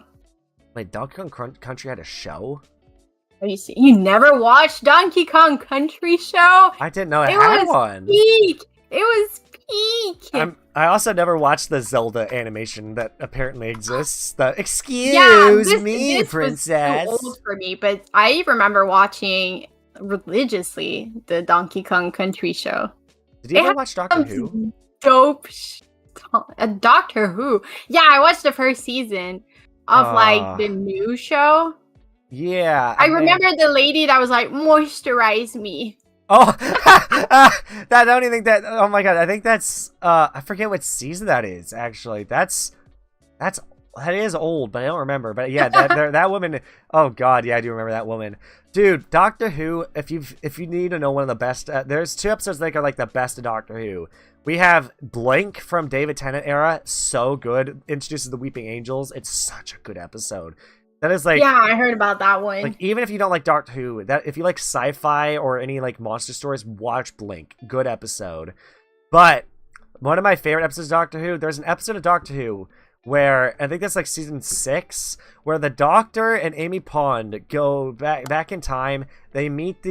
Speaker 1: Wait, Donkey Kong Country had a show?
Speaker 2: You never watched Donkey Kong Country show?
Speaker 1: I didn't know it had one.
Speaker 2: Peak. It was peak.
Speaker 1: I also never watched the Zelda animation that apparently exists. Excuse me, princess.
Speaker 2: Was too old for me, but I remember watching religiously the Donkey Kong Country show.
Speaker 1: Did you ever watch Doctor Who?
Speaker 2: Dope. Doctor Who. Yeah, I watched the first season of like the new show.
Speaker 1: Yeah.
Speaker 2: I remember the lady that was like, moisturize me.
Speaker 1: Oh, I don't even think that. Oh my god, I think that's. I forget what season that is. Actually, that is old, but I don't remember. But yeah, that woman. Oh god, yeah, I do remember that woman, dude. Doctor Who. If you need to know one of the best, there's 2 episodes I think are like the best of Doctor Who. We have Blink from David Tennant era, so good. Introduces the Weeping Angels. It's such a good episode. That is like,
Speaker 2: yeah, I heard about that one.
Speaker 1: Like, even if you don't like Doctor Who, that if you like sci-fi or any like monster stories, watch Blink. Good episode. But one of my favorite episodes of Doctor Who, there's an episode of Doctor Who where I think that's like season 6, where the Doctor and Amy Pond go back in time. They meet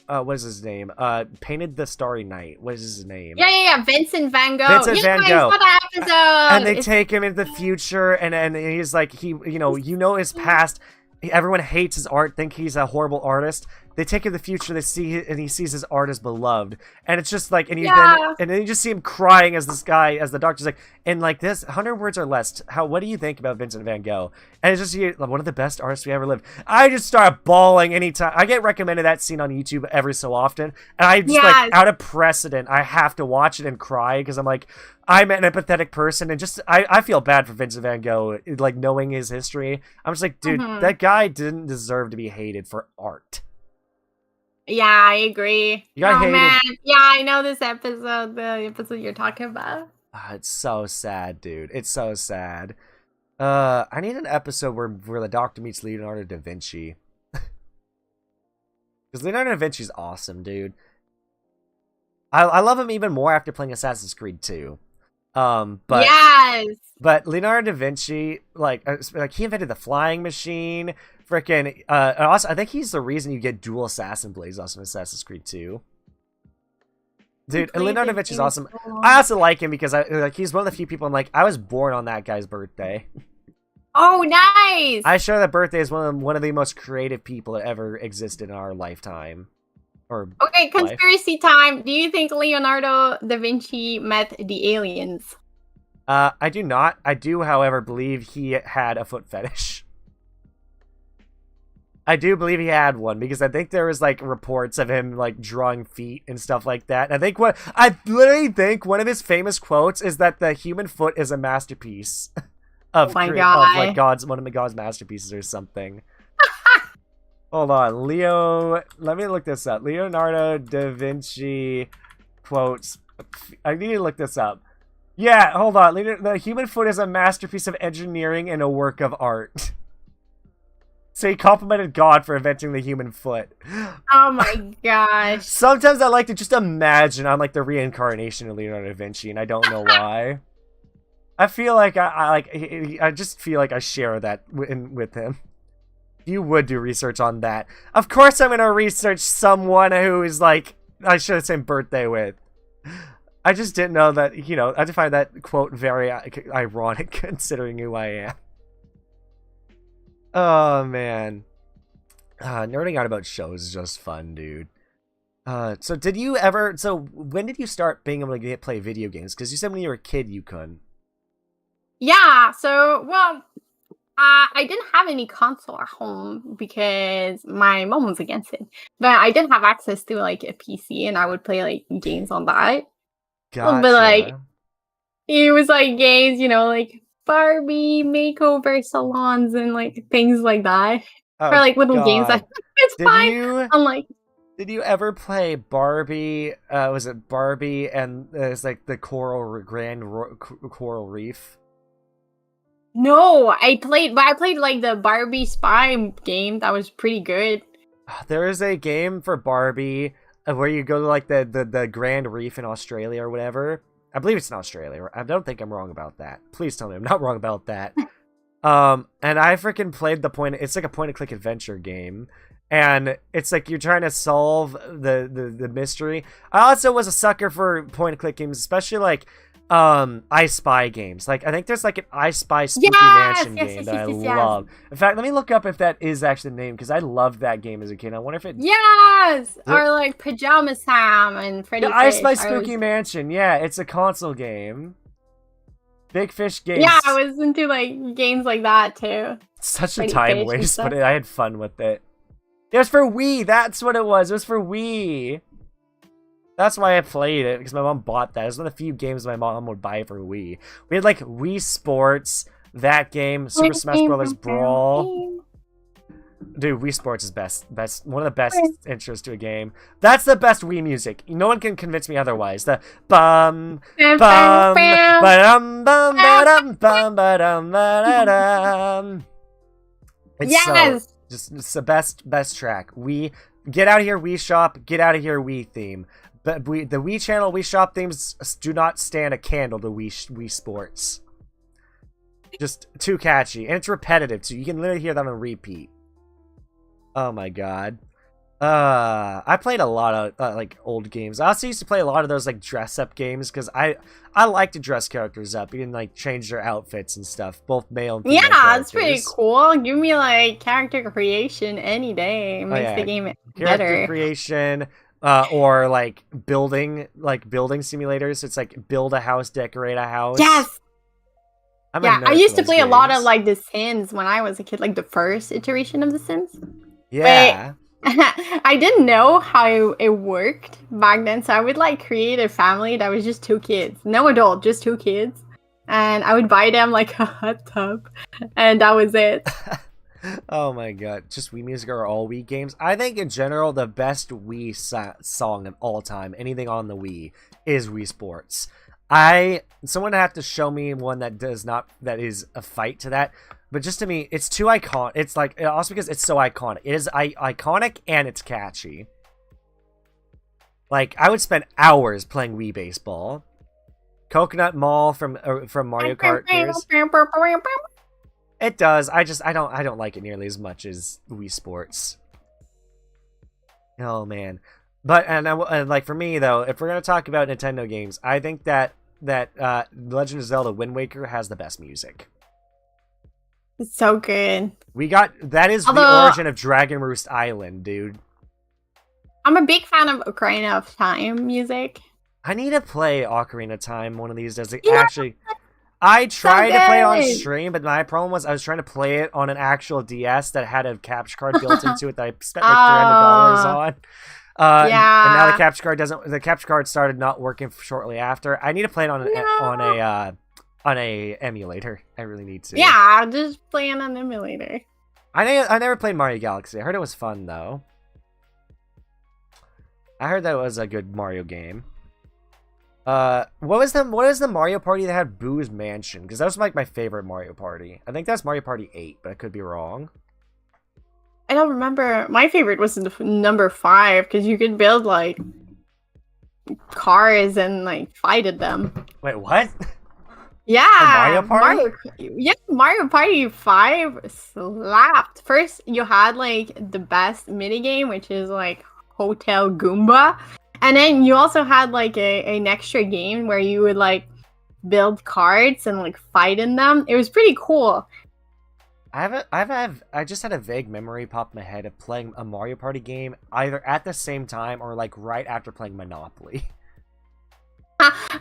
Speaker 1: what is his name? Painted the Starry Night. What is his name?
Speaker 2: Yeah. Vincent Van Gogh.
Speaker 1: Vincent Van Gogh.
Speaker 2: Saw that episode.
Speaker 1: And they take him into the future, and he's like, his past. Everyone hates his art, think he's a horrible artist. They take him to the future, and he sees his art as beloved. And it's just like, and then you just see him crying as the doctor's like, in like this 100 words or less, what do you think about Vincent Van Gogh? And it's just one of the best artists we ever lived. I just start bawling anytime. I get recommended that scene on YouTube every so often. And I just like, out of precedent, I have to watch it and cry because I'm like, I'm an empathetic person, and just I feel bad for Vincent Van Gogh, like knowing his history. I'm just like, dude, that guy didn't deserve to be hated for art.
Speaker 2: Yeah, I agree.
Speaker 1: You got hated.
Speaker 2: Man, yeah, I know this episode, the episode you're talking about.
Speaker 1: It's so sad, dude. It's so sad. I need an episode where the Doctor meets Leonardo da Vinci. Because Leonardo da Vinci's awesome, dude. I love him even more after playing Assassin's Creed 2. But
Speaker 2: yes!
Speaker 1: But Leonardo da Vinci, like he invented the flying machine. Freaking, also, I think he's the reason you get dual assassin blades also in Assassin's Creed 2. Dude, Leonardo da Vinci's awesome. I also like him because he's one of the few people I was born on that guy's birthday.
Speaker 2: Oh, nice!
Speaker 1: I show that birthday is one of the most creative people that ever existed in our lifetime. or
Speaker 2: Okay,
Speaker 1: life.
Speaker 2: conspiracy time. Do you think Leonardo da Vinci met the aliens?
Speaker 1: I do not. I do, however, believe he had a foot fetish. I do believe he had one because I think there was like reports of him like drawing feet and stuff like that. I literally think one of his famous quotes is that the human foot is a masterpiece of,
Speaker 2: Oh my
Speaker 1: of
Speaker 2: God.
Speaker 1: like one of the God's masterpieces or something. Hold on, let me look this up. Leonardo da Vinci quotes. I need to look this up. Yeah, hold on. The human foot is a masterpiece of engineering and a work of art. So he complimented God for inventing the human foot.
Speaker 2: Oh my gosh.
Speaker 1: Sometimes I like to just imagine I'm like the reincarnation of Leonardo da Vinci, and I don't know why. I feel like I just feel like I share that with him. You would do research on that. Of course I'm going to research someone who is like, I share the same birthday with. I just didn't know that, I find that quote very ironic considering who I am. Oh, man. Nerding out about shows is just fun, dude. So when did you start being able to play video games? Because you said when you were a kid you couldn't.
Speaker 2: Yeah, so, well, I didn't have any console at home because my mom was against it. But I did have access to, like, a PC, and I would play, like, games on that.
Speaker 1: Gotcha.
Speaker 2: But, like, it was, like, games, like, Barbie makeover salons and, like, things like that.
Speaker 1: Oh,
Speaker 2: or, like, little games that it's fine. I'm like...
Speaker 1: Did you ever play Barbie? Was it Barbie and it's like the Coral Reef?
Speaker 2: No, I played like the Barbie spy game. That was pretty good.
Speaker 1: There is a game for Barbie where you go to like the Grand Reef in Australia or whatever. I believe it's in Australia. I don't think I'm wrong about that. Please tell me I'm not wrong about that. And I freaking played it's like a point and click adventure game. And it's like you're trying to solve the mystery. I also was a sucker for point and click games, especially like I Spy games. Like I think there's like an I Spy Spooky Mansion game that I love. In fact, let me look up if that is actually the name because I loved that game as a kid. I wonder if it
Speaker 2: or like Pajama Sam and Freddy Fish.
Speaker 1: I Spy Spooky Mansion. Yeah, it's a console game. Big Fish Games.
Speaker 2: Yeah, I was into like games like that too.
Speaker 1: Such a time waste, but I had fun with it. It was for Wii. That's what it was. It was for Wii. That's why I played it, because my mom bought that. It was one of the few games my mom would buy for Wii. We had, like, Wii Sports, that game, Super Smash Bros. Brawl. Dude, Wii Sports is best. One of the best intros to a game. That's the best Wii music. No one can convince me otherwise. The bum, bum, ba-dum, bum, ba-dum, bum, ba-dum, ba-da-dum. It's it's the best track. Get out of here, Wii Shop. Get out of here, Wii theme. But the Wii channel, Wii Shop themes do not stand a candle to Wii Sports. Just too catchy, and it's repetitive too. You can literally hear that on repeat. Oh my god. I played a lot of like old games. I also used to play a lot of those like dress up games because I like to dress characters up. You can like change their outfits and stuff, both male and female characters.
Speaker 2: That's pretty cool. Give me like character creation any day. It makes the game better.
Speaker 1: Character creation, or like building simulators. It's like build a house, decorate a house.
Speaker 2: Yes. I used to play a lot of like The Sims when I was a kid, like the first iteration of The Sims.
Speaker 1: Yeah.
Speaker 2: But I didn't know how it worked back then, so I would like create a family that was just 2 kids, no adult, just 2 kids, and I would buy them like a hot tub, and that was it.
Speaker 1: Oh my god, just Wii music or all Wii games? I think in general the best Wii song of all time, anything on the Wii, is Wii Sports. Someone would have to show me one that is a fight to that. But just to me, it's too iconic. It's like, also because it's so iconic. It is iconic and it's catchy. Like, I would spend hours playing Wii Baseball. Coconut Mall from Mario Kart. It does. I don't like it nearly as much as Wii Sports. Oh man. But and like for me though, if we're gonna talk about Nintendo games, I think that Legend of Zelda: Wind Waker has the best music.
Speaker 2: It's so good.
Speaker 1: That is the origin of Dragon Roost Island, dude.
Speaker 2: I'm a big fan of Ocarina of Time music.
Speaker 1: I need to play Ocarina of Time one of these days. Like,
Speaker 2: Yeah,
Speaker 1: actually, I
Speaker 2: so
Speaker 1: tried to play it on
Speaker 2: good.
Speaker 1: stream, but my problem was I was trying to play it on an actual DS that had a capture card built into it that I spent like $300
Speaker 2: Oh,
Speaker 1: on. And now the
Speaker 2: yeah.
Speaker 1: capture card doesn't. The capture card started not working shortly after. I need to play it
Speaker 2: No.
Speaker 1: on a emulator. I really need to.
Speaker 2: Yeah, just play on an emulator.
Speaker 1: I never played Mario Galaxy. I heard it was fun though. I heard that it was a good Mario game. What is the Mario Party that had Boo's Mansion? Because that was like my favorite Mario Party. I think that's Mario Party 8, but I could be wrong.
Speaker 2: I don't remember. My favorite was number 5 because you could build like cars and like fight at them.
Speaker 1: Wait, what?
Speaker 2: Yeah,
Speaker 1: Mario Party?
Speaker 2: Mario Party 5 slapped. First, you had like the best minigame, which is like Hotel Goomba. And then you also had like an extra game where you would like build cards and like fight in them. It was pretty cool.
Speaker 1: I just had a vague memory pop in my head of playing a Mario Party game either at the same time or like right after playing Monopoly.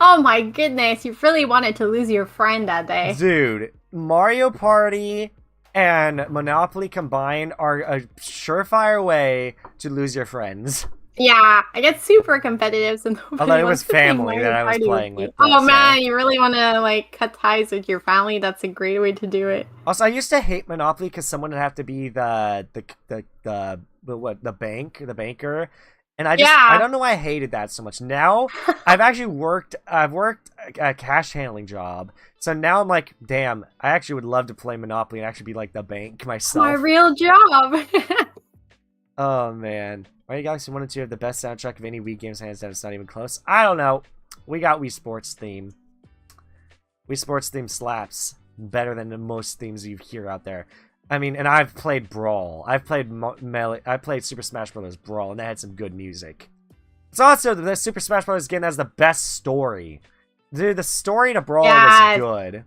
Speaker 2: Oh my goodness, you really wanted to lose your friend that day.
Speaker 1: Dude, Mario Party and Monopoly combined are a surefire way to lose your friends.
Speaker 2: Yeah, I get super competitive, so nobody
Speaker 1: Although it
Speaker 2: wants
Speaker 1: was
Speaker 2: to play
Speaker 1: family
Speaker 2: Mario
Speaker 1: that I was
Speaker 2: Party with
Speaker 1: playing
Speaker 2: me.
Speaker 1: with.
Speaker 2: Oh
Speaker 1: So.
Speaker 2: man, you really want to like cut ties with your family? That's a great way to do it.
Speaker 1: Also, I used to hate Monopoly because someone would have to be the banker, and I don't know why I hated that so much. Now I've worked a cash handling job, so now I'm like, damn, I actually would love to play Monopoly and actually be like the bank myself.
Speaker 2: My real job.
Speaker 1: Oh man, Mario Galaxy 1 and 2 have the best soundtrack of any Wii games, hands down. It's not even close. I don't know. We got Wii Sports theme. Wii Sports theme slaps better than most themes you hear out there. I mean, and I've played Brawl. I've played I played Super Smash Bros. Brawl, and that had some good music. It's also the Super Smash Bros. Game that has the best story. Dude, the story to Brawl was good.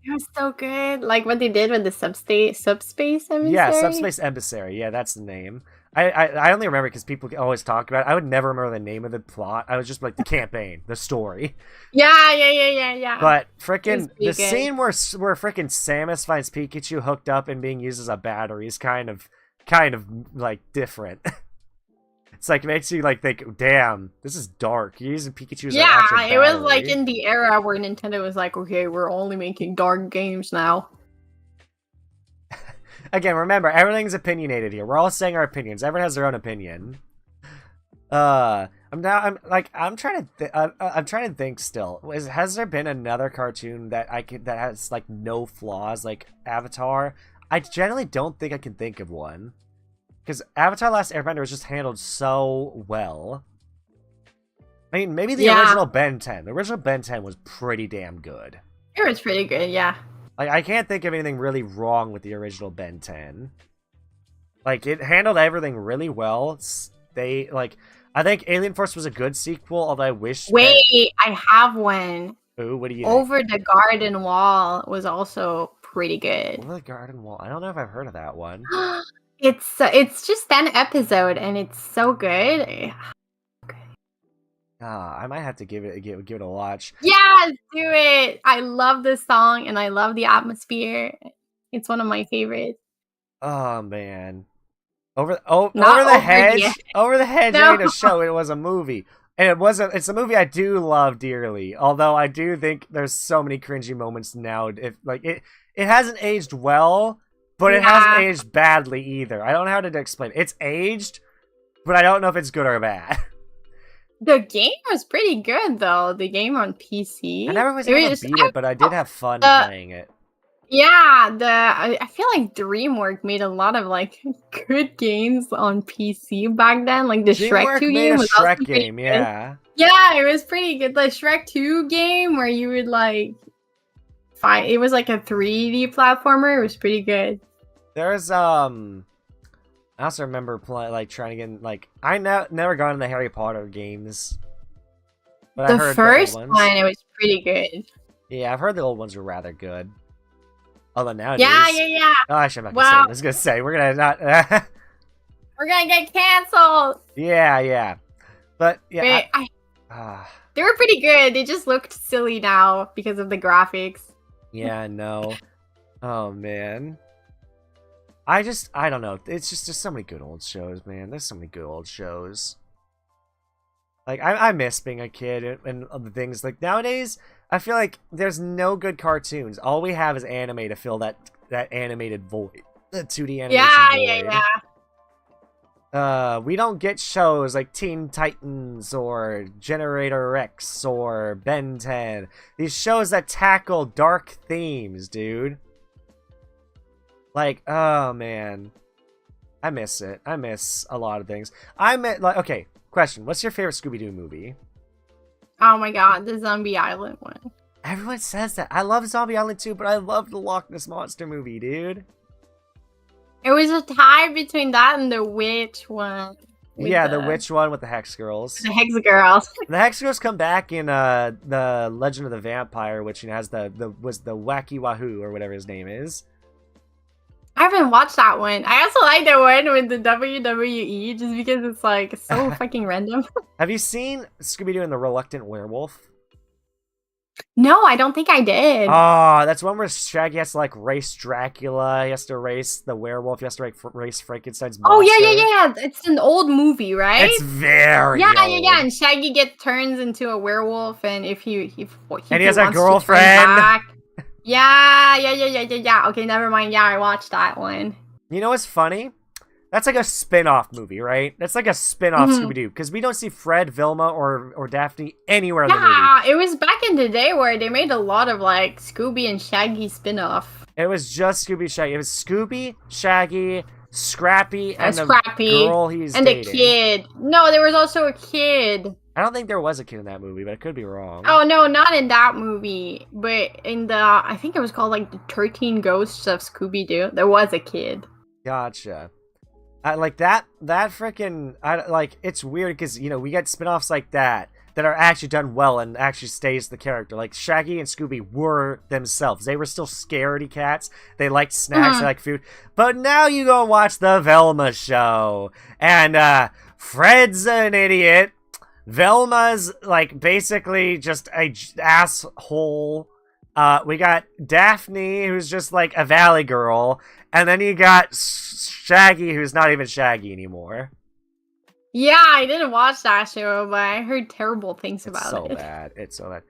Speaker 2: It was so good. Like what they did with the subspace emissary.
Speaker 1: Yeah, Subspace Emissary. Yeah, that's the name. I only remember because people always talk about it. I would never remember the name of the plot. I was just like the campaign, the story.
Speaker 2: Yeah.
Speaker 1: But frickin' the
Speaker 2: good.
Speaker 1: scene where frickin' Samus finds Pikachu hooked up and being used as a battery is kind of like different. It's like it makes you like think, damn, this is dark. You're using Pikachu as an actual battery.
Speaker 2: It was like in the era where Nintendo was like, okay, we're only making dark games now.
Speaker 1: Again, remember, everything's opinionated here. We're all saying our opinions. Everyone has their own opinion. I'm trying to think still. Has there been another cartoon that that has like no flaws like Avatar? I generally don't think I can think of one. Because Avatar Last Airbender was just handled so well. I mean, maybe the original Ben 10. The original Ben 10 was pretty damn good.
Speaker 2: It was pretty good, yeah.
Speaker 1: Like, I can't think of anything really wrong with the original Ben 10. Like, it handled everything really well. I think Alien Force was a good sequel, although I wish...
Speaker 2: Wait, I have one.
Speaker 1: Ooh, what do you
Speaker 2: Over the Garden Wall was also pretty good.
Speaker 1: Over the Garden Wall? I don't know if I've heard of that one.
Speaker 2: It's just an episode, and it's so good.
Speaker 1: I might have to give it a watch.
Speaker 2: Yeah, do it. I love this song, and I love the atmosphere. It's one of my favorites.
Speaker 1: Oh man, over the hedge. Over the hedge ain't a show. It was a movie, and it's a movie I do love dearly. Although I do think there's so many cringy moments now. If like it hasn't aged well, but it hasn't aged badly either. I don't know how to explain it. It's aged, but I don't know if it's good or bad.
Speaker 2: The game was pretty good, though. The game on PC.
Speaker 1: I never was able to beat it, but I did have fun playing it.
Speaker 2: Yeah, I feel like DreamWorks made a lot of like good games on PC back then. Like the Shrek 2 game was also pretty good.
Speaker 1: Yeah,
Speaker 2: it was pretty good. The Shrek 2 game where you would like fight. It was like a 3D platformer. It was pretty good.
Speaker 1: There's I also remember trying to get like I never got in the Harry Potter games. But
Speaker 2: The
Speaker 1: I heard
Speaker 2: first
Speaker 1: the old
Speaker 2: one, it was pretty good.
Speaker 1: Yeah, I've heard the old ones were rather good. Although nowadays,
Speaker 2: Yeah.
Speaker 1: oh, actually, I'm not gonna say. I was gonna say we're
Speaker 2: We're gonna get canceled.
Speaker 1: Yeah. But yeah,
Speaker 2: But they were pretty good. They just looked silly now because of the graphics.
Speaker 1: yeah, no. Oh man. I don't know. It's just there's so many good old shows, man. There's so many good old shows. Like I miss being a kid and other things. Like nowadays, I feel like there's no good cartoons. All we have is anime to fill that animated void, the 2D animation void. We don't get shows like Teen Titans or Generator Rex or Ben 10. These shows that tackle dark themes, dude. Like, oh man. I miss it. I miss a lot of things. Okay, question. What's your favorite Scooby-Doo movie?
Speaker 2: Oh my god, the Zombie Island one.
Speaker 1: Everyone says that. I love Zombie Island too, but I love the Loch Ness Monster movie, dude.
Speaker 2: It was a tie between that and the witch one.
Speaker 1: Yeah, the witch one with the Hex Girls.
Speaker 2: The Hex Girls.
Speaker 1: The Hex Girls come back in the Legend of the Vampire, which has the Wacky Wahoo or whatever his name is.
Speaker 2: I haven't watched that one. I also like the one with the WWE just because it's like so fucking random.
Speaker 1: Have you seen Scooby-Doo and the Reluctant Werewolf?
Speaker 2: No, I don't think I did.
Speaker 1: Oh, that's one where Shaggy has to like race Dracula. He has to race the werewolf. He has to like race Frankenstein's monster.
Speaker 2: Oh yeah. It's an old movie, right?
Speaker 1: It's very
Speaker 2: old.
Speaker 1: Yeah.
Speaker 2: And Shaggy turns into a werewolf, and if he
Speaker 1: and he has a girlfriend.
Speaker 2: Yeah. Okay, never mind. Yeah, I watched that one.
Speaker 1: You know what's funny? That's like a spin-off movie, right? That's like a spin-off Scooby-Doo, because we don't see Fred, Vilma, or Daphne anywhere in the movie.
Speaker 2: Yeah, it was back in the day where they made a lot of like Scooby and Shaggy spin-off.
Speaker 1: It was just Scooby Shaggy. It was Scooby, Shaggy, Scrappy, and the girl he's dating.
Speaker 2: The kid. No, there was also a kid.
Speaker 1: I don't think there was a kid in that movie, but I could be wrong.
Speaker 2: Oh no, not in that movie, but in I think it was called like the 13 Ghosts of Scooby-Doo. There was a kid.
Speaker 1: Gotcha. Like that freaking, like, it's weird because, you know, we get spin-offs like that are actually done well and actually stays the character. Like, Shaggy and Scooby were themselves. They were still scaredy cats. They liked snacks, they liked food. But now you go watch the Velma show, and Fred's an idiot. Velma's, like, basically just a asshole. We got Daphne, who's just, like, a valley girl. And then you got Shaggy, who's not even Shaggy anymore.
Speaker 2: Yeah, I didn't watch that show, but I heard terrible things about it.
Speaker 1: It's so bad.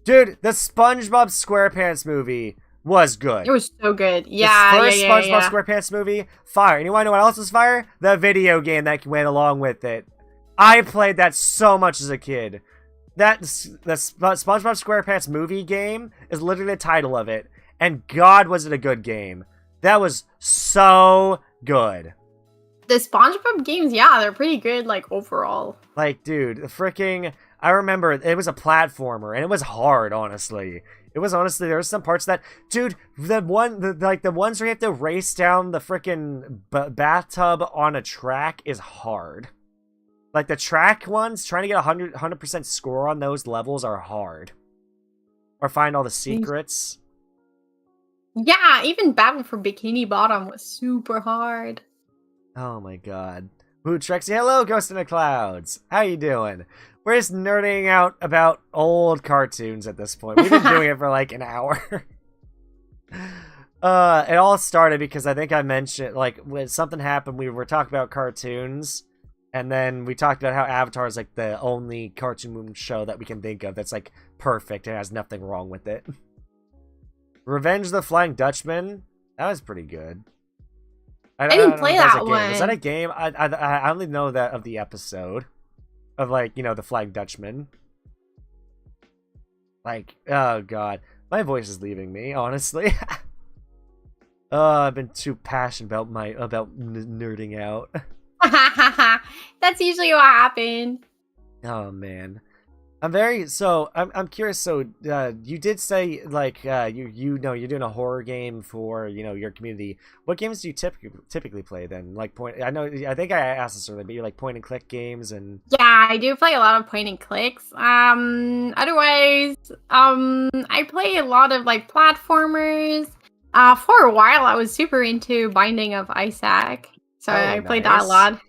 Speaker 1: Dude, the SpongeBob SquarePants movie was good.
Speaker 2: It was so good. Yeah,
Speaker 1: the first SpongeBob SquarePants movie, fire. And you want to know what else was fire? The video game that went along with it. I played that so much as a kid. The SpongeBob SquarePants movie game is literally the title of it. And God, was it a good game. That was so good.
Speaker 2: The SpongeBob games, yeah, they're pretty good, like, overall.
Speaker 1: Like, dude, I remember it was a platformer, and it was hard, honestly. It was honestly, there were some parts that, dude, the ones where you have to race down the freaking bathtub on a track is hard. Like, the track ones, trying to get 100% score on those levels are hard. Or find all the secrets.
Speaker 2: Yeah, even Battle for Bikini Bottom was super hard.
Speaker 1: Oh my god. Ooh, Trexie, hello, Ghost in the Clouds. How you doing? We're just nerding out about old cartoons at this point. We've been doing it for like an hour. It all started because I think I mentioned, like, when something happened, we were talking about cartoons, and then we talked about how Avatar is like the only cartoon show that we can think of that's like perfect and has nothing wrong with it. Revenge of the Flying Dutchman? That was pretty good.
Speaker 2: I didn't play that one.
Speaker 1: Was that a game? I only know that of the episode. Of, like, you know, the Flying Dutchman. Like, oh god. My voice is leaving me, honestly. I've been too passionate about nerding out.
Speaker 2: That's usually what happened.
Speaker 1: Oh, man. I'm curious. So, you did say, like, you know, you're doing a horror game for, you know, your community. What games do you typically play then? Like, I think I asked this earlier, but you're like point and click games and.
Speaker 2: Yeah, I do play a lot of point and clicks. Otherwise, I play a lot of like platformers. For a while, I was super into Binding of Isaac. So
Speaker 1: Oh,
Speaker 2: I played that a
Speaker 1: nice.
Speaker 2: lot.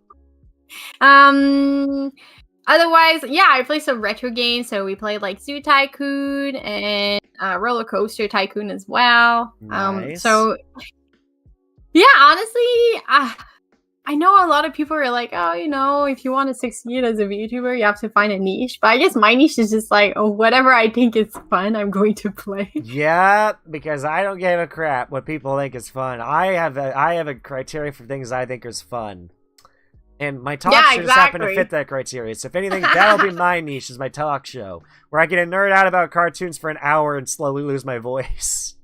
Speaker 2: Otherwise, yeah, I play some retro games. So we played like Zoo Tycoon and Roller Coaster Tycoon as well.
Speaker 1: Nice.
Speaker 2: So yeah, honestly, I know a lot of people are like, oh, if you want to succeed as a VTuber, you have to find a niche. But I guess my niche is just like, oh, whatever I think is fun, I'm going to play.
Speaker 1: Yeah, because I don't give a crap what people think is fun. I have a criteria for things I think is fun. And my talk show just happen to fit that criteria. So if anything, that'll be my niche, is my talk show, where I get a nerd out about cartoons for an hour and slowly lose my voice.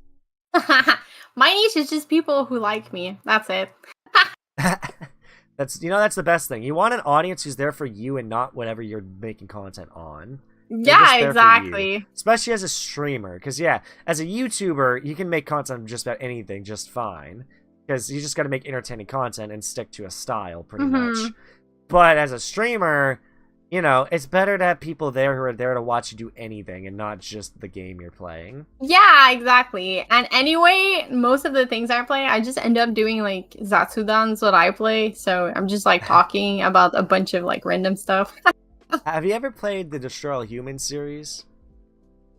Speaker 2: My niche is just people who like me. That's it.
Speaker 1: That's the best thing. You want an audience who's there for you and not whatever you're making content on.
Speaker 2: Yeah, exactly.
Speaker 1: Especially as a streamer, because yeah, as a YouTuber, you can make content on just about anything just fine. Because you just got to make entertaining content and stick to a style, pretty much. But as a streamer, it's better to have people there who are there to watch you do anything and not just the game you're playing.
Speaker 2: Yeah, exactly. And anyway, most of the things I play, I just end up doing like Zatsudans what I play. So I'm just like talking about a bunch of like random stuff.
Speaker 1: Have you ever played the Destroy All Humans series?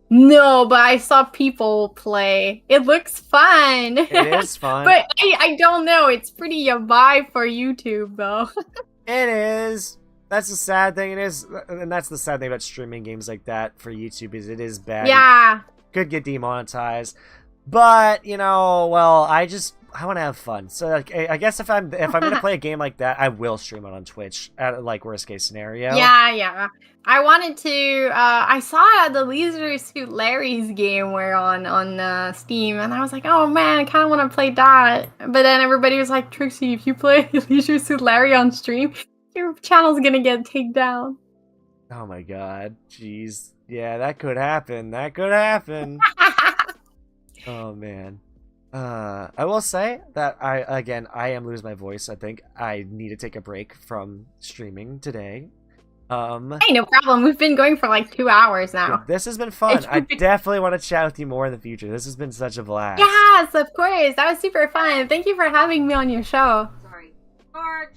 Speaker 2: No, but I saw people play. It looks fun.
Speaker 1: It is fun.
Speaker 2: But I don't know. It's pretty yabai for YouTube, though.
Speaker 1: It is. That's the sad thing. It is. And that's the sad thing about streaming games like that for YouTube, is it is bad.
Speaker 2: Yeah.
Speaker 1: Could get demonetized. But, well, I want to have fun. So, like, I guess if I'm going to play a game like that, I will stream it on Twitch at, like, worst case scenario.
Speaker 2: Yeah. I wanted to, I saw the Leisure Suit Larry's game on Steam, and I was like, oh man, I kind of want to play that. But then everybody was like, Trixie, if you play Leisure Suit Larry on stream, your channel's gonna get taken down.
Speaker 1: Oh my god. Jeez. Yeah, that could happen. Oh man. I will say that I am losing my voice. I think I need to take a break from streaming today.
Speaker 2: Hey, no problem. We've been going for like 2 hours now.
Speaker 1: This has been fun. I definitely want to chat with you more in the future. This has been such a blast.
Speaker 2: Yes, of course. That was super fun. Thank you for having me on your show.
Speaker 3: Sorry. George!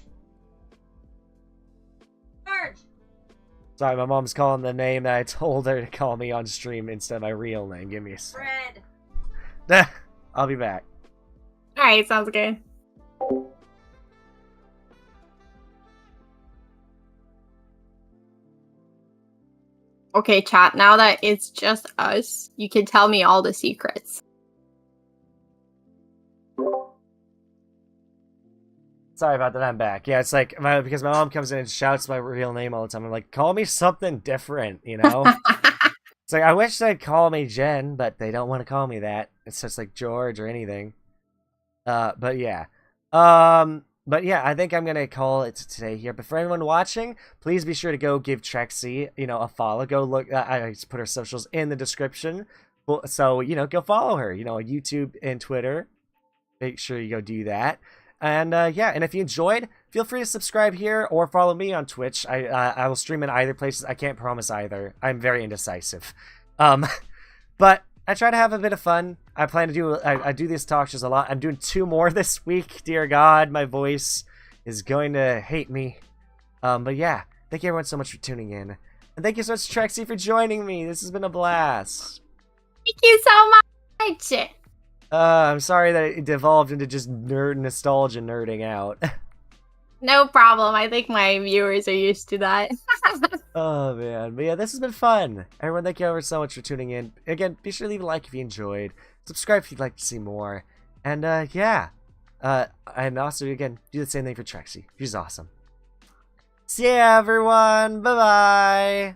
Speaker 1: Sorry, my mom's calling the name that I told her to call me on stream instead of my real name. Give me a sec.
Speaker 3: Fred!
Speaker 1: I'll be back.
Speaker 2: Alright, sounds good. Okay, chat, now that it's just us, you can tell me all the secrets.
Speaker 1: Sorry about that, I'm back. Yeah, it's like, because my mom comes in and shouts my real name all the time. I'm like, call me something different, It's like, I wish they'd call me Jen, but they don't want to call me that. It's just like George or anything. But yeah. But yeah, I think I'm going to call it today here. But for anyone watching, please be sure to go give Trexie, a follow. Go look, I just put her socials in the description. So, go follow her, on YouTube and Twitter. Make sure you go do that. And yeah, and if you enjoyed, feel free to subscribe here or follow me on Twitch. I will stream in either places. I can't promise either. I'm very indecisive. But I try to have a bit of fun. I plan to do I do these talk shows a lot. I'm doing 2 more this week. Dear God, my voice is going to hate me. But yeah, thank you everyone so much for tuning in. And thank you so much, Trexie, for joining me. This has been a blast.
Speaker 2: Thank you so much.
Speaker 1: I'm sorry that it devolved into just nostalgia nerding out.
Speaker 2: No problem. I think my viewers are used to that.
Speaker 1: Oh man, but yeah, this has been fun. Everyone, thank you ever so much for tuning in. Again, be sure to leave a like if you enjoyed. Subscribe if you'd like to see more. And yeah. And also, again, do the same thing for Trexie. She's awesome. See ya, everyone. Bye-bye.